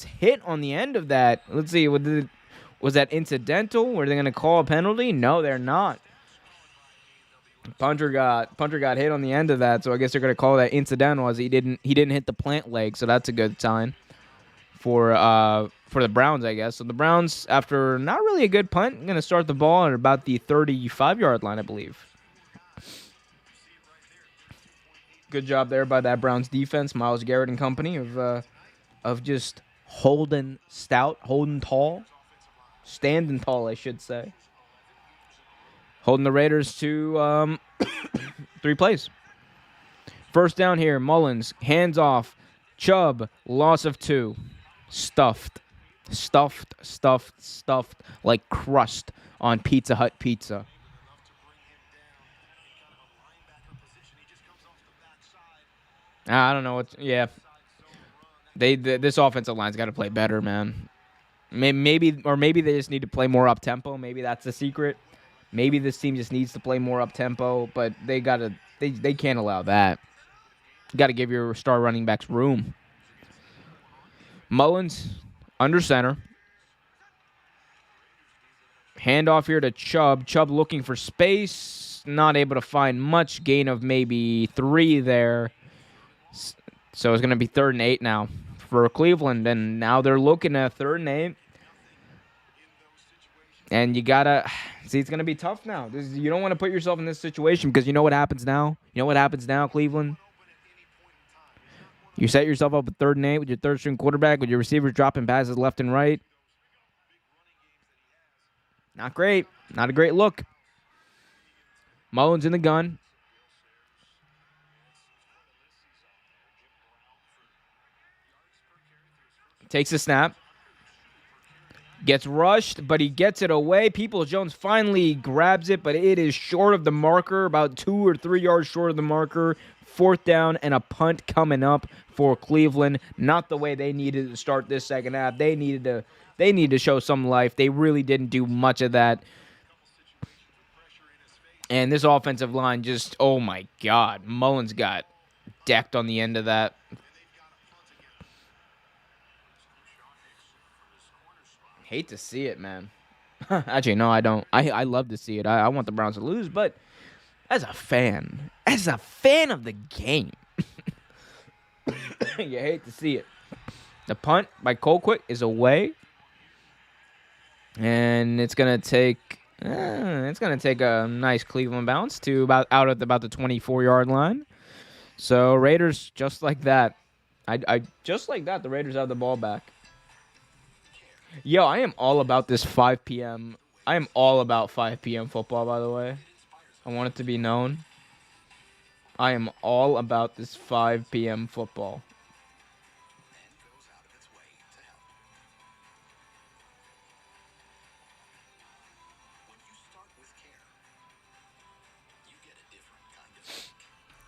hit on the end of that. Let's see, was that incidental? Were they going to call a penalty? No, they're not. Punter got hit on the end of that, so I guess they're going to call that incidental as he didn't hit the plant leg, so that's a good sign for for the Browns, I guess. So the Browns, after not really a good punt, going to start the ball at about the 35-yard line, I believe. Good job there by that Browns defense, Myles Garrett and company, of just holding stout, holding tall, standing tall, I should say. Holding the Raiders to 3 plays. First down here, Mullins, hands off. Chubb, loss of 2. Stuffed, like crust on Pizza Hut pizza. I don't know what. Yeah, this offensive line's got to play better, man. Maybe they just need to play more up tempo. Maybe that's the secret. Maybe this team just needs to play more up tempo, but they can't allow that. You got to give your star running backs room. Mullins under center. Handoff here to Chubb. Chubb looking for space. Not able to find much. Gain of maybe 3 there. So it's going to be 3rd and 8 now for Cleveland. And now they're looking at 3rd and 8. And you got to see, it's going to be tough now. You don't want to put yourself in this situation because you know what happens now? You know what happens now, Cleveland? You set yourself up with 3rd and 8 with your 3rd-string quarterback, with your receivers dropping passes left and right. Not great. Not a great look. Mullins in the gun. Takes a snap. Gets rushed, but he gets it away. Peoples-Jones finally grabs it, but it is short of the marker, about 2 or 3 yards short of the marker. 4th down and a punt coming up for Cleveland. Not the way they needed to start this second half. They needed to show some life. They really didn't do much of that. And this offensive line just, oh my God. Mullins got decked on the end of that. Hate to see it, man. Actually, no, I don't. I love to see it. I want the Browns to lose, but as a fan of the game, you hate to see it. The punt by Colquitt is away, and it's gonna take a nice Cleveland bounce to about the 24-yard line. So Raiders, just like that, the Raiders have the ball back. Yo, I am all about this 5 p.m. I am all about 5 p.m. football, by the way. I want it to be known. I am all about this 5 p.m. football.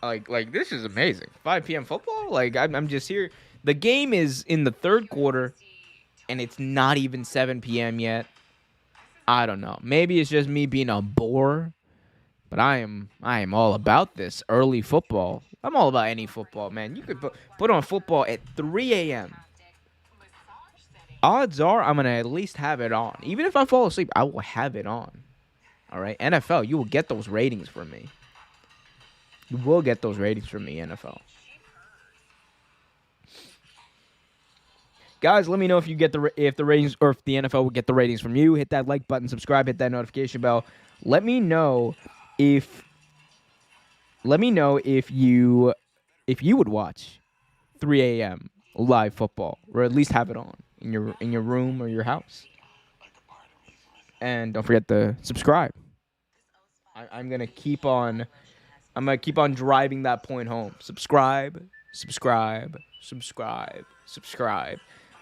Like this is amazing. 5 p.m. football? Like, I'm just here. The game is in the 3rd quarter. And it's not even 7 p.m. yet. I don't know. Maybe it's just me being a bore. But I am all about this early football. I'm all about any football, man. You could put on football at 3 a.m. Odds are I'm going to at least have it on. Even if I fall asleep, I will have it on. All right? NFL, you will get those ratings from me. You will get those ratings from me, NFL. Guys, let me know if you get if the ratings, or if the NFL will get the ratings from you. Hit that like button, subscribe, hit that notification bell. Let me know if you would watch 3 a.m. live football, or at least have it on in your room or your house. And don't forget to subscribe. I'm gonna keep on driving that point home. Subscribe.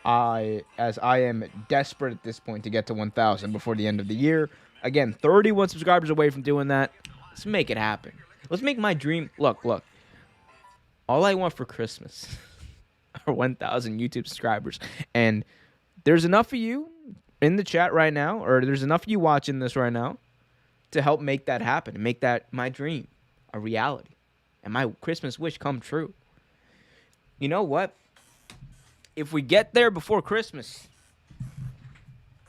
As I am desperate at this point to get to 1,000 before the end of the year. Again, 31 subscribers away from doing that. Let's make it happen. Let's make my dream. Look. All I want for Christmas are 1,000 YouTube subscribers. And there's enough of you in the chat right now, or there's enough of you watching this right now to help make that happen and make that my dream a reality and my Christmas wish come true. You know what? If we get there before Christmas,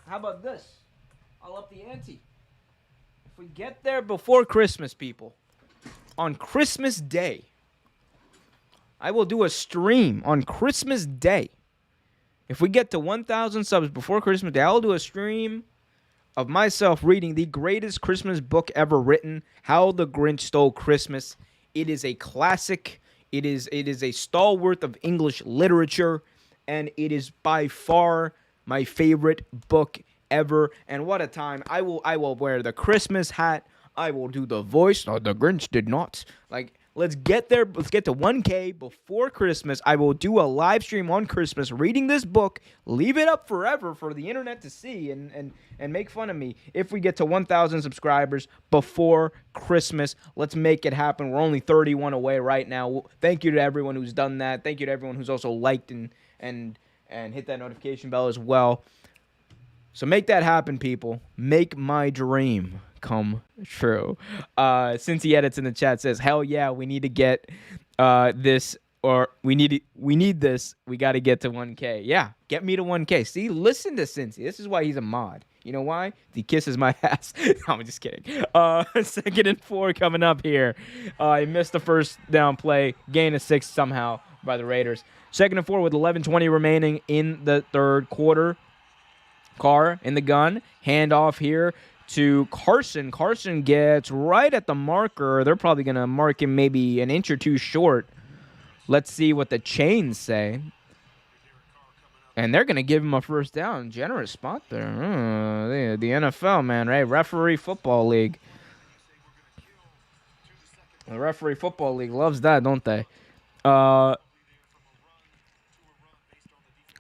how about this? I'll up the ante. If we get there before Christmas, people, on Christmas Day, I will do a stream on Christmas Day If we get to 1,000 subs before Christmas Day, I'll do a stream of myself reading the greatest Christmas book ever written, How the Grinch Stole Christmas. It is a classic. It is a stalwart of English literature, and it is by far my favorite book ever. And what a time. I will wear the Christmas hat. I will do the voice. No, the Grinch did not. Like, let's get there. Let's get to 1K before Christmas. I will do a live stream on Christmas reading this book. Leave it up forever for the internet to see and make fun of me. If we get to 1,000 subscribers before Christmas, let's make it happen. We're only 31 away right now. Thank you to everyone who's done that. Thank you to everyone who's also liked and hit that notification bell as well. So make that happen, people. Make my dream come true. Since he edits in the chat, says, hell yeah, we need to get this, or we need this. We got to get to 1K. Yeah, get me to 1K. See, listen to Cincy. This is why he's a mod. You know why? He kisses my ass. No, I'm just kidding. 2nd and 4 coming up here. He missed the first down play. Gain of 6 somehow by the Raiders. 2nd and 4 with 11:20 remaining in the third quarter. Carr in the gun. Handoff here to Carson. Carson gets right at the marker. They're probably going to mark him maybe an inch or two short. Let's see what the chains say. And they're going to give him a first down. Generous spot there. The NFL, man, right? Referee Football League. The Referee Football League loves that, don't they?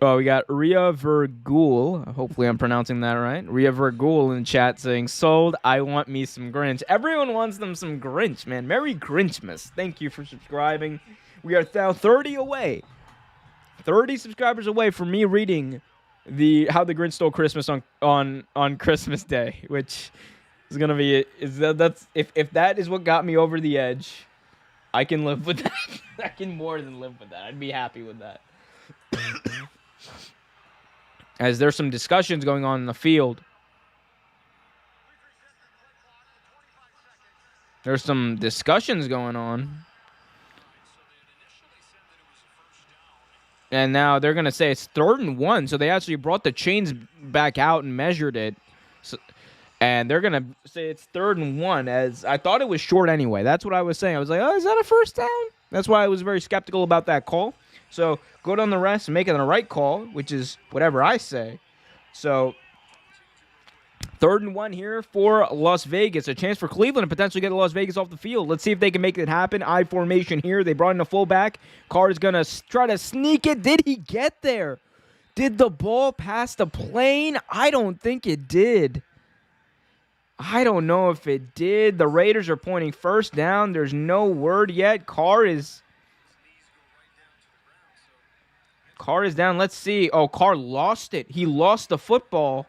Oh, we got Ria Vergul. Hopefully I'm pronouncing that right. Ria Vergul in the chat saying, sold, I want me some Grinch. Everyone wants them some Grinch, man. Merry Grinchmas. Thank you for subscribing. We are now 30 away. 30 subscribers away from me reading the How the Grinch Stole Christmas on Christmas Day, which is going to be, if that is what got me over the edge, I can live with that. I can more than live with that. I'd be happy with that. As there's some discussions going on in the field. There's some discussions going on. And now they're going to say it's 3rd and 1. So they actually brought the chains back out and measured it. And they're going to say it's 3rd and 1. As I thought it was short anyway. That's what I was saying. I was like, oh, is that a first down? That's why I was very skeptical about that call. So go down the rest and make it the right call, which is whatever I say. So 3rd and 1 here for Las Vegas. A chance for Cleveland to potentially get Las Vegas off the field. Let's see if they can make it happen. I formation here. They brought in a fullback. Carr is going to try to sneak it. Did he get there? Did the ball pass the plane? I don't think it did. I don't know if it did. The Raiders are pointing first down. There's no word yet. Carr is down. Let's see. Oh, Carr lost it. He lost the football.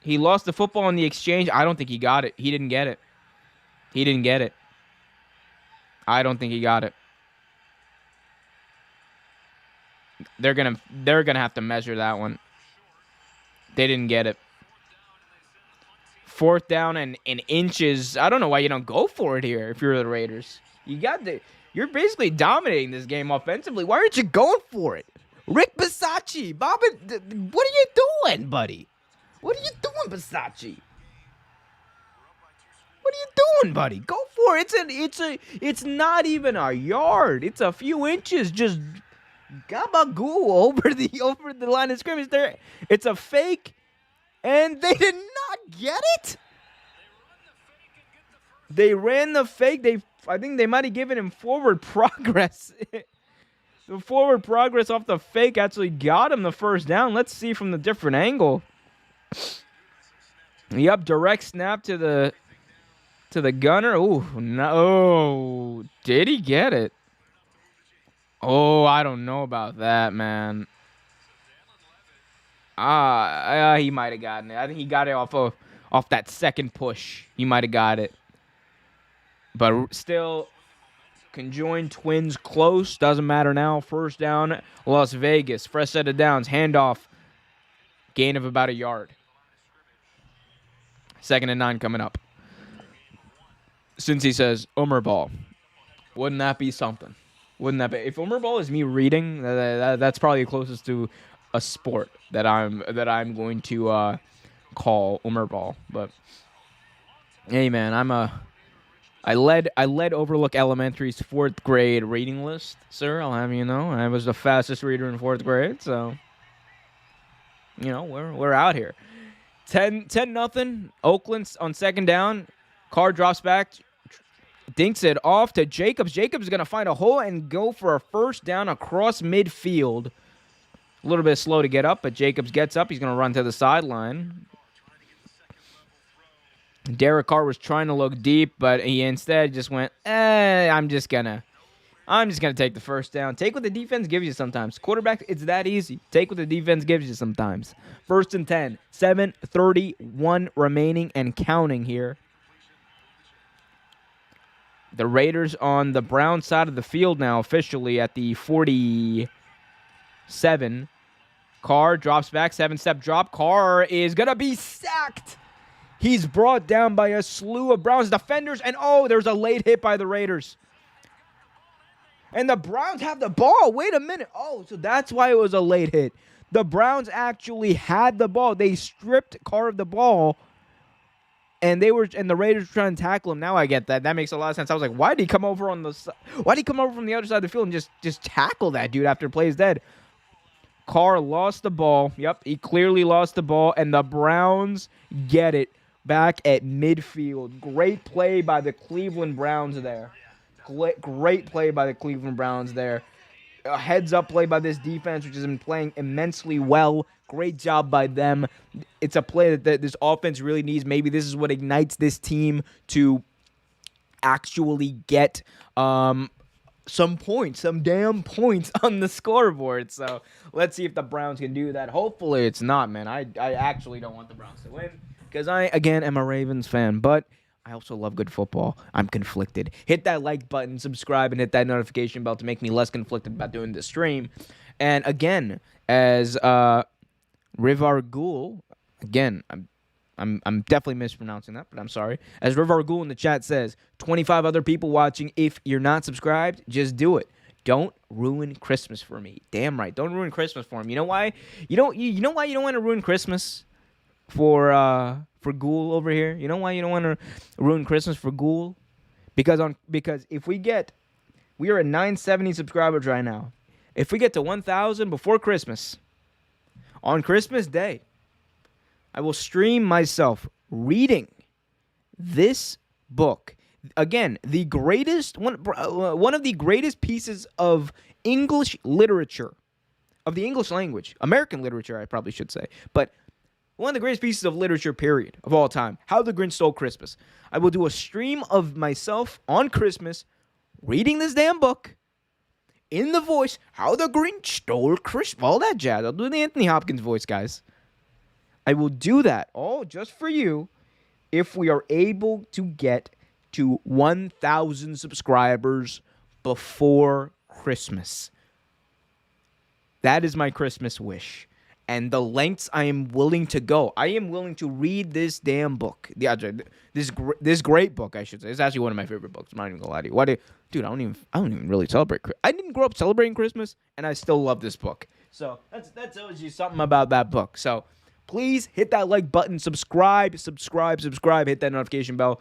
He lost the football in the exchange. I don't think he got it. He didn't get it. He didn't get it. I don't think he got it. They're gonna have to measure that one. They didn't get it. 4th down and inches. I don't know why you don't go for it here if you're the Raiders. You're basically dominating this game offensively. Why aren't you going for it? Rick Bisacci, Bob, what are you doing, buddy? What are you doing, Bisacci? What are you doing, buddy? Go for it. It's not even a yard. It's a few inches. Just gabagoo over the line of scrimmage there. It's a fake, and they did not get it. They ran the fake. I think they might have given him forward progress. The forward progress off the fake actually got him the first down. Let's see from the different angle. Yep, direct snap to the gunner. Ooh, no. Did he get it? Oh, I don't know about that, man. He might have gotten it. I think he got it off that second push. He might have got it. But still, conjoined Twins close. Doesn't matter now. First down, Las Vegas. Fresh set of downs. Handoff. Gain of about a yard. 2nd and 9 coming up. Since he says, Omer Ball. Wouldn't that be something? Wouldn't that be? If Omer Ball is me reading, that's probably closest to a sport that I'm going to call Umar Ball. But hey, man, I led Overlook Elementary's 4th grade reading list, sir. I'll have you know. I was the fastest reader in 4th grade, so we're out here. 10-0. Oakland on 2nd down. Carr drops back, dinks it off to Jacobs. Jacobs is going to find a hole and go for a 1st down across midfield. A little bit slow to get up, but Jacobs gets up. He's going to run to the sideline. Derek Carr was trying to look deep, but he instead just went, I'm just gonna take the 1st down. Take what the defense gives you sometimes. Quarterback, it's that easy. Take what the defense gives you sometimes. 1st and 10. 7:31 remaining and counting here. The Raiders on the Brown side of the field now, officially at the 47. Carr drops back, 7-step drop. Carr is gonna be sacked. He's brought down by a slew of Browns defenders, and there's a late hit by the Raiders. And the Browns have the ball. Wait a minute. So that's why it was a late hit. The Browns actually had the ball. They stripped Carr of the ball, and the Raiders were trying to tackle him. Now I get that. That makes a lot of sense. I was like, why did he come over from the other side of the field and just tackle that dude after play's dead? Carr lost the ball. Yep, he clearly lost the ball, and the Browns get it back at midfield. Great play by the Cleveland Browns there. Great play by the Cleveland Browns there. A heads-up play by this defense, which has been playing immensely well. Great job by them. It's a play that this offense really needs. Maybe this is what ignites this team to actually get some damn points on the scoreboard. So let's see if the Browns can do that. Hopefully it's not, man. I actually don't want the Browns to win because I, again, am a Ravens fan. But I also love good football. I'm conflicted. Hit that like button, subscribe, and hit that notification bell to make me less conflicted about doing this stream. And again, as Rivar Ghul, again, I'm definitely mispronouncing that, but I'm sorry. As Rivar Ghul in the chat says, 25 other people watching. If you're not subscribed, just do it. Don't ruin Christmas for me. Damn right. Don't ruin Christmas for him. You know why? You know why you don't want to ruin Christmas for Ghul over here? You know why you don't want to ruin Christmas for Ghul? Because if we are at 970 subscribers right now. If we get to 1,000 before Christmas, on Christmas Day, I will stream myself reading this book. Again, one of the greatest pieces of English literature, of the English language, American literature, I probably should say, but one of the greatest pieces of literature, period, of all time. How the Grinch Stole Christmas. I will do a stream of myself on Christmas reading this damn book in the voice, How the Grinch Stole Christmas, all that jazz. I'll do the Anthony Hopkins voice, guys. I will do that all just for you if we are able to get to 1,000 subscribers before Christmas. That is my Christmas wish. And the lengths I am willing to go. I am willing to read this damn book. This great book, I should say. It's actually one of my favorite books. I'm not even gonna lie to you. Dude, I don't even really celebrate. I didn't grow up celebrating Christmas, and I still love this book. So that's always just something about that book. So please hit that like button, subscribe, hit that notification bell.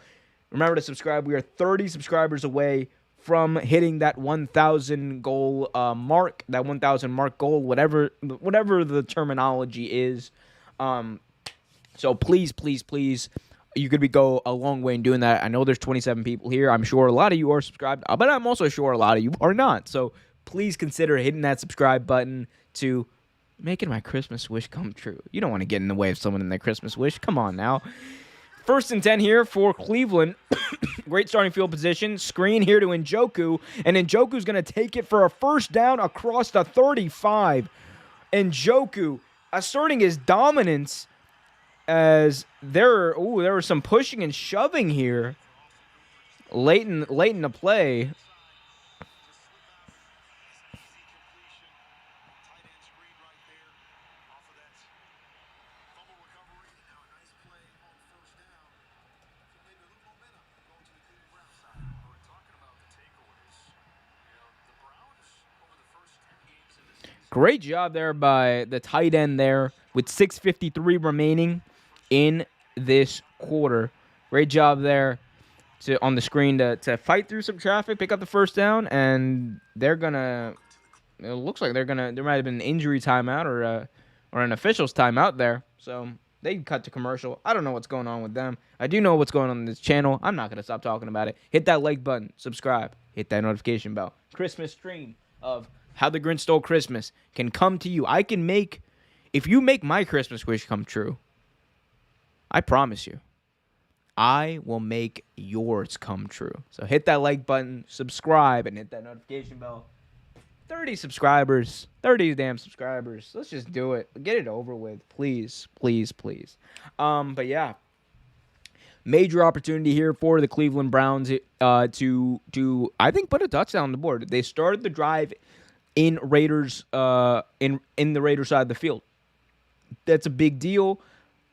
Remember to subscribe. We are 30 subscribers away from hitting that 1,000 goal mark, that 1,000 mark goal, whatever the terminology is. So please, you could go a long way in doing that. I know there's 27 people here. I'm sure a lot of you are subscribed, but I'm also sure a lot of you are not. So please consider hitting that subscribe button to making my Christmas wish come true. You don't want to get in the way of someone in their Christmas wish. Come on now. 1st and 10 here for Cleveland. Great starting field position. Screen here to Njoku. And Njoku's going to take it for a 1st down across the 35. Njoku asserting his dominance as there was some pushing and shoving here late in the play. Great job there by the tight end there with 6:53 remaining in this quarter. Great job there on the screen to fight through some traffic, pick up the first down, and they're gonna. It looks like they're gonna. There might have been an injury timeout or an official's timeout there. So they cut to commercial. I don't know what's going on with them. I do know what's going on in this channel. I'm not gonna stop talking about it. Hit that like button, subscribe, hit that notification bell. Christmas stream of How the Grinch Stole Christmas can come to you. If you make my Christmas wish come true, I promise you, I will make yours come true. So hit that like button, subscribe, and hit that notification bell. 30 subscribers. 30 damn subscribers. Let's just do it. Get it over with. Please, please, please. But yeah. Major opportunity here for the Cleveland Browns to I think put a touchdown on the board. They started the drive in Raiders in the Raiders side of the field. That's a big deal.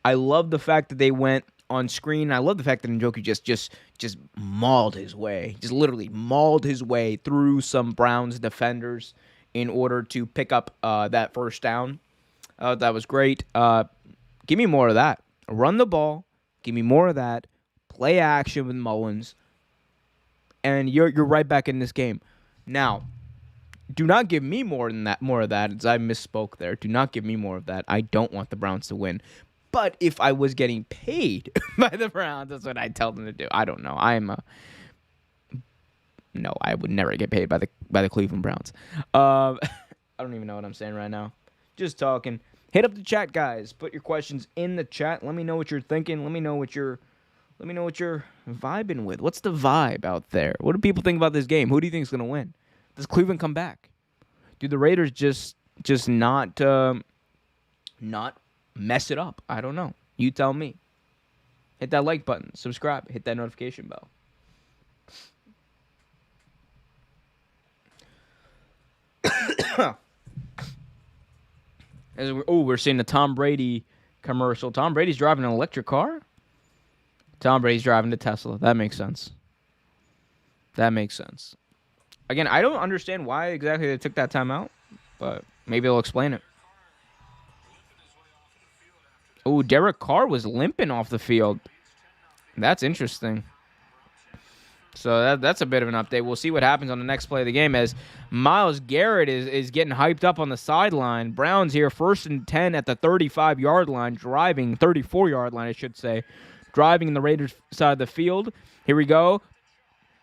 I love the fact that they went on screen. I love the fact that Njoku just mauled his way, just literally mauled his way through some Browns defenders in order to pick up that first down. That was great. Give me more of that. Run the ball. Give me more of that. Play action with Mullins, and you're right back in this game. Now, do not give me more of that, as I misspoke there. Do not give me more of that. I don't want the Browns to win. But if I was getting paid by the Browns, that's what I'd tell them to do. I don't know. No, I would never get paid by the Cleveland Browns. I don't even know what I'm saying right now. Just talking. Hit up the chat, guys. Put your questions in the chat. Let me know what you're thinking. Let me know what you're vibing with. What's the vibe out there? What do people think about this game? Who do you think is going to win? Does Cleveland come back? Do the Raiders just not mess it up? I don't know. You tell me. Hit that like button. Subscribe. Hit that notification bell. We're seeing the Tom Brady commercial. Tom Brady's driving an electric car? Tom Brady's driving a Tesla. That makes sense. Again, I don't understand why exactly they took that time out, but maybe they'll explain it. Oh, Derek Carr was limping off the field. That's interesting. So that's a bit of an update. We'll see what happens on the next play of the game as Myles Garrett is getting hyped up on the sideline. Browns here, 1st and 10 at the 35-yard line, 34-yard line, I should say, driving in the Raiders side of the field. Here we go.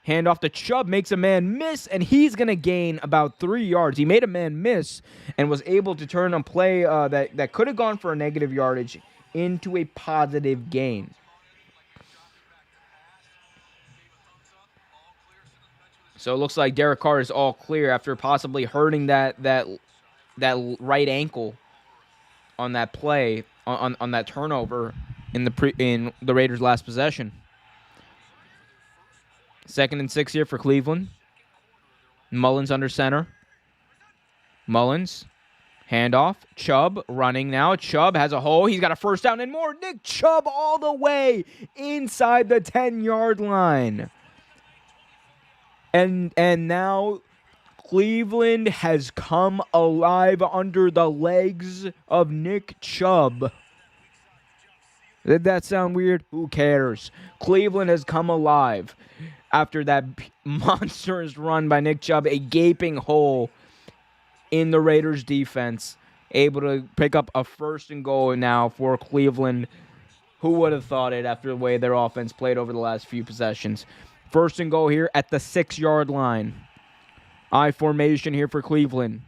Hand off to Chubb, makes a man miss, and he's going to gain about 3 yards. He made a man miss and was able to turn a play that could have gone for a negative yardage into a positive gain. So it looks like Derek Carr is all clear after possibly hurting that right ankle on that play, on that turnover in the Raiders' last possession. 2nd and 6 here for Cleveland. Mullins under center. Mullins, handoff. Chubb running now. Chubb has a hole. He's got a first down and more. Nick Chubb all the way inside the 10-yard line. And now Cleveland has come alive under the legs of Nick Chubb. Did that sound weird? Who cares? Cleveland has come alive after that monstrous run by Nick Chubb, a gaping hole in the Raiders' defense, able to pick up a 1st and goal now for Cleveland. Who would have thought it after the way their offense played over the last few possessions? 1st and goal here at the 6-yard line. I formation here for Cleveland.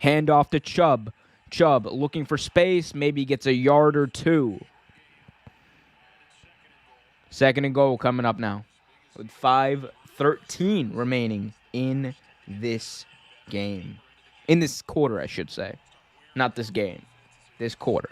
Hand off to Chubb. Chubb looking for space. Maybe gets a yard or two. 2nd and goal coming up now, with 5:13 remaining in this game. In this quarter, I should say. Not this game. This quarter.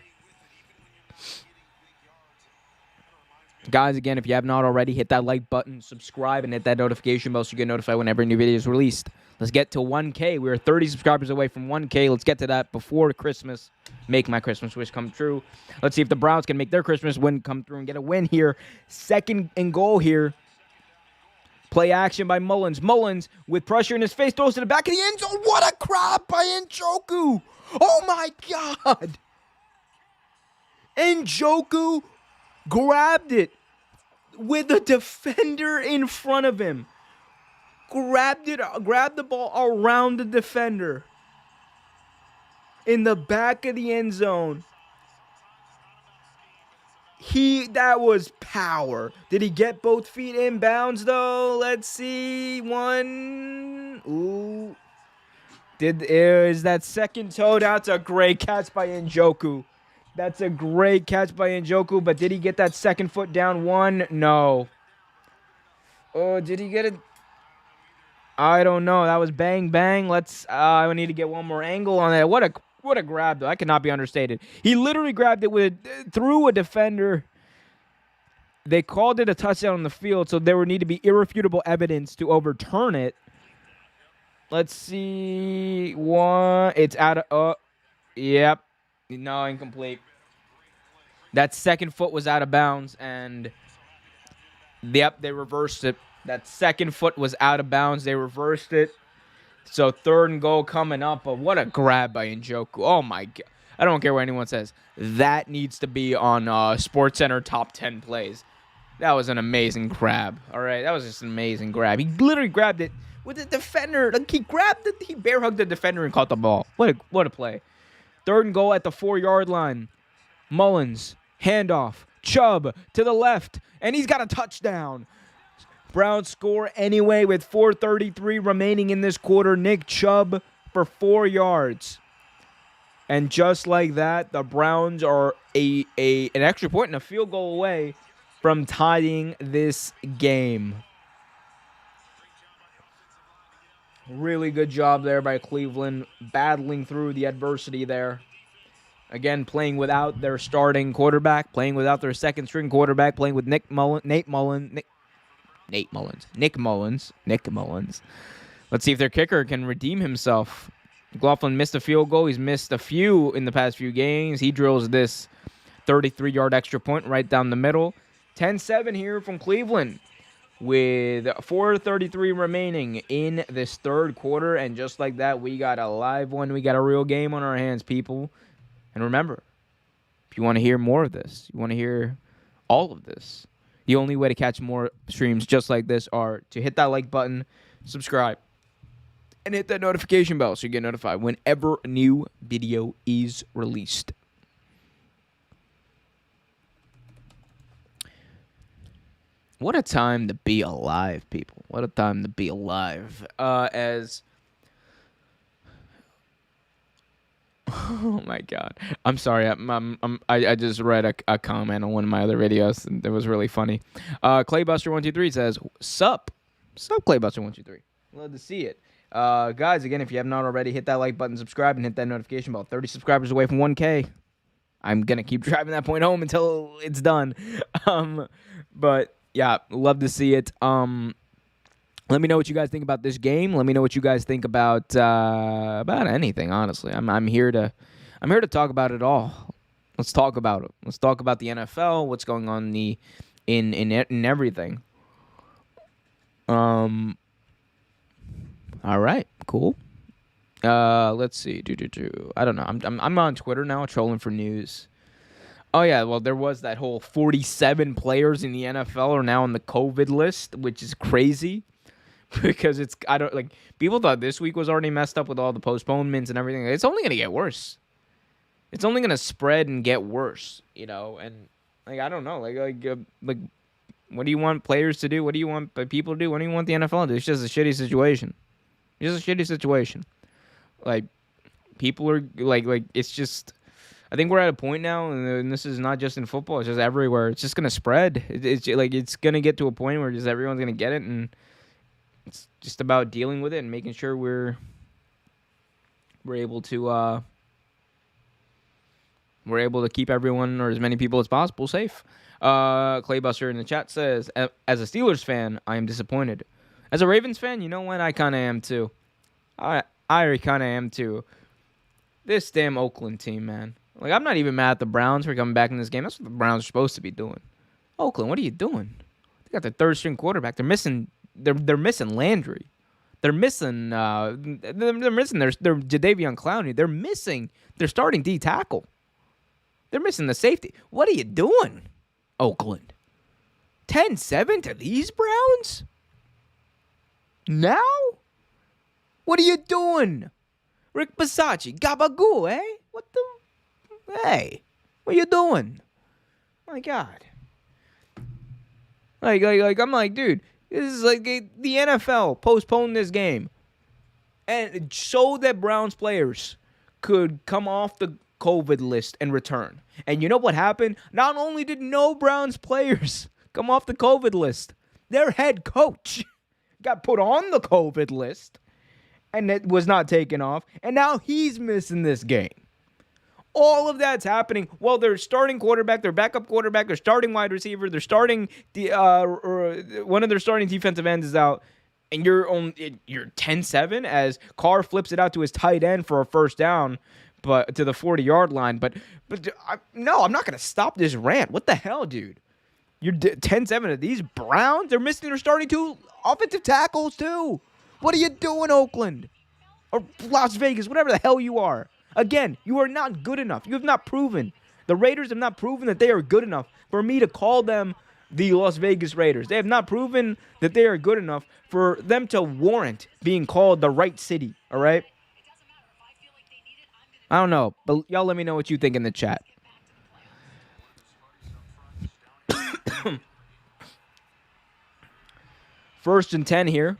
Guys, again, if you have not already, hit that like button, subscribe, and hit that notification bell so you get notified whenever a new video is released. Let's get to 1K. We're 30 subscribers away from 1K. Let's get to that before Christmas. Make my Christmas wish come true. Let's see if the Browns can make their Christmas win come through and get a win here. 2nd and goal here. Play action by Mullins. Mullins, with pressure in his face, throws to the back of the end zone. What a grab by Njoku. Oh, my God. Njoku grabbed it with a defender in front of him. Grabbed the ball around the defender in the back of the end zone. That was power. Did he get both feet in bounds though? Let's see. One. Ooh. Is that second toe? That's a great catch by Njoku. That's a great catch by Njoku, but did he get that second foot down? One? No. Oh, did he get it? I don't know. That was bang, bang. I need to get one more angle on that. What a grab, though. That cannot be understated. He literally grabbed it through a defender. They called it a touchdown on the field, so there would need to be irrefutable evidence to overturn it. Let's see. One. It's out of... yep. No, incomplete. That second foot was out of bounds, and... yep, they reversed it. That second foot was out of bounds. They reversed it. So 3rd and goal coming up. But what a grab by Njoku. Oh, my God. I don't care what anyone says. That needs to be on SportsCenter top 10 plays. That was an amazing grab. All right, that was just an amazing grab. He literally grabbed it with the defender. Like, he grabbed it. He bear hugged the defender and caught the ball. What a play. 3rd and goal at the 4-yard line. Mullins, handoff. Chubb to the left. And he's got a touchdown. Browns score anyway with 4:33 remaining in this quarter. Nick Chubb for 4 yards. And just like that, the Browns are an extra point and a field goal away from tying this game. Really good job there by Cleveland, battling through the adversity there. Again, playing without their starting quarterback, playing without their second-string quarterback, playing with Nick Mullins. Let's see if their kicker can redeem himself. McLaughlin missed a field goal. He's missed a few in the past few games. He drills this 33-yard extra point right down the middle. 10-7 here from Cleveland with 4:33 remaining in this 3rd quarter. And just like that, we got a live one. We got a real game on our hands, people. And remember, if you want to hear more of this, you want to hear all of this, the only way to catch more streams just like this are to hit that like button, subscribe, and hit that notification bell so you get notified whenever a new video is released. What a time to be alive, people. What a time to be alive. Oh my God! I'm sorry. I just read a comment on one of my other videos, and it was really funny. Claybuster123 says, "Sup, Claybuster123. Love to see it, guys. Again, if you have not already, hit that like button, subscribe, and hit that notification bell. 30 subscribers away from 1K. I'm gonna keep driving that point home until it's done. But yeah, love to see it. Let me know what you guys think about this game. Let me know what you guys think about anything. Honestly, I'm here to talk about it all. Let's talk about it. Let's talk about the NFL. What's going on in everything. All right, cool. Let's see. I don't know. I'm on Twitter now, trolling for news. Oh yeah, well there was that whole 47 players in the NFL are now on the COVID list, which is crazy. Because people thought this week was already messed up with all the postponements and everything. It's only gonna get worse. It's only gonna spread and get worse, And I don't know, what do you want players to do? What do you want people to do? What do you want the NFL to do? It's just a shitty situation. Like people are it's just. I think we're at a point now, and this is not just in football. It's just everywhere. It's just gonna spread. It's gonna get to a point where just everyone's gonna get it, and it's just about dealing with it and making sure we're able to keep everyone or as many people as possible safe. Claybuster in the chat says, as a Steelers fan, I am disappointed. As a Ravens fan, you know what? I kind of am too. I kind of am too. This damn Oakland team, man. I'm not even mad at the Browns for coming back in this game. That's what the Browns are supposed to be doing. Oakland, what are you doing? They got their 3rd-string quarterback. They're missing they're missing Landry. They're missing they're missing their Jadeveon Clowney. They're missing their starting D tackle. They're missing the safety. What are you doing, Oakland? 10-7 to these Browns? Now? What are you doing? Rick Bisaccia, Gabagoo, eh? What the? Hey, what are you doing? My God. Like, I'm like, dude, this is like the NFL postponed this game. And so that Browns players could come off the COVID list and return. And you know what happened? Not only did no Browns players come off the COVID list, their head coach got put on the COVID list and it was not taken off. And now he's missing this game. All of that's happening while their starting quarterback, their backup quarterback, their starting wide receiver, their starting one of their starting defensive ends is out, and you're 10-7 as Carr flips it out to his tight end for a first down, but to the 40-yard line. But no, I'm not gonna stop this rant. What the hell, dude? You're 10-7 of these Browns. They're missing their starting 2 offensive tackles too. What are you doing, Oakland or Las Vegas, whatever the hell you are? Again, you are not good enough. You have not proven. The Raiders have not proven that they are good enough for me to call them the Las Vegas Raiders. They have not proven that they are good enough for them to warrant being called the right city, all right? I don't know, but y'all let me know what you think in the chat. First and 10 here.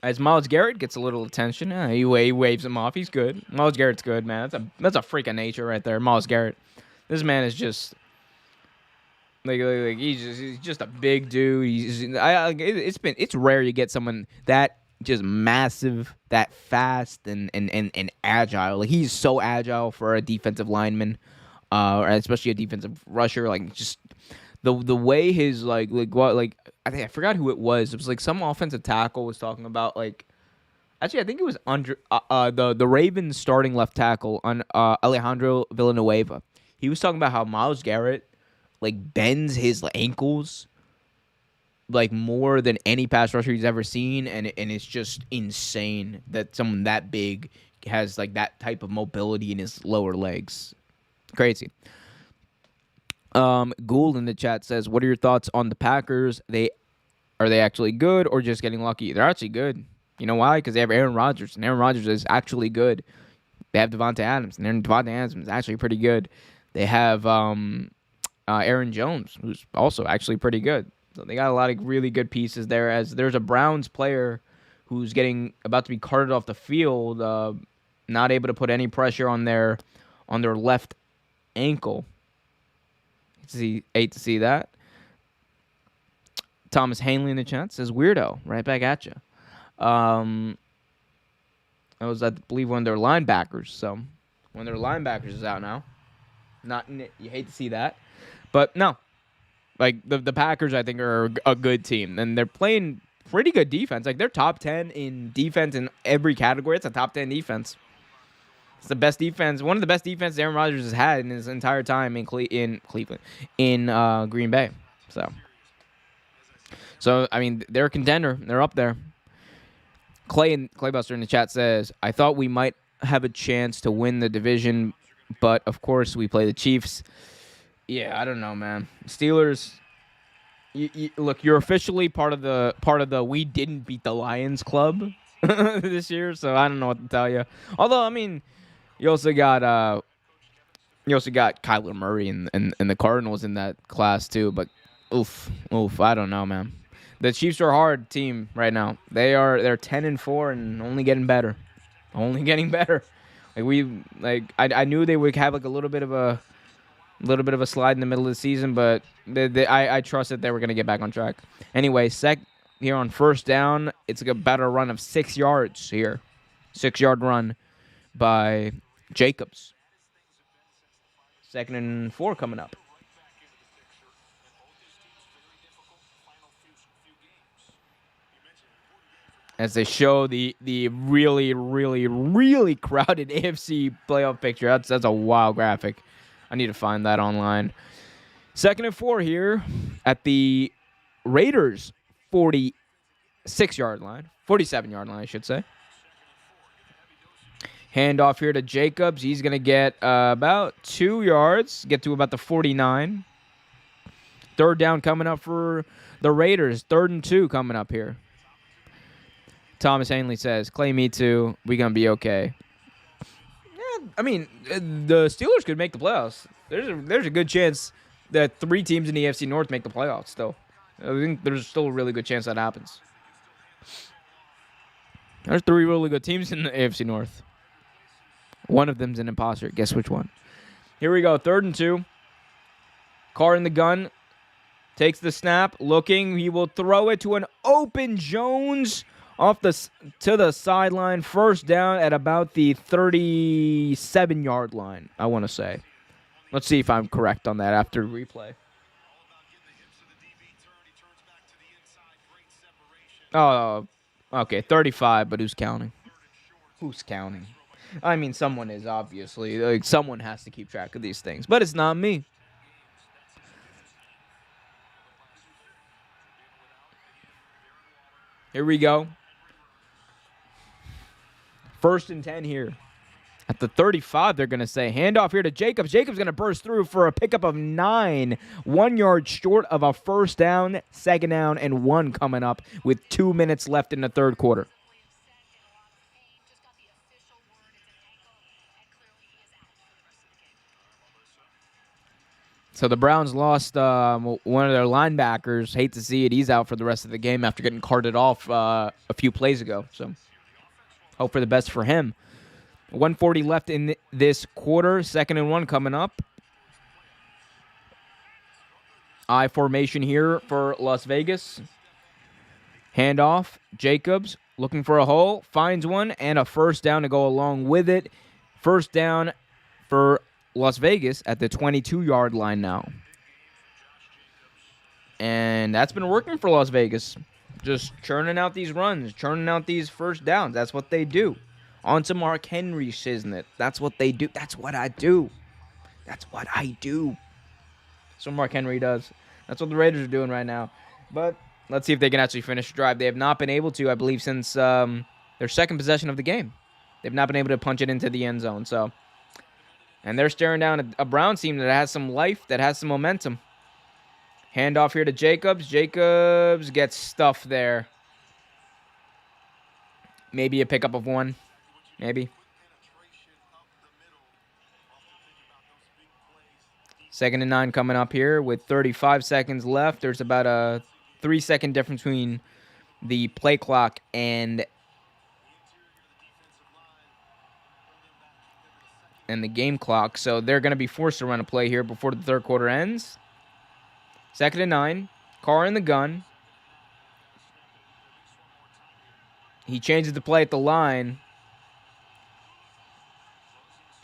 As Myles Garrett gets a little attention, he waves him off. He's good. Myles Garrett's good, man. That's a freak of nature right there, Myles Garrett. This man is just like he's just a big dude. It's rare you get someone that just massive, that fast and agile. Like, he's so agile for a defensive lineman, or especially a defensive rusher. Like, just the way his I think I forgot who it was. It was like some offensive tackle was talking about, like, actually I think it was under the Ravens starting left tackle on Alejandro Villanueva. He was talking about how Myles Garrett like bends his ankles like more than any pass rusher he's ever seen, and it's just insane that someone that big has like that type of mobility in his lower legs. Crazy. Gould in the chat says, what are your thoughts on the Packers? Are they actually good or just getting lucky? They're actually good. You know why? Because they have Aaron Rodgers, and Aaron Rodgers is actually good. They have Devontae Adams, and Devontae Adams is actually pretty good. They have Aaron Jones, who's also actually pretty good. So they got a lot of really good pieces there. As there's a Browns player who's about to be carted off the field, not able to put any pressure on their left ankle. Hate to see that. Thomas Hanley in the chat says, weirdo, right back at you. That was, I believe, one of their linebackers. So one of their linebackers is out now. You hate to see that. But no, like the Packers, I think, are a good team. And they're playing pretty good defense. Like, they're top 10 in defense in every category. It's a top 10 defense. It's the best defense, one of the best defenses Aaron Rodgers has had in his entire time in Cleveland, in Green Bay. So I mean, they're a contender. They're up there. Claybuster in the chat says, I thought we might have a chance to win the division, but of course we play the Chiefs. Yeah, I don't know, man. Steelers. Look, you're officially part of the we didn't beat the Lions club this year, so I don't know what to tell you. Although, I mean, you also got Kyler Murray and the Cardinals in that class too. But oof, I don't know, man. The Chiefs are a hard team right now. They're 10-4 and only getting better. I knew they would have like a little bit of a slide in the middle of the season, but I trusted they were going to get back on track. Anyway, here on first down, it's like about a run of 6 yards here. 6-yard run by Jacobs. 2nd and 4 coming up. As they show the really, really, really crowded AFC playoff picture. That's a wild graphic. I need to find that online. 2nd and 4 here at the Raiders' 46-yard line. 47-yard line, I should say. Handoff here to Jacobs. He's going to get about 2 yards, get to about the 49. Third down coming up for the Raiders. 3rd and 2 coming up here. Thomas Hanley says, "Clay me too. We going to be okay." Yeah, I mean, the Steelers could make the playoffs. There's a good chance that 3 teams in the AFC North make the playoffs still. I think there's still a really good chance that happens. There's 3 really good teams in the AFC North. One of them's an imposter. Guess which one? Here we go. 3rd and 2. Carr in the gun. Takes the snap. Looking. He will throw it to an open Jones to the sideline. First down at about the 37-yard line, I want to say. Let's see if I'm correct on that after replay. Oh, okay. 35, but who's counting? Who's counting? I mean, someone is, obviously. Like, someone has to keep track of these things, but it's not me. Here we go. 1st and 10 here. At the 35, they're going to say, handoff here to Jacobs. Jacobs going to burst through for a pickup of 9. 1 yard short of a first down, 2nd down, and 1 coming up with 2 minutes left in the 3rd quarter. So the Browns lost one of their linebackers. Hate to see it. He's out for the rest of the game after getting carted off a few plays ago. So hope for the best for him. 1:40 left in this quarter. 2nd and 1 coming up. I formation here for Las Vegas. Handoff. Jacobs looking for a hole. Finds one and a first down to go along with it. First down for Las Vegas at the 22-yard line now. And that's been working for Las Vegas. Just churning out these runs, churning out these first downs. That's what they do. On to Mark Henry, Shiznit. That's what they do. That's what I do. That's what I do. That's what Mark Henry does. That's what the Raiders are doing right now. But let's see if they can actually finish the drive. They have not been able to, I believe, since their 2nd possession of the game. They've not been able to punch it into the end zone. And they're staring down a Browns team that has some life, that has some momentum. Handoff here to Jacobs. Jacobs gets stuffed there. Maybe a pickup of 1. Maybe. 2nd and 9 coming up here with 35 seconds left. There's about a 3-second difference between the play clock and the game clock. So they're going to be forced to run a play here before the 3rd quarter ends. 2nd and 9. Carr in the gun. He changes the play at the line.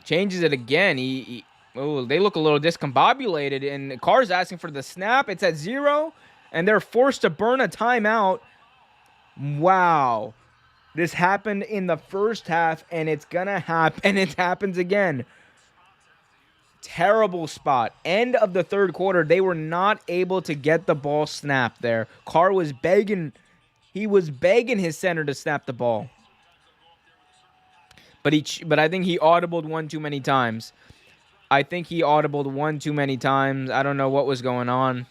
Changes it again. They look a little discombobulated, and Carr's asking for the snap. It's at 0, and they're forced to burn a timeout. Wow. This happened in the first half, and it's going to happen. It happens again. Terrible spot. End of the 3rd quarter. They were not able to get the ball snapped there. Carr was begging. He was begging his center to snap the ball. But I think he audibled one too many times. I don't know what was going on.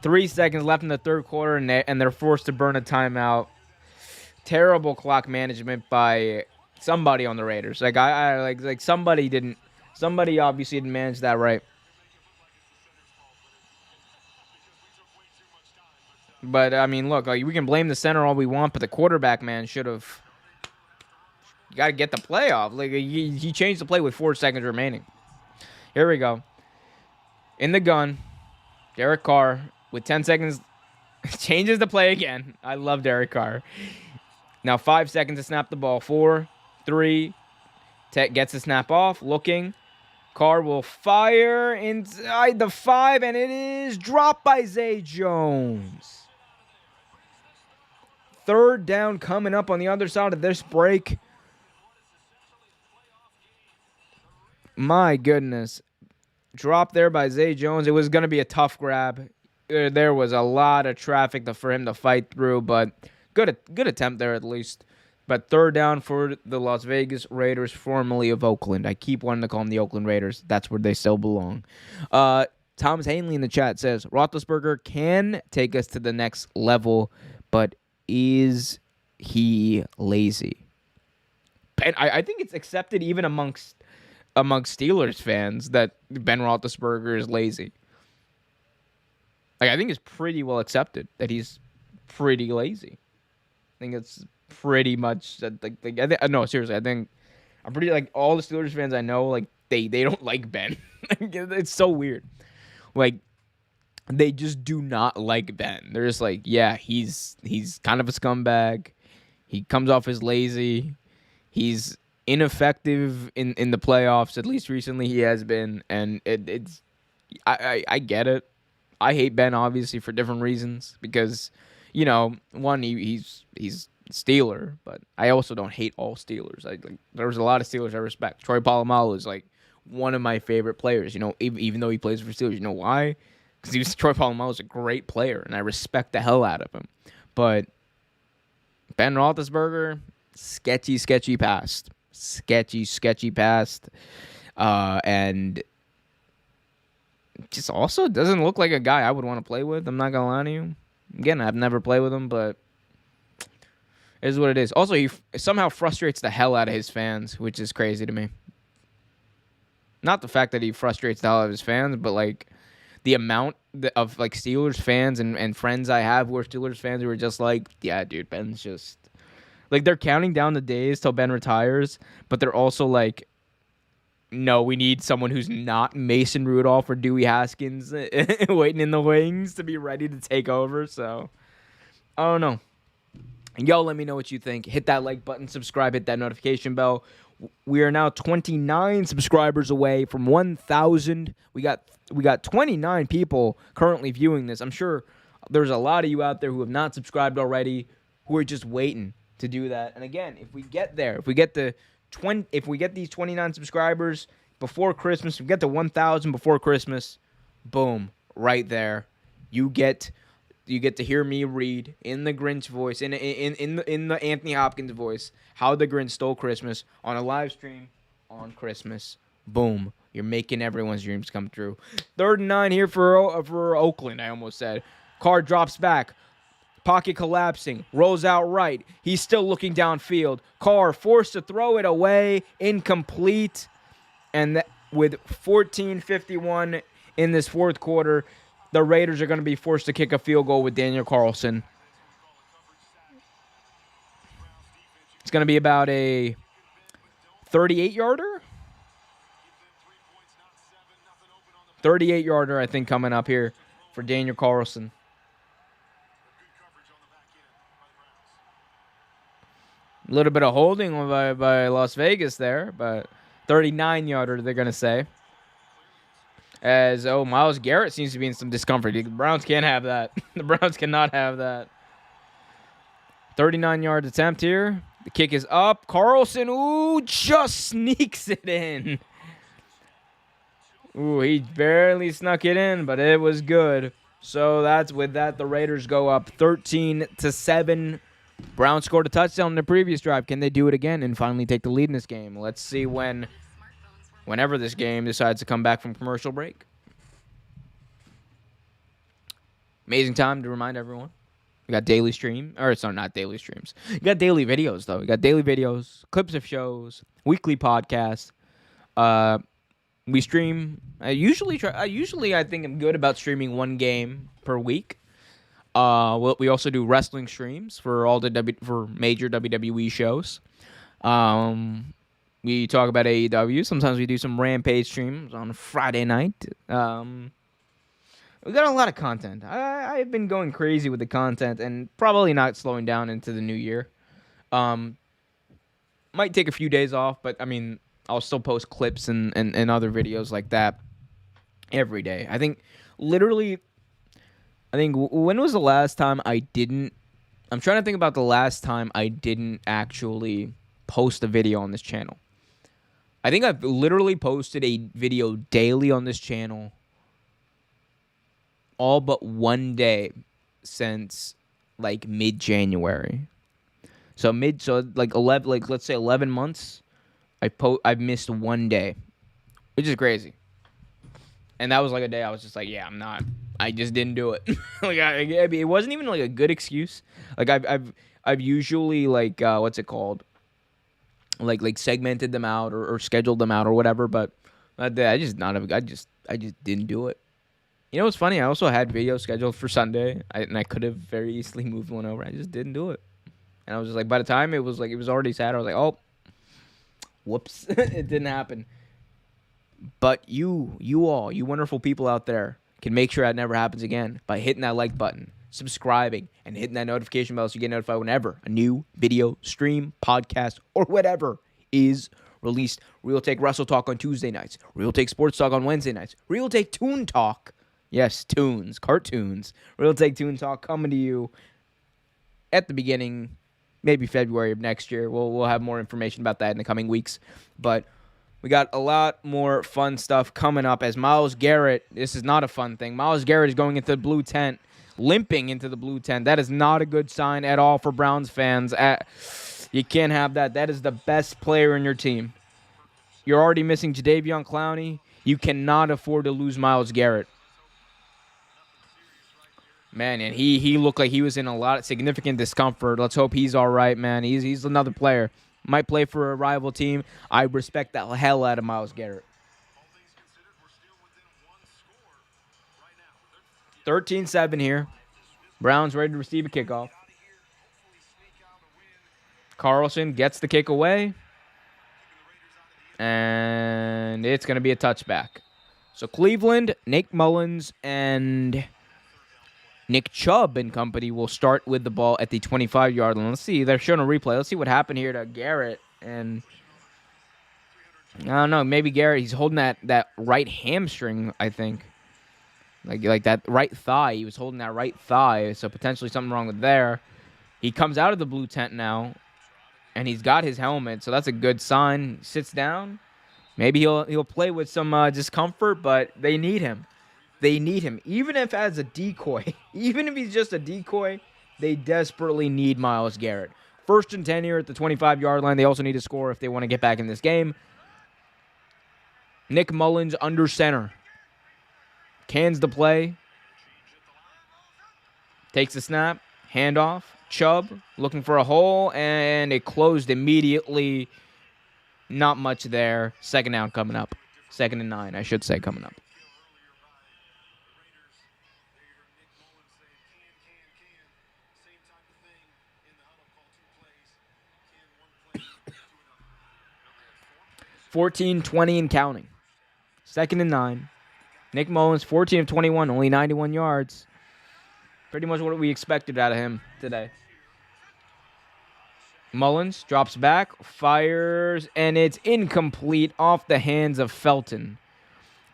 3 seconds left in the 3rd quarter, and they're forced to burn a timeout. Terrible clock management by somebody on the Raiders. Somebody obviously didn't manage that right. But I mean, look, we can blame the center all we want, but the quarterback, man, should have. You got to get the play off. He changed the play with 4 seconds remaining. Here we go. In the gun, Derek Carr with 10 seconds changes the play again. I love Derek Carr. Now 5 seconds to snap the ball. 4, 3, gets the snap off. Looking. Carr will fire inside the 5, and it is dropped by Zay Jones. 3rd down coming up on the other side of this break. My goodness. Drop there by Zay Jones. It was going to be a tough grab. there was a lot of traffic for him to fight through, but good attempt there at least. But third down for the Las Vegas Raiders, formerly of Oakland. I keep wanting to call them the Oakland Raiders. That's where they still belong. Thomas Hanley in the chat says, Roethlisberger can take us to the next level, but is he lazy? And I think it's accepted even amongst Steelers fans that Ben Roethlisberger is lazy. Like, I think it's pretty well accepted that he's pretty lazy. I think it's pretty much no, seriously. I'm pretty like all the Steelers fans I know, like they don't like Ben. It's so weird. Like, they just do not like Ben. They're just like, yeah, he's kind of a scumbag. He comes off as lazy. He's ineffective in the playoffs. At least recently he has been, and it's I get it. I hate Ben obviously for different reasons because, one, he's Steeler, but I also don't hate all Steelers. There's a lot of Steelers I respect. Troy Polamalu is like one of my favorite players. Even though he plays for Steelers, you know why? Because Troy Polamalu is a great player, and I respect the hell out of him. But Ben Roethlisberger, sketchy past, and just also doesn't look like a guy I would want to play with. I'm not gonna lie to you. Again, I've never played with him, but it is what it is. Also, he somehow frustrates the hell out of his fans, which is crazy to me. Not the fact that he frustrates the hell out of his fans, but like the amount of like Steelers fans and friends I have who are Steelers fans who are just like, yeah, dude, Ben's just like, they're counting down the days till Ben retires, but they're also like, no, we need someone who's not Mason Rudolph or Dewey Haskins waiting in the wings to be ready to take over. So, I don't know. Y'all let me know what you think. Hit that like button, subscribe, hit that notification bell. We are now 29 subscribers away from 1,000. We got 29 people currently viewing this. I'm sure there's a lot of you out there who have not subscribed already, who are just waiting to do that. And again, if we get there, if we get these 29 subscribers before Christmas, if we get to 1,000 before Christmas, boom, right there, you get to hear me read in the Grinch voice, in the Anthony Hopkins voice, how the Grinch stole Christmas on a live stream on Christmas. Boom, you're making everyone's dreams come true. 3rd and 9 here for Oakland. I almost said. Carr drops back. Pocket collapsing, rolls out right. He's still looking downfield. Carr forced to throw it away, incomplete. And with 14:51 in this fourth quarter, the Raiders are going to be forced to kick a field goal with Daniel Carlson. It's going to be about a 38-yarder? 38-yarder, I think, coming up here for Daniel Carlson. A little bit of holding by Las Vegas there, but 39-yarder, they're going to say. As, Myles Garrett seems to be in some discomfort. The Browns can't have that. The Browns cannot have that. 39-yard attempt here. The kick is up. Carlson, just sneaks it in. He barely snuck it in, but it was good. So with that, the Raiders go up 13-7. Browns scored a touchdown in the previous drive. Can they do it again and finally take the lead in this game? Let's see whenever this game decides to come back from commercial break. Amazing time to remind everyone. We got daily stream. Or it's not daily streams. You got daily videos, though. We got daily videos, clips of shows, weekly podcasts. We stream. I usually I think I'm good about streaming one game per week. We also do wrestling streams for for major WWE shows. We talk about AEW. Sometimes we do some Rampage streams on Friday night. We got a lot of content. I've been going crazy with the content and probably not slowing down into the new year. Might take a few days off, but I mean, I'll still post clips and other videos like that every day. I think when was the last time I didn't... I'm trying to think about the last time I didn't actually post a video on this channel. I think I've literally posted a video daily on this channel all but one day since like mid-January. So like 11, like let's say 11 months. I've missed one day, which is crazy. And that was like a day I was just like, yeah, I'm not. I just didn't do it. Like I mean, it wasn't even like a good excuse. Like I've usually like what's it called? Like segmented them out or scheduled them out or whatever. But that day I just didn't do it. You know what's funny? I also had videos scheduled for Sunday, and I could have very easily moved one over. I just didn't do it. And I was just like, by the time it was already Saturday, I was like, oh, whoops, it didn't happen. But you wonderful people out there can make sure that never happens again by hitting that like button, subscribing, and hitting that notification bell so you get notified whenever a new video, stream, podcast, or whatever is released. Real Take Wrestle Talk on Tuesday nights. Real Take Sports Talk on Wednesday nights. Real Take Toon Talk. Yes, tunes, cartoons. Real Take Toon Talk coming to you at the beginning, maybe February of next year. We'll have more information about that in the coming weeks. But we got a lot more fun stuff coming up as Myles Garrett. This is not a fun thing. Myles Garrett is going into the blue tent, limping into the blue tent. That is not a good sign at all for Browns fans. You can't have that. That is the best player in your team. You're already missing Jadeveon Clowney. You cannot afford to lose Myles Garrett. Man, and he looked like he was in a lot of significant discomfort. Let's hope he's all right, man. He's another player. Might play for a rival team. I respect the hell out of Myles Garrett. 13-7 here. Browns ready to receive a kickoff. Carlson gets the kick away. And it's going to be a touchback. So Cleveland, Nick Mullins, and Nick Chubb and company will start with the ball at the 25-yard line. Let's see. They're showing a replay. Let's see what happened here to Garrett. And I don't know. Maybe Garrett, he's holding that right hamstring, I think. Like that right thigh. He was holding that right thigh. So potentially something wrong with there. He comes out of the blue tent now. And he's got his helmet. So that's a good sign. He sits down. Maybe he'll play with some discomfort, but they need him. They need him. Even if as a decoy, even if he's just a decoy, they desperately need Myles Garrett. 1st and 10 here at the 25-yard line. They also need to score if they want to get back in this game. Nick Mullins under center. Cans the play. Takes the snap. Handoff. Chubb looking for a hole, and it closed immediately. Not much there. 2nd down coming up. 2nd and 9, I should say, coming up. $14, 20 and counting. 2nd and 9. Nick Mullins, 14 of 21, only 91 yards. Pretty much what we expected out of him today. Mullins drops back, fires, and it's incomplete off the hands of Felton.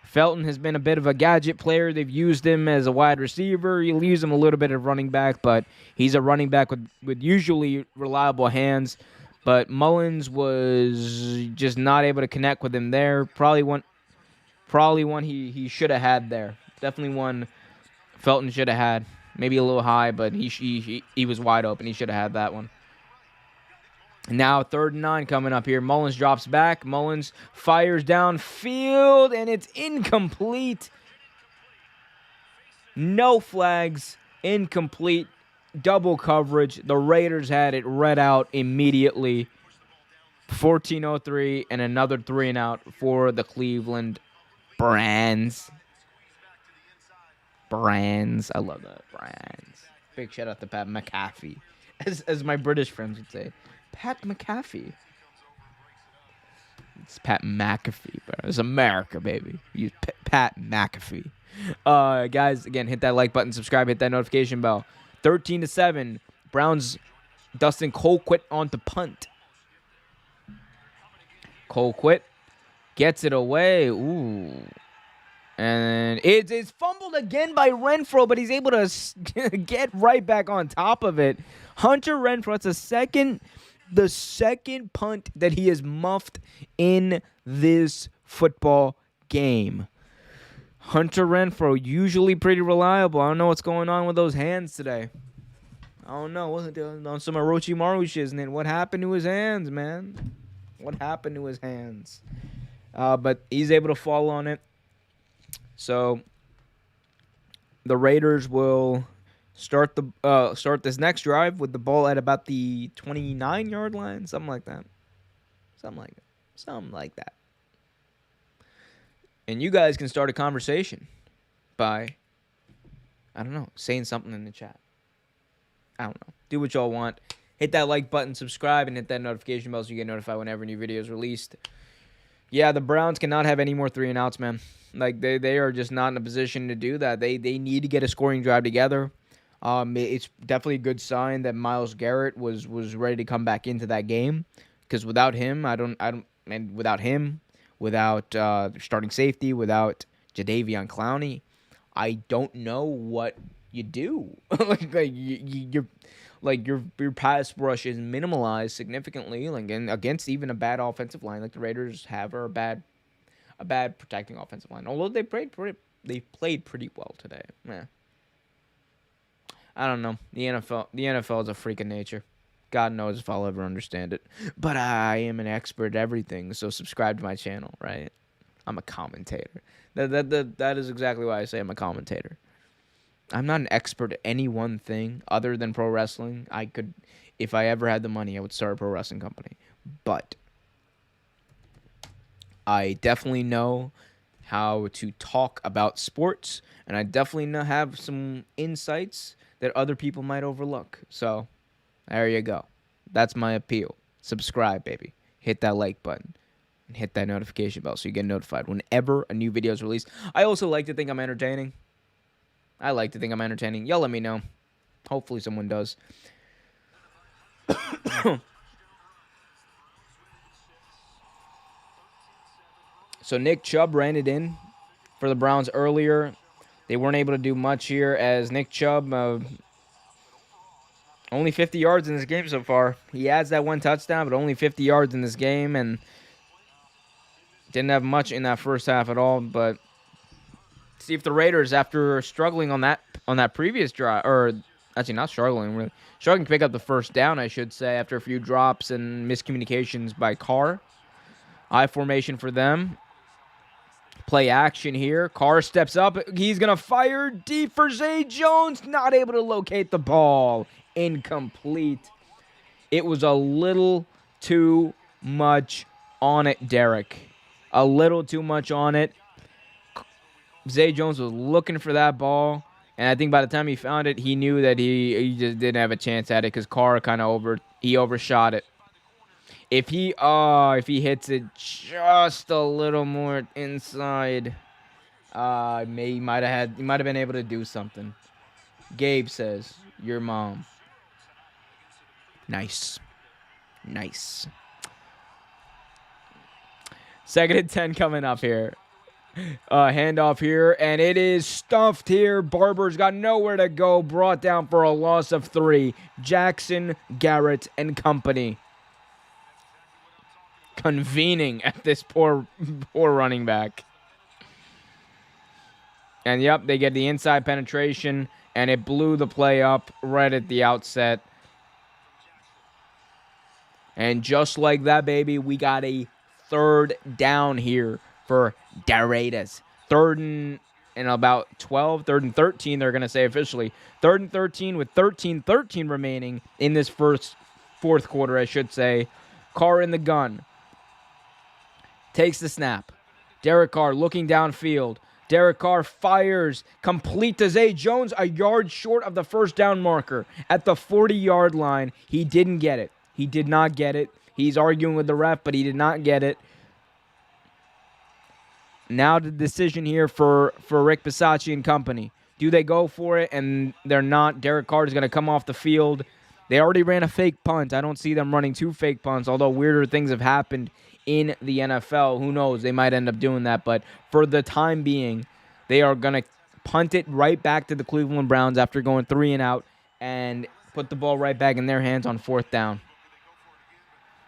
Felton has been a bit of a gadget player. They've used him as a wide receiver. You'll use him a little bit of running back, but he's a running back with usually reliable hands. But Mullins was just not able to connect with him there. Probably one he should have had there. Definitely one Felton should have had. Maybe a little high, but he was wide open. He should have had that one. Now 3rd and 9 coming up here. Mullins drops back. Mullins fires downfield, and it's incomplete. No flags. Incomplete. Double coverage. The Raiders had it read out immediately. 14:03 and another 3 and out for the Cleveland Browns. Brands. I love that. Brands. Big shout out to Pat McAfee. As my British friends would say. Pat McAfee. It's Pat McAfee, bro. It's America, baby. Use Pat McAfee. Guys, again, hit that like button, subscribe, hit that notification bell. 13-7. Browns, Dustin Colquitt on to punt. Colquitt gets it away. Ooh. And it's fumbled again by Renfro, but he's able to get right back on top of it. Hunter Renfro, that's the second punt that he has muffed in this football game. Hunter Renfrow, usually pretty reliable. I don't know what's going on with those hands today. I don't know. Wasn't on some Orochimaru shiznit. What happened to his hands, man? What happened to his hands? But he's able to fall on it. So the Raiders will start this next drive with the ball at about the 29-yard line, something like that. Something like that. And you guys can start a conversation by, I don't know, saying something in the chat. I don't know. Do what y'all want. Hit that like button, subscribe, and hit that notification bell so you get notified whenever new video is released. Yeah, the Browns cannot have any more 3-and-outs, man. Like, they are just not in a position to do that. They need to get a scoring drive together. It's definitely a good sign that Myles Garrett was ready to come back into that game, because without him, without starting safety, without Jadeveon Clowney, I don't know what you do. Your pass rush is minimalized significantly, like against even a bad offensive line like the Raiders have, or a bad protecting offensive line. Although they played pretty well today. Yeah. I don't know. The NFL is a freak of nature. God knows if I'll ever understand it. But I am an expert at everything, so subscribe to my channel, right? I'm a commentator. That is exactly why I say I'm a commentator. I'm not an expert at any one thing other than pro wrestling. I could, if I ever had the money, I would start a pro wrestling company. But I definitely know how to talk about sports, and I definitely have some insights that other people might overlook. So there you go. That's my appeal. Subscribe, baby. Hit that like button. And hit that notification bell so you get notified whenever a new video is released. I also like to think I'm entertaining. Y'all let me know. Hopefully someone does. So Nick Chubb ran it in for the Browns earlier. They weren't able to do much here, as Nick Chubb, only 50 yards in this game so far. He has that one touchdown, but only 50 yards in this game, and didn't have much in that first half at all. But see if the Raiders, after struggling on that previous drive, or actually not struggling, really struggling to pick up the first down, I should say, after a few drops and miscommunications by Carr. I formation for them. Play action here. Carr steps up. He's going to fire deep for Zay Jones. Not able to locate the ball. Incomplete. It was a little too much on it, Derek. A little too much on it. Zay Jones was looking for that ball, and I think by the time he found it, he knew that he just didn't have a chance at it, because Carr kind of overshot it. If he hits it just a little more inside, he might have been able to do something. Gabe says, your mom. Nice. 2nd and 10 coming up here. Handoff here, and it is stuffed here. Barber's got nowhere to go. Brought down for a loss of 3. Jackson, Garrett, and company convening at this poor running back. And yep, they get the inside penetration, and it blew the play up right at the outset. And just like that, baby, we got a 3rd down here for the Raiders. 3rd and about 12, 3rd and 13, they're going to say officially. 3rd and 13 with 13 remaining in this fourth quarter, I should say. Carr in the gun. Takes the snap. Derek Carr looking downfield. Derek Carr fires. Complete to Zay Jones, a yard short of the first down marker. At the 40-yard line, he didn't get it. He did not get it. He's arguing with the ref, but he did not get it. Now the decision here for Rick Bisaccia and company. Do they go for it? And they're not. Derek Carr is going to come off the field. They already ran a fake punt. I don't see them running 2 fake punts, although weirder things have happened in the NFL. Who knows? They might end up doing that. But for the time being, they are going to punt it right back to the Cleveland Browns after going 3-and-out and put the ball right back in their hands on 4th down.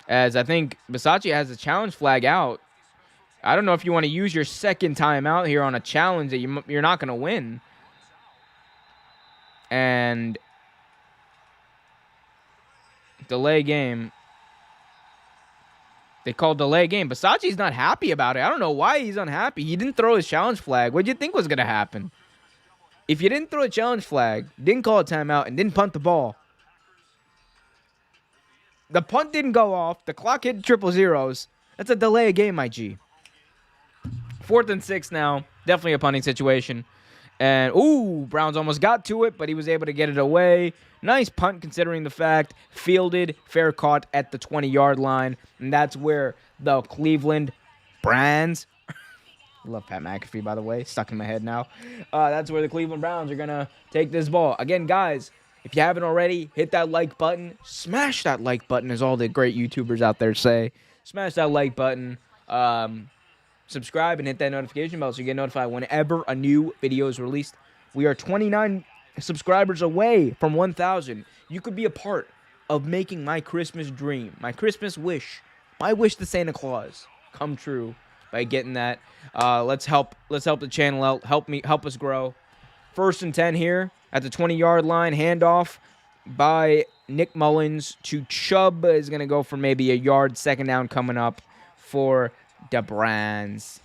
As I think Bisaccia has a challenge flag out. I don't know if you want to use your second timeout here on a challenge that you're not going to win. And delay game. They called delay game. Basacci's not happy about it. I don't know why he's unhappy. He didn't throw his challenge flag. What do you think was going to happen? If you didn't throw a challenge flag, didn't call a timeout, and didn't punt the ball, the punt didn't go off, the clock hit triple zeros, that's a delay of game, my G. 4th and 6 now. Definitely a punting situation. And, Browns almost got to it, but he was able to get it away. Nice punt considering the fact. Fielded, fair caught at the 20-yard line. And that's where the Cleveland Browns... Love Pat McAfee, by the way. Stuck in my head now. That's where the Cleveland Browns are going to take this ball. Again, guys, if you haven't already, hit that like button. Smash that like button, as all the great YouTubers out there say. Smash that like button. Subscribe and hit that notification bell so you get notified whenever a new video is released. We are 29 subscribers away from 1,000. You could be a part of making my Christmas dream, my Christmas wish, my wish to Santa Claus come true by getting that. Let's help the channel out. Help us grow. 1st and 10 here at the 20-yard line. Handoff by Nick Mullins to Chubb is going to go for maybe a yard. 2nd down coming up for the Browns.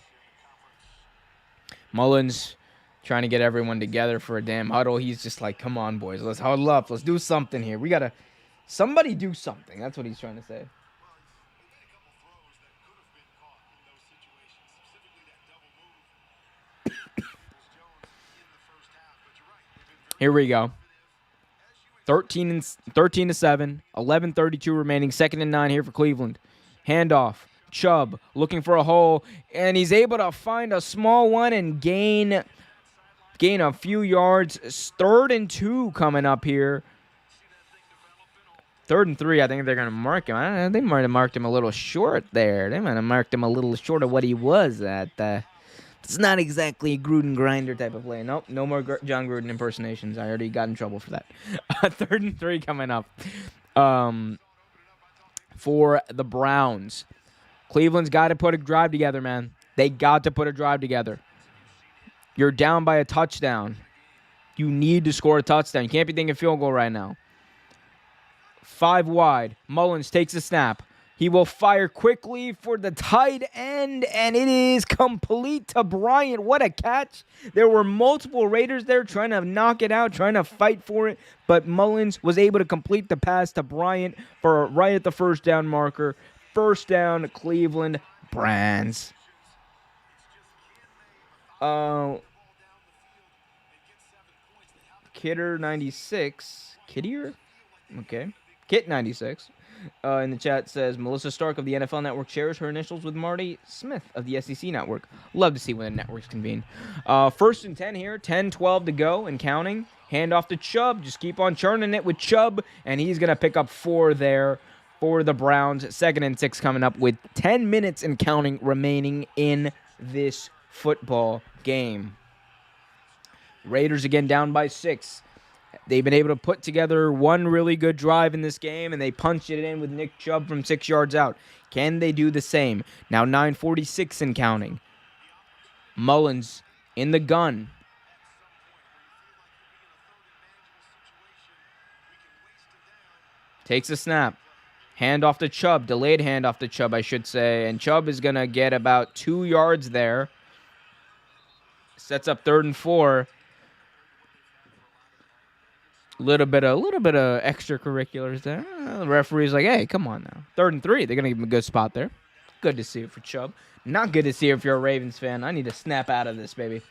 Mullins trying to get everyone together for a damn huddle. He's just like, come on, boys. Let's huddle up. Let's do something here. We got to... Somebody do something. That's what he's trying to say. Here we go. 13 to 7. 11:32 remaining. 2nd and 9 here for Cleveland. Handoff. Chubb looking for a hole, and he's able to find a small one and gain a few yards. 3rd and 2 coming up here. 3rd and 3, I think they're going to mark him. They might have marked him a little short there. They might have marked him a little short of what he was at. It's not exactly a Gruden grinder type of play. Nope, no more John Gruden impersonations. I already got in trouble for that. 3rd and 3 coming up for the Browns. Cleveland's got to put a drive together, man. They got to put a drive together. You're down by a touchdown. You need to score a touchdown. You can't be thinking field goal right now. 5 wide. Mullins takes a snap. He will fire quickly for the tight end, and it is complete to Bryant. What a catch. There were multiple Raiders there trying to knock it out, trying to fight for it, but Mullins was able to complete the pass to Bryant for right at the 1st down marker. 1st down, Cleveland Browns. Kidder 96. Kiddier? Okay. Kit 96. In the chat says, Melissa Stark of the NFL Network shares her initials with Marty Smith of the SEC Network. Love to see when the networks convene. 1st and 10 here. 10-12 to go and counting. Hand off to Chubb. Just keep on churning it with Chubb, and he's going to pick up 4 there for the Browns. 2nd and 6 coming up with 10 minutes and counting remaining in this football game. Raiders again down by 6. They've been able to put together one really good drive in this game, and they punched it in with Nick Chubb from 6 yards out. Can they do the same? Now 9:46 and counting. Mullins in the gun. Takes a snap. Handoff to Chubb. Delayed handoff to Chubb, I should say. And Chubb is going to get about 2 yards there. Sets up 3rd and 4. Little bit of extracurriculars there. The referee's like, hey, come on now. 3rd and 3. They're going to give him a good spot there. Good to see it for Chubb. Not good to see it if you're a Ravens fan. I need to snap out of this, baby.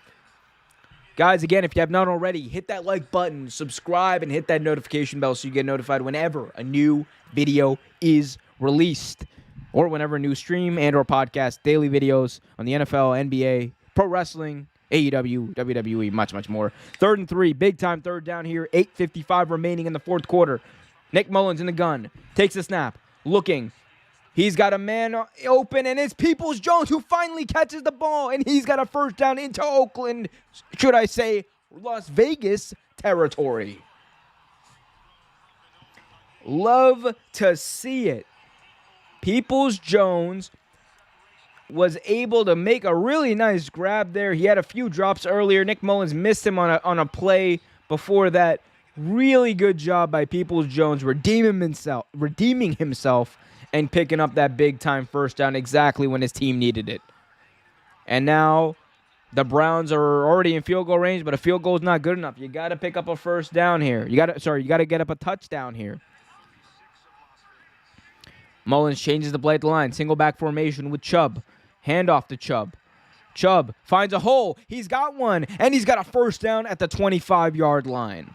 Guys, again, if you have not already, hit that like button, subscribe, and hit that notification bell so you get notified whenever a new video is released, or whenever a new stream and or podcast, daily videos on the NFL, NBA, pro wrestling, AEW, WWE, much, much more. 3rd and 3, big time 3rd down here. 8:55 remaining in the 4th quarter. Nick Mullins in the gun. Takes a snap. Looking. He's got a man open, and it's Peoples-Jones who finally catches the ball, and he's got a 1st down into Oakland, should I say, Las Vegas territory. Love to see it. Peoples-Jones was able to make a really nice grab there. He had a few drops earlier. Nick Mullins missed him on a play before that. Really good job by Peoples-Jones redeeming himself and picking up that big-time first down exactly when his team needed it. And now the Browns are already in field goal range, but a field goal is not good enough. You got to pick up a first down here. You got to get up a touchdown here. Mullins changes the play at the line. Single back formation with Chubb. Handoff to Chubb. Chubb finds a hole. He's got one, and he's got a first down at the 25-yard line.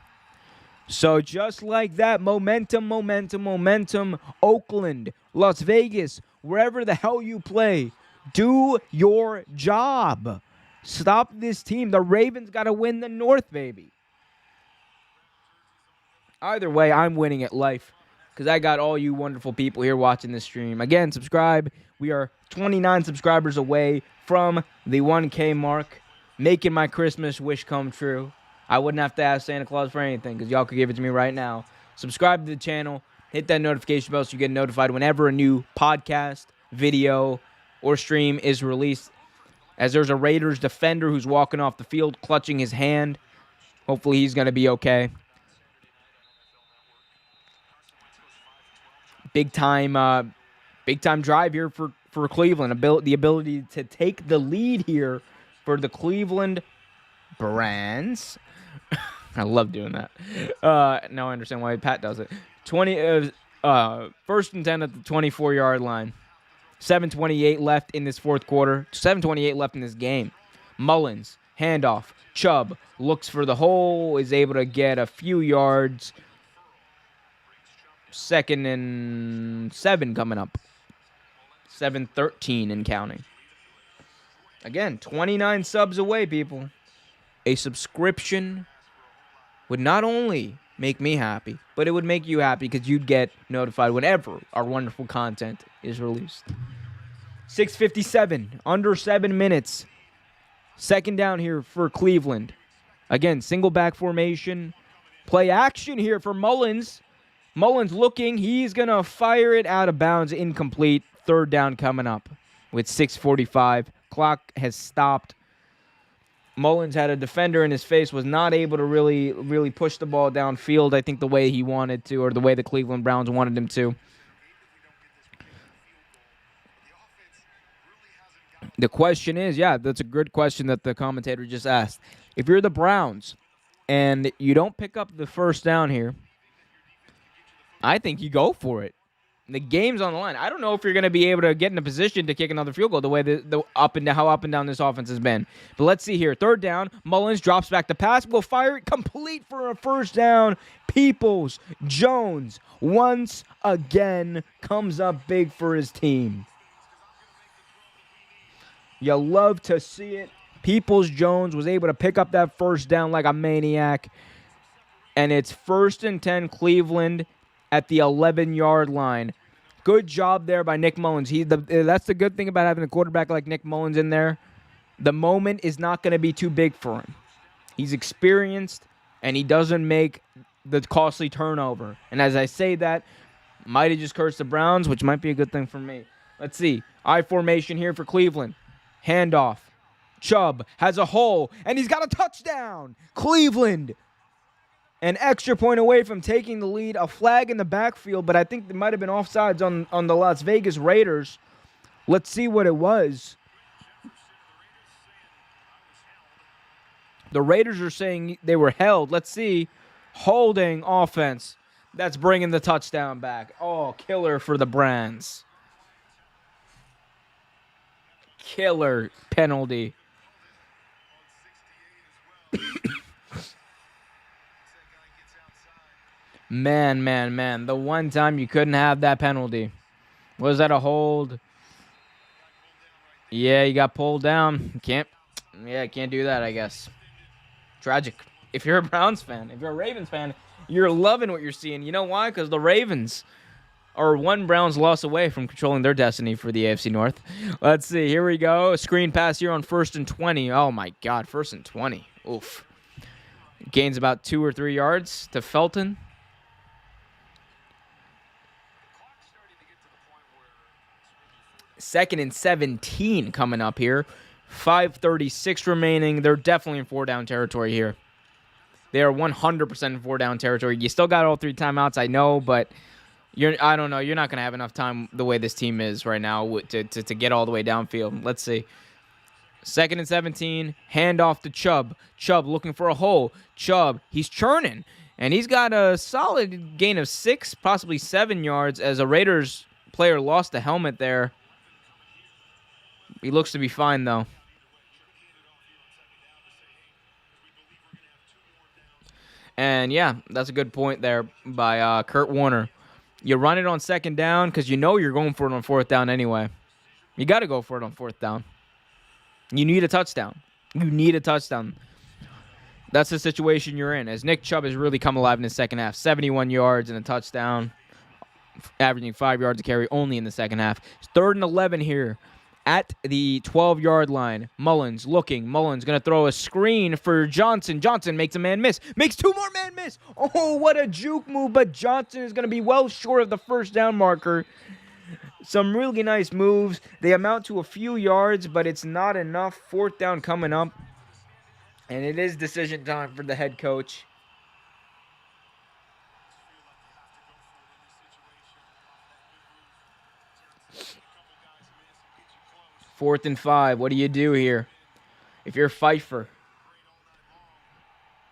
So just like that, momentum. Oakland, Las Vegas, wherever the hell you play, do your job. Stop this team. The Ravens got to win the North, baby. Either way, I'm winning at life because I got all you wonderful people here watching this stream. Again, subscribe. We are 29 subscribers away from the 1K mark, making my Christmas wish come true. I wouldn't have to ask Santa Claus for anything because y'all could give it to me right now. Subscribe to the channel. Hit that notification bell so you get notified whenever a new podcast, video, or stream is released. As there's a Raiders defender who's walking off the field, clutching his hand. Hopefully he's going to be okay. Big time drive here for Cleveland. The ability to take the lead here for the Cleveland Browns. I love doing that. Now I understand why Pat does it. 1st and 10 at the 24-yard line. 7:28 left in this fourth quarter. 7:28 left in this game. Mullins, handoff. Chubb looks for the hole, is able to get a few yards. 2nd and 7 coming up. 7:13 and counting. Again, 29 subs away, people. A subscription would not only make me happy, but it would make you happy because you'd get notified whenever our wonderful content is released. 6:57, under 7 minutes. 2nd down here for Cleveland. Again, single back formation. Play action here for Mullins. Mullins looking. He's going to fire it out of bounds. Incomplete. 3rd down coming up with 6:45. Clock has stopped. Mullins had a defender in his face, was not able to really push the ball downfield, I think, the way he wanted to, or the way the Cleveland Browns wanted him to. The question is, that's a good question that the commentator just asked. If you're the Browns and you don't pick up the first down here, I think you go for it. The game's on the line. I don't know if you're going to be able to get in a position to kick another field goal the way how up and down this offense has been. But let's see here. 3rd down. Mullins drops back to pass. Will fire it complete for a first down. Peoples-Jones once again comes up big for his team. You love to see it. Peoples-Jones was able to pick up that first down like a maniac. And it's 1st and 10 Cleveland at the 11-yard line. Good job there by Nick Mullins. That's the good thing about having a quarterback like Nick Mullins in there. The moment is not going to be too big for him. He's experienced, and he doesn't make the costly turnover. And as I say that, might have just cursed the Browns, which might be a good thing for me. Let's see. I formation here for Cleveland. Handoff. Chubb has a hole, and he's got a touchdown. Cleveland. An extra point away from taking the lead. A flag in the backfield, but I think there might have been offsides on the Las Vegas Raiders. Let's see what it was. The Raiders are saying they were held. Let's see. Holding offense. That's bringing the touchdown back. Oh, killer for the Browns. Killer penalty. Man. The one time you couldn't have that penalty. Was that a hold? Yeah, you got pulled down. Can't do that, I guess. Tragic. If you're a Browns fan, if you're a Ravens fan, you're loving what you're seeing. You know why? Because the Ravens are one Browns loss away from controlling their destiny for the AFC North. Let's see. Here we go. A screen pass here on 1st and 20. Oh, my God. 1st and 20. Oof. Gains about 2 or 3 yards to Felton. 2nd and 17 coming up here. 5:36 remaining. They're definitely in 4-down territory here. They are 100% in 4-down territory. You still got all 3 timeouts, I know, but I don't know. You're not going to have enough time the way this team is right now to get all the way downfield. Let's see. 2nd and 17. Handoff to Chubb. Chubb looking for a hole. Chubb, he's churning. And he's got a solid gain of 6, possibly 7 yards as a Raiders player lost the helmet there. He looks to be fine, though. And, yeah, that's a good point there by Kurt Warner. You run it on 2nd down because you know you're going for it on 4th down anyway. You got to go for it on 4th down. You need a touchdown. You need a touchdown. That's the situation you're in. As Nick Chubb has really come alive in the second half. 71 yards and a touchdown. Averaging 5 yards a carry only in the second half. It's 3rd and 11 here at the 12-yard line. Mullins looking. Mullins going to throw a screen for Johnson. Johnson makes a man miss. Makes 2 more man miss. Oh, what a juke move. But Johnson is going to be well short of the 1st down marker. Some really nice moves. They amount to a few yards, but it's not enough. 4th down coming up. And it is decision time for the head coach. Fourth and 5. What do you do here? If you're Pfeiffer,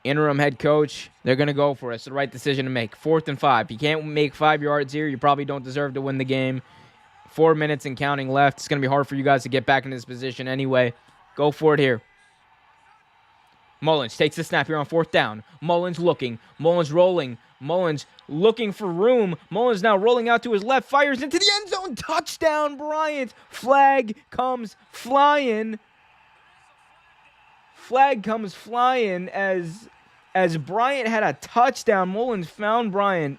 interim head coach, they're going to go for it. It's the right decision to make. 4th and 5. You can't make 5 yards here. You probably don't deserve to win the game. 4 minutes and counting left. It's going to be hard for you guys to get back in this position anyway. Go for it here. Mullins takes the snap here on 4th down. Mullins looking. Mullins rolling. Mullins looking for room. Mullins now rolling out to his left. Fires into the end zone. Touchdown, Bryant. Flag comes flying. Flag comes flying as Bryant had a touchdown. Mullins found Bryant.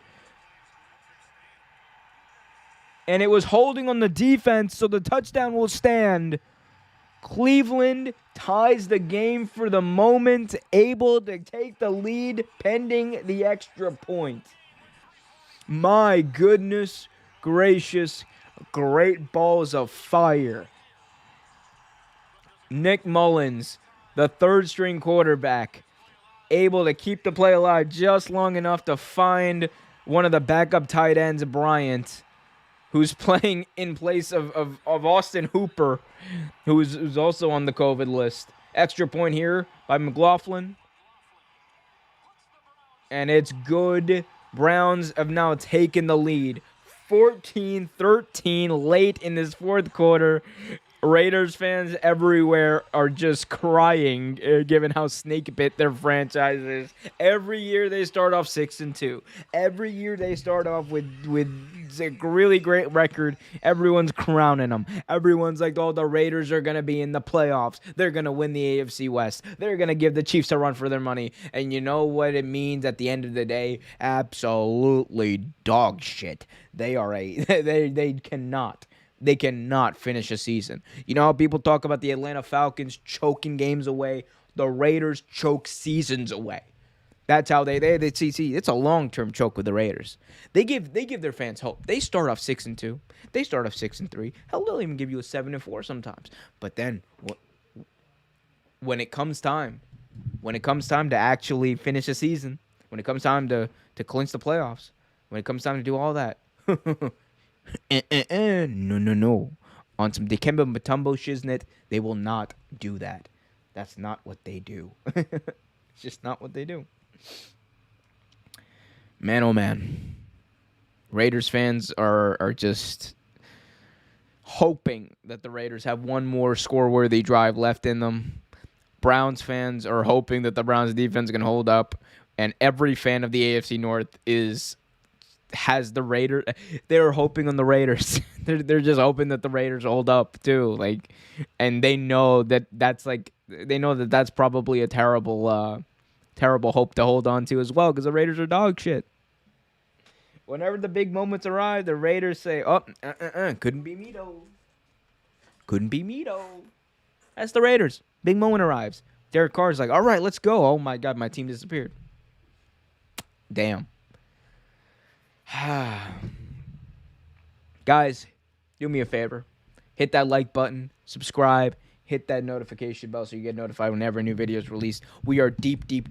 And it was holding on the defense, so the touchdown will stand. Cleveland ties the game for the moment, able to take the lead pending the extra point. My goodness gracious, great balls of fire. Nick Mullins, the 3rd-string quarterback, able to keep the play alive just long enough to find one of the backup tight ends, Bryant, who's playing in place of Austin Hooper, who's also on the COVID list. Extra point here by McLaughlin. And it's good. Browns have now taken the lead. 14-13 late in this 4th quarter. Raiders fans everywhere are just crying, given how snake bit their franchise is. Every year they start off 6-2. Every year they start off with a really great record. Everyone's crowning them. Everyone's like, oh, the Raiders are going to be in the playoffs. They're going to win the AFC West. They're going to give the Chiefs a run for their money. And you know what it means at the end of the day? Absolutely dog shit. They are they cannot finish a season. You know how people talk about the Atlanta Falcons choking games away? The Raiders choke seasons away. That's how they see. It's a long-term choke with the Raiders. They give their fans hope. They start off 6-2. They start off 6-3. Hell, they'll even give you a 7-4 sometimes. But then, when it comes time to actually finish a season, when it comes time to clinch the playoffs, when it comes time to do all that, no. On some Dikembe Mutombo shiznit, they will not do that. That's not what they do. It's just not what they do. Man, oh man. Raiders fans are just hoping that the Raiders have one more score-worthy drive left in them. Browns fans are hoping that the Browns defense can hold up. And every fan of the AFC North has the Raiders. They're hoping on the Raiders. they're just hoping that the Raiders hold up too. And they know that's probably a terrible hope to hold on to as well, because the Raiders are dog shit. Whenever the big moments arrive, the Raiders say, "Oh, couldn't be me though. Couldn't be me though." That's the Raiders. Big moment arrives. Derek Carr's like, "All right, let's go." Oh my God, my team disappeared. Damn. Guys, do me a favor. hit that like button, subscribe, hit that notification bell so you get notified whenever a new video is released. We are deep. Get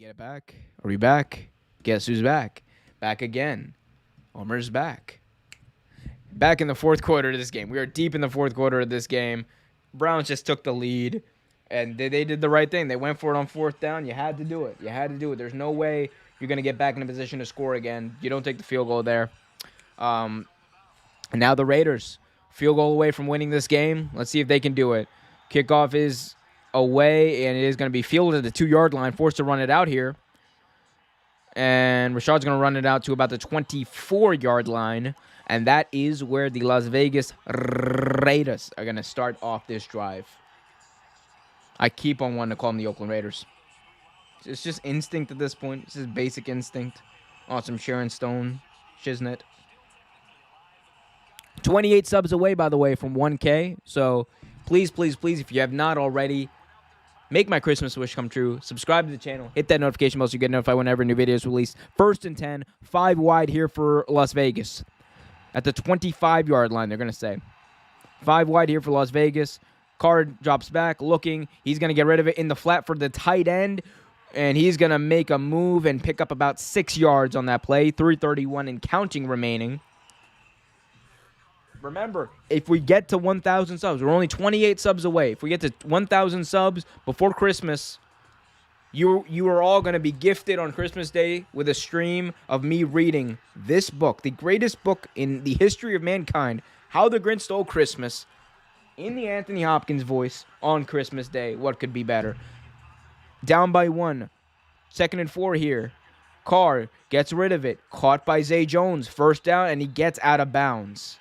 it back. Are we back? Guess who's back? Back again. Homer's back. Back in the fourth quarter of this game. We are deep in the fourth quarter of this game. Browns just took the lead, and they did the right thing. They went for it on fourth down. You had to do it. There's no way you're going to get back in a position to score again. You don't take the field goal there. And now the Raiders, field goal away from winning this game. Let's see if they can do it. Kickoff is away, and it is going to be fielded at the 2-yard line, forced to run it out here. And Rashad's going to run it out to about the 24-yard line. And that is where the Las Vegas Raiders are going to start off this drive. I keep on wanting to call them the Oakland Raiders. It's just instinct at this point. It's just basic instinct. Awesome Sharon Stone, Shiznit. 28 subs away, by the way, from 1K. So please, if you have not already, make my Christmas wish come true. Subscribe to the channel. Hit that notification bell so you get notified whenever a new video is released. 1st and 10, 5 wide here for Las Vegas. At the 25-yard line, they're going to say. 5 wide here for Las Vegas. Carr drops back, looking. He's going to get rid of it in the flat for the tight end. And he's going to make a move and pick up about 6 yards on that play. 3:31 and counting remaining. Remember, if we get to 1,000 subs, we're only 28 subs away. If we get to 1,000 subs before Christmas, you are all going to be gifted on Christmas Day with a stream of me reading this book, the greatest book in the history of mankind, How the Grinch Stole Christmas, in the Anthony Hopkins voice on Christmas Day. What could be better? Down by 1. 2nd and 4 here. Carr gets rid of it. Caught by Zay Jones. 1st down, and he gets out of bounds.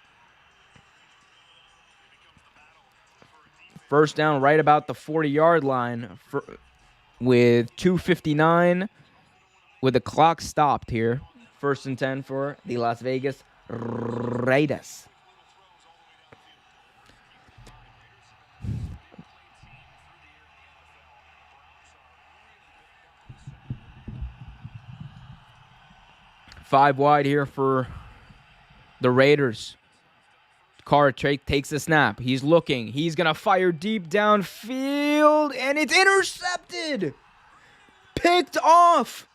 1st down right about the 40-yard line with 2:59 with the clock stopped here. 1st and 10 for the Las Vegas Raiders. Five wide here for the Raiders. Carr takes the snap. He's looking. He's going to fire deep downfield, and it's intercepted. Picked off.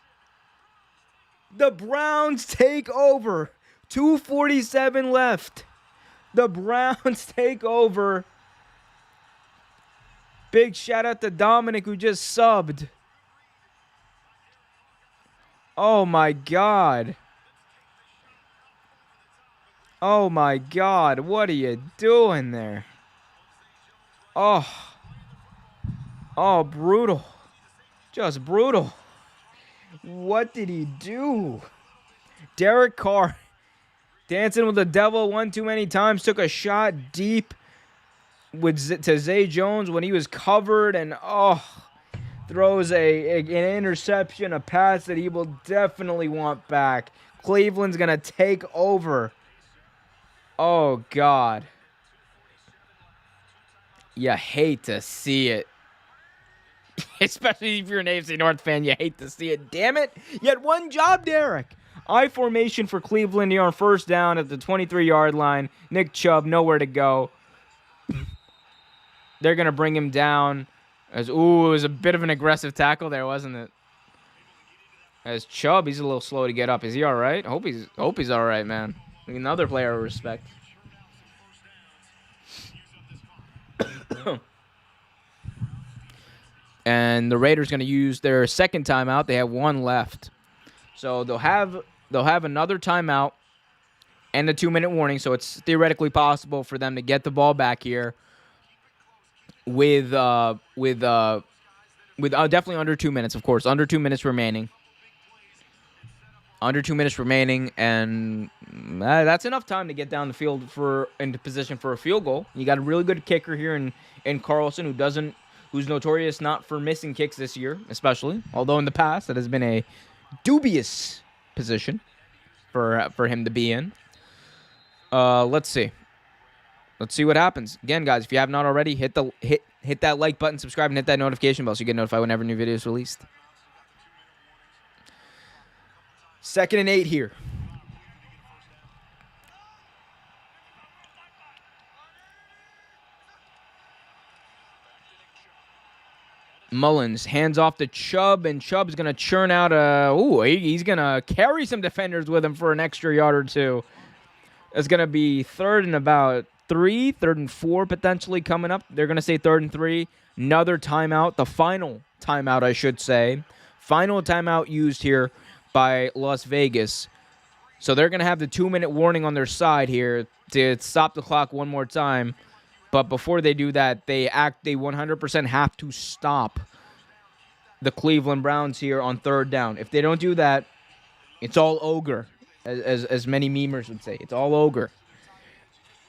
The Browns take over. 2:47 left. The Browns take over. Big shout out to Dominic, who just subbed. Oh, my God. Oh, my God. What are you doing there? Oh. Oh, brutal. Just brutal. What did he do? Derek Carr, dancing with the devil one too many times, took a shot deep to Zay Jones when he was covered, and throws an interception, a pass that he will definitely want back. Cleveland's going to take over. Oh, God. You hate to see it. Especially if you're an AFC North fan, you hate to see it. Damn it. You had one job, Derek. I formation for Cleveland here on 1st down at the 23-yard line. Nick Chubb, nowhere to go. They're going to bring him down. It was a bit of an aggressive tackle there, wasn't it? As Chubb, he's a little slow to get up. Is he all right? Hope he's all right, man. Another player of respect. And the Raiders going to use their 2nd timeout. They have 1 left, so they'll have another timeout and a 2-minute warning. So it's theoretically possible for them to get the ball back here with definitely under 2 minutes, of course, under 2 minutes remaining. Under 2 minutes remaining, and that's enough time to get down the field into position for a field goal. You got a really good kicker here in Carlson, who's notorious not for missing kicks this year, especially. Although in the past that has been a dubious position for him to be in. Let's see. Let's see what happens. Again, guys, if you have not already, hit that like button, subscribe, and hit that notification bell so you get notified whenever new video is released. 2nd and 8 here. Mullins hands off to Chubb, and Chubb's going to churn out he's going to carry some defenders with him for an extra yard or two. It's going to be 3rd and about 3, 3rd and 4 potentially coming up. They're going to say 3rd and 3. Another timeout, the final timeout, I should say. Final timeout used here by Las Vegas. So they're going to have the 2-minute warning on their side here to stop the clock one more time. But before they do that, they 100% have to stop the Cleveland Browns here on 3rd down. If they don't do that, it's all ogre, as many memers would say. It's all ogre.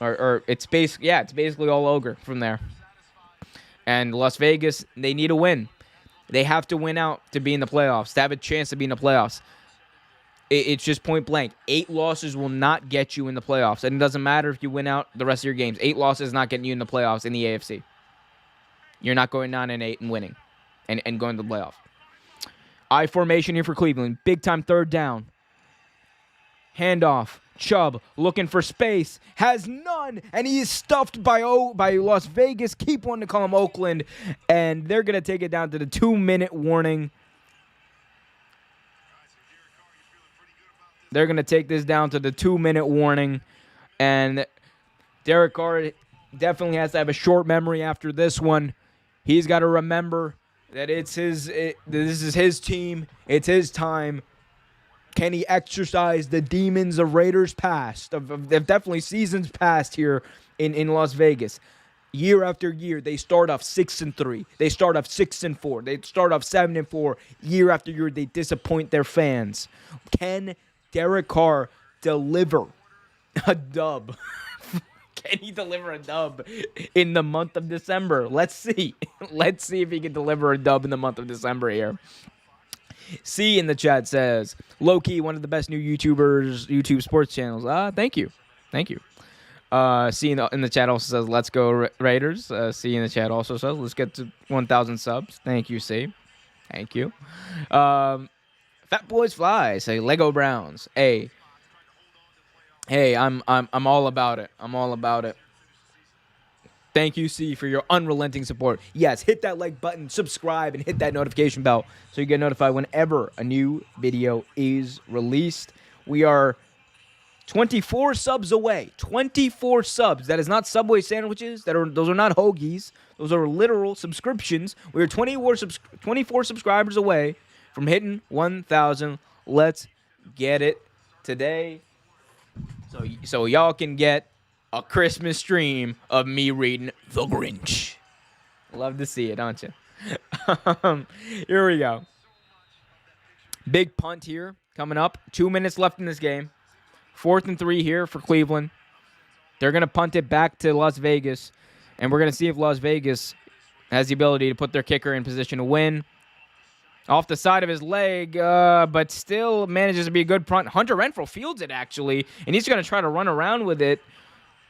Or it's basically all ogre from there. And Las Vegas, they need a win. They have to win out to be in the playoffs, to have a chance to be in the playoffs. It's just point blank. 8 losses will not get you in the playoffs. And it doesn't matter if you win out the rest of your games. 8 losses is not getting you in the playoffs in the AFC. You're not going 9-8 and winning and going to the playoff. I formation here for Cleveland. Big time 3rd down. Handoff. Chubb looking for space. Has none. And he is stuffed by Las Vegas. Keep wanting to call him Oakland. And they're going to take it down to the 2-minute warning. They're going to take this down to the 2-minute warning. And Derek Carr definitely has to have a short memory after this one. He's got to remember that this is his team. It's his time. Can he exercise the demons of Raiders past, of definitely seasons past here in Las Vegas? Year after year, they start off 6-3. They start off 6-4. They start off 7-4. Year after year, they disappoint their fans. Can Derek Carr deliver a dub? Can he deliver a dub in the month of December? Let's see. Let's see if he can deliver a dub in the month of December here. C in the chat says, low-key, one of the best new YouTube sports channels. Thank you. Thank you. C in the chat also says, let's go Raiders. C in the chat also says, let's get to 1,000 subs. Thank you, C. Thank you. Fat Boys Fly say Lego Browns. Hey, I'm all about it. I'm all about it. Thank you, C, for your unrelenting support. Yes, hit that like button, subscribe, and hit that notification bell so you get notified whenever a new video is released. We are 24 subs away. 24 subs. That is not Subway sandwiches. Those are not hoagies. Those are literal subscriptions. We are 24 subscribers away from hitting 1,000. Let's get it today. So y'all can get a Christmas stream of me reading The Grinch. Love to see it, don't you? Here we go. Big punt here coming up. 2 minutes left in this game. 4th and 3 here for Cleveland. They're going to punt it back to Las Vegas. And we're going to see if Las Vegas has the ability to put their kicker in position to win. Off the side of his leg, but still manages to be a good punt. Hunter Renfrow fields it, actually. And he's going to try to run around with it.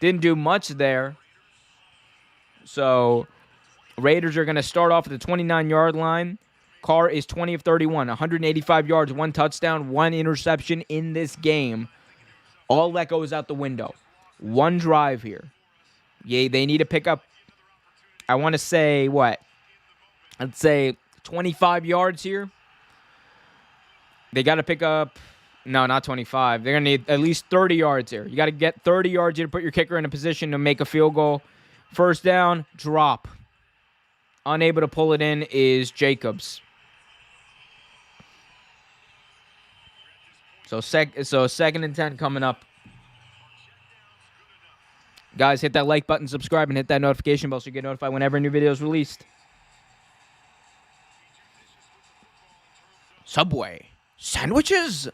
Didn't do much there. So, Raiders are going to start off at the 29-yard line. Carr is 20 of 31, 185 yards, 1 touchdown, 1 interception in this game. All that goes out the window. 1 drive here. Yeah, they need to pick up, I want to say, what? I'd say 25 yards here. They got to pick up, no, not 25. They're going to need at least 30 yards here. You got to get 30 yards here to put your kicker in a position to make a field goal. 1st down, drop. Unable to pull it in is Jacobs. So 2nd and 10 coming up. Guys, hit that like button, subscribe, and hit that notification bell so you get notified whenever a new video is released. Subway sandwiches?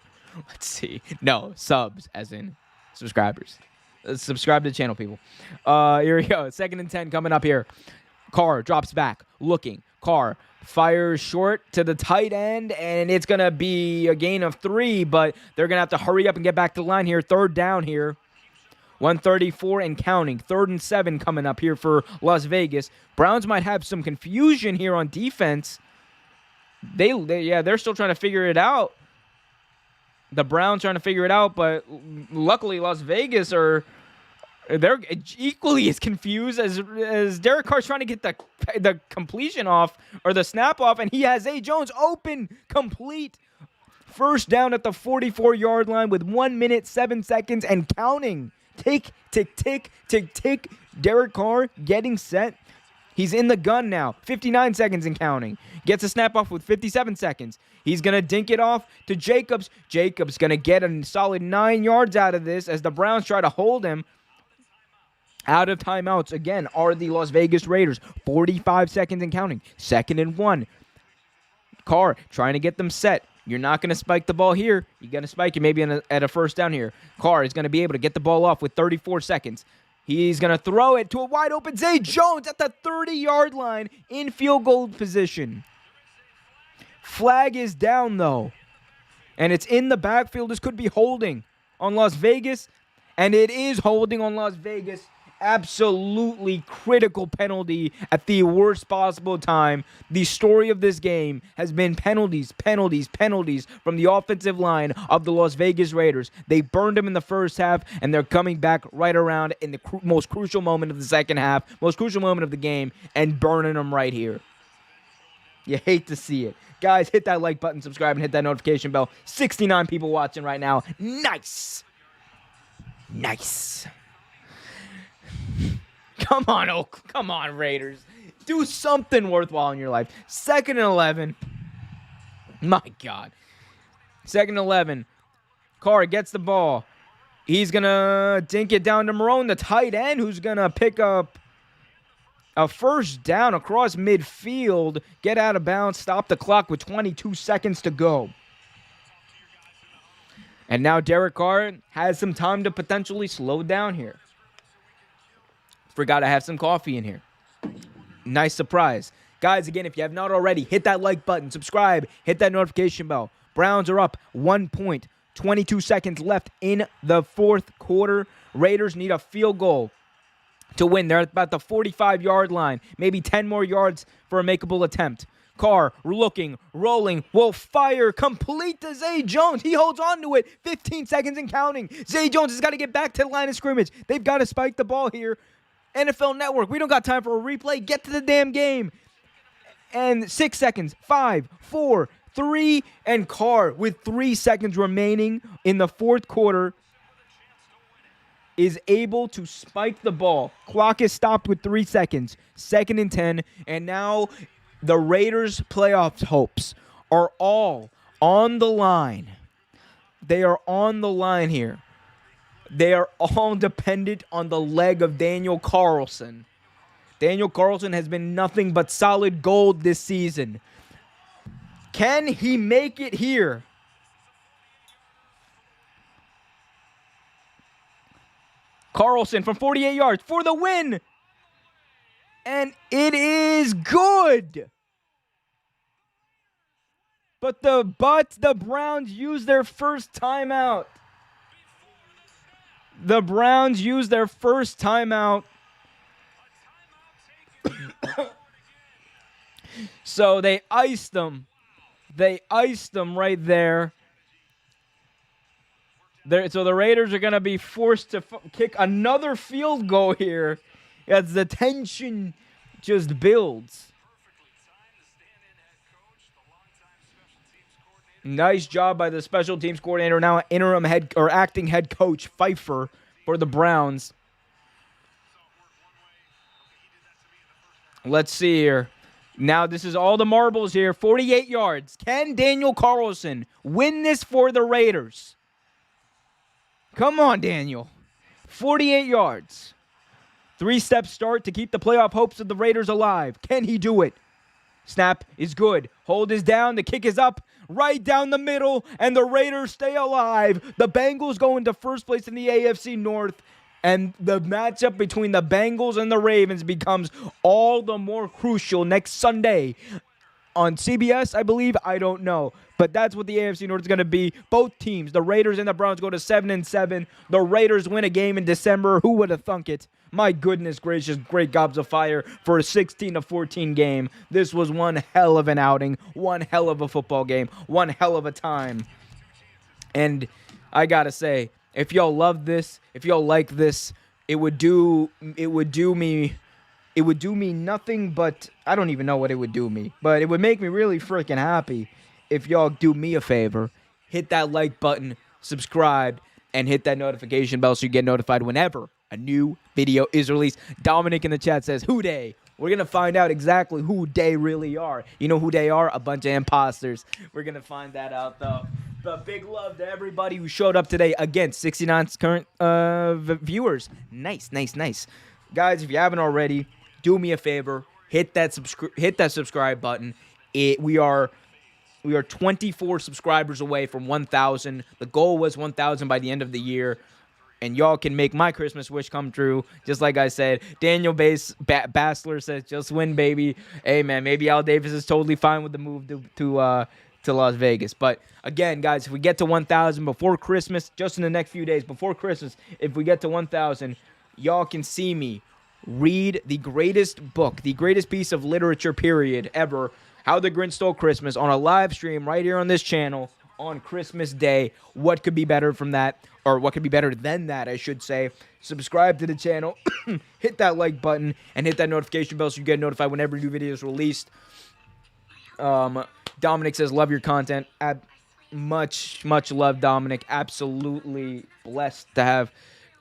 Let's see. No, subs, as in subscribers. Subscribe to the channel, people. Here we go. 2nd and 10 coming up here. Carr drops back, looking. Carr fires short to the tight end, and it's going to be a gain of 3, but they're going to have to hurry up and get back to the line here. 3rd down here. 134 and counting. 3rd and 7 coming up here for Las Vegas. Browns might have some confusion here on defense. They're still trying to figure it out. The Browns trying to figure it out, but luckily Las Vegas they're equally as confused as Derek Carr's trying to get the completion off or the snap off, and he has Zay Jones open, complete. First down at the 44-yard line with 1 minute, 7 seconds and counting. Tick, tick, tick, tick, tick. Derek Carr getting set. He's in the gun now. 59 seconds and counting. Gets a snap off with 57 seconds. He's going to dink it off to Jacobs. Jacobs going to get a solid 9 yards out of this as the Browns try to hold him. Out of timeouts, again, are the Las Vegas Raiders. 45 seconds and counting. 2nd and 1. Carr trying to get them set. You're not going to spike the ball here. You're going to spike it maybe at a first down here. Carr is going to be able to get the ball off with 34 seconds. He's going to throw it to a wide open Zay Jones at the 30-yard line in field goal position. Flag is down, though. And it's in the backfield. This could be holding on Las Vegas. And it is holding on Las Vegas. Absolutely critical penalty at the worst possible time. The story of this game has been penalties from the offensive line of the Las Vegas Raiders. They burned them in the first half, and they're coming back right around in the most crucial moment of the second half, most crucial moment of the game, and burning them right here. You hate to see it. Guys, hit that like button, subscribe, and hit that notification bell. 69 people watching right now. Nice. Come on, Raiders. Do something worthwhile in your life. 2nd and 11. My God. 2nd and 11. Carr gets the ball. He's going to dink it down to Marone, the tight end, who's going to pick up a first down across midfield. Get out of bounds. Stop the clock with 22 seconds to go. And now Derek Carr has some time to potentially slow down here. Forgot I have some coffee in here. Nice surprise. Guys, again, if you have not already, hit that like button, subscribe, hit that notification bell. Browns are up 1 point, 22 seconds left in the 4th quarter. Raiders need a field goal to win. They're at about the 45-yard line, maybe 10 more yards for a makeable attempt. Carr looking, rolling, will fire, complete to Zay Jones. He holds on to it, 15 seconds and counting. Zay Jones has got to get back to the line of scrimmage. They've got to spike the ball here. NFL Network, we don't got time for a replay. Get to the damn game. And 6 seconds, 5, 4, 3, and Carr with 3 seconds remaining in the 4th quarter is able to spike the ball. Clock is stopped with 3 seconds. 2nd and 10, and now the Raiders' playoff hopes are all on the line. They are on the line here. They are all dependent on the leg of Daniel Carlson. Daniel Carlson has been nothing but solid gold this season. Can he make it here? Carlson from 48 yards for the win. And it is good. But the Browns use their first timeout. The Browns use their first timeout. So they iced them. They iced them right there. So the Raiders are going to be forced to kick another field goal here as the tension just builds. Nice job by the special teams coordinator, now interim acting head coach Pfeiffer for the Browns. Let's see here. Now this is all the marbles here. 48 yards. Can Daniel Carlson win this for the Raiders? Come on, Daniel. 48 yards. 3-step start to keep the playoff hopes of the Raiders alive. Can he do it? Snap is good. Hold is down. The kick is up. Right down the middle. And the Raiders stay alive. The Bengals go into first place in the AFC North. And the matchup between the Bengals and the Ravens becomes all the more crucial next Sunday on CBS, I believe. I don't know. But that's what the AFC North is going to be. Both teams, the Raiders and the Browns, go to 7-7. The Raiders win a game in December. Who would have thunk it? My goodness gracious, great gobs of fire for a 16-14 game. This was one hell of an outing, one hell of a football game, one hell of a time. And I got to say, if y'all love this, if y'all like this, it would do me nothing but, I don't even know what it would do me, but it would make me really freaking happy if y'all do me a favor, hit that like button, subscribe, and hit that notification bell so you get notified whenever a new video is released. Dominic in the chat says, who dey? We're going to find out exactly who they really are. You know who they are? A bunch of imposters. We're going to find that out, though. But big love to everybody who showed up today. Again, 69 current viewers. Nice. Guys, if you haven't already, do me a favor. Hit that subscribe button. We are 24 subscribers away from 1,000. The goal was 1,000 by the end of the year. And y'all can make my Christmas wish come true. Just like I said, Daniel Bassler says, just win, baby. Hey, man, maybe Al Davis is totally fine with the move to Las Vegas. But, again, guys, if we get to 1,000 before Christmas, just in the next few days before Christmas, if we get to 1,000, y'all can see me read the greatest book, the greatest piece of literature, period, ever, How the Grinch Stole Christmas, on a live stream right here on this channel on Christmas Day. What could be better from that? Or what could be better than that, I should say. Subscribe to the channel, hit that like button, and hit that notification bell so you get notified whenever new videos are released. Dominic says, love your content. Much love, Dominic. Absolutely blessed to have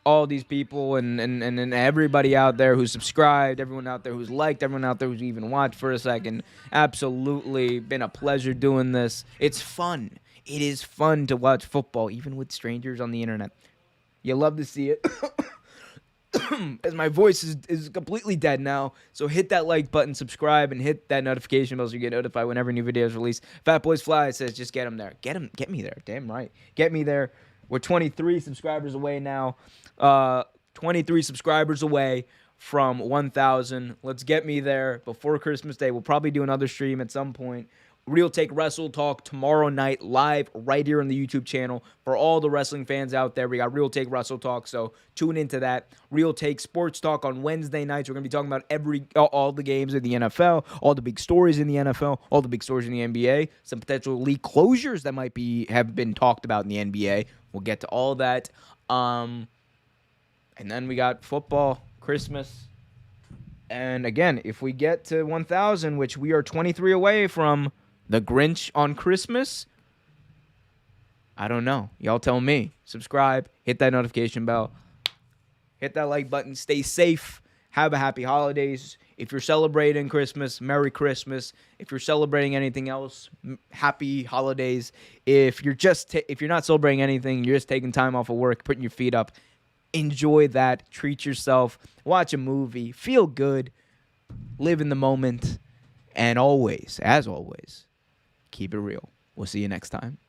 all these people and everybody out there who subscribed, everyone out there who's liked, everyone out there who's even watched for a second. Absolutely been a pleasure doing this. It's fun. It is fun to watch football, even with strangers on the internet. You love to see it. As my voice is completely dead now. So hit that like button, subscribe, and hit that notification bell so you get notified whenever new videos release. Fat Boys Fly says, just get him there. Get me there. Damn right. Get me there. We're 23 subscribers away now. 23 subscribers away from 1,000. Let's get me there before Christmas Day. We'll probably do another stream at some point. Real Take Wrestle Talk tomorrow night, live right here on the YouTube channel. For all the wrestling fans out there, we got Real Take Wrestle Talk, so tune into that. Real Take Sports Talk on Wednesday nights. We're going to be talking about all the games of the NFL, all the big stories in the NFL, all the big stories in the NBA, some potential league closures that might have been talked about in the NBA. We'll get to all that. And then we got football, Christmas. And again, if we get to 1,000, which we are 23 away from the Grinch on Christmas, I don't know. Y'all tell me. Subscribe. Hit that notification bell. Hit that like button. Stay safe. Have a happy holidays. If you're celebrating Christmas, Merry Christmas. If you're celebrating anything else, happy holidays. If you're not celebrating anything, you're just taking time off of work, putting your feet up, enjoy that. Treat yourself. Watch a movie. Feel good. Live in the moment. And always, as always, keep it real. We'll see you next time.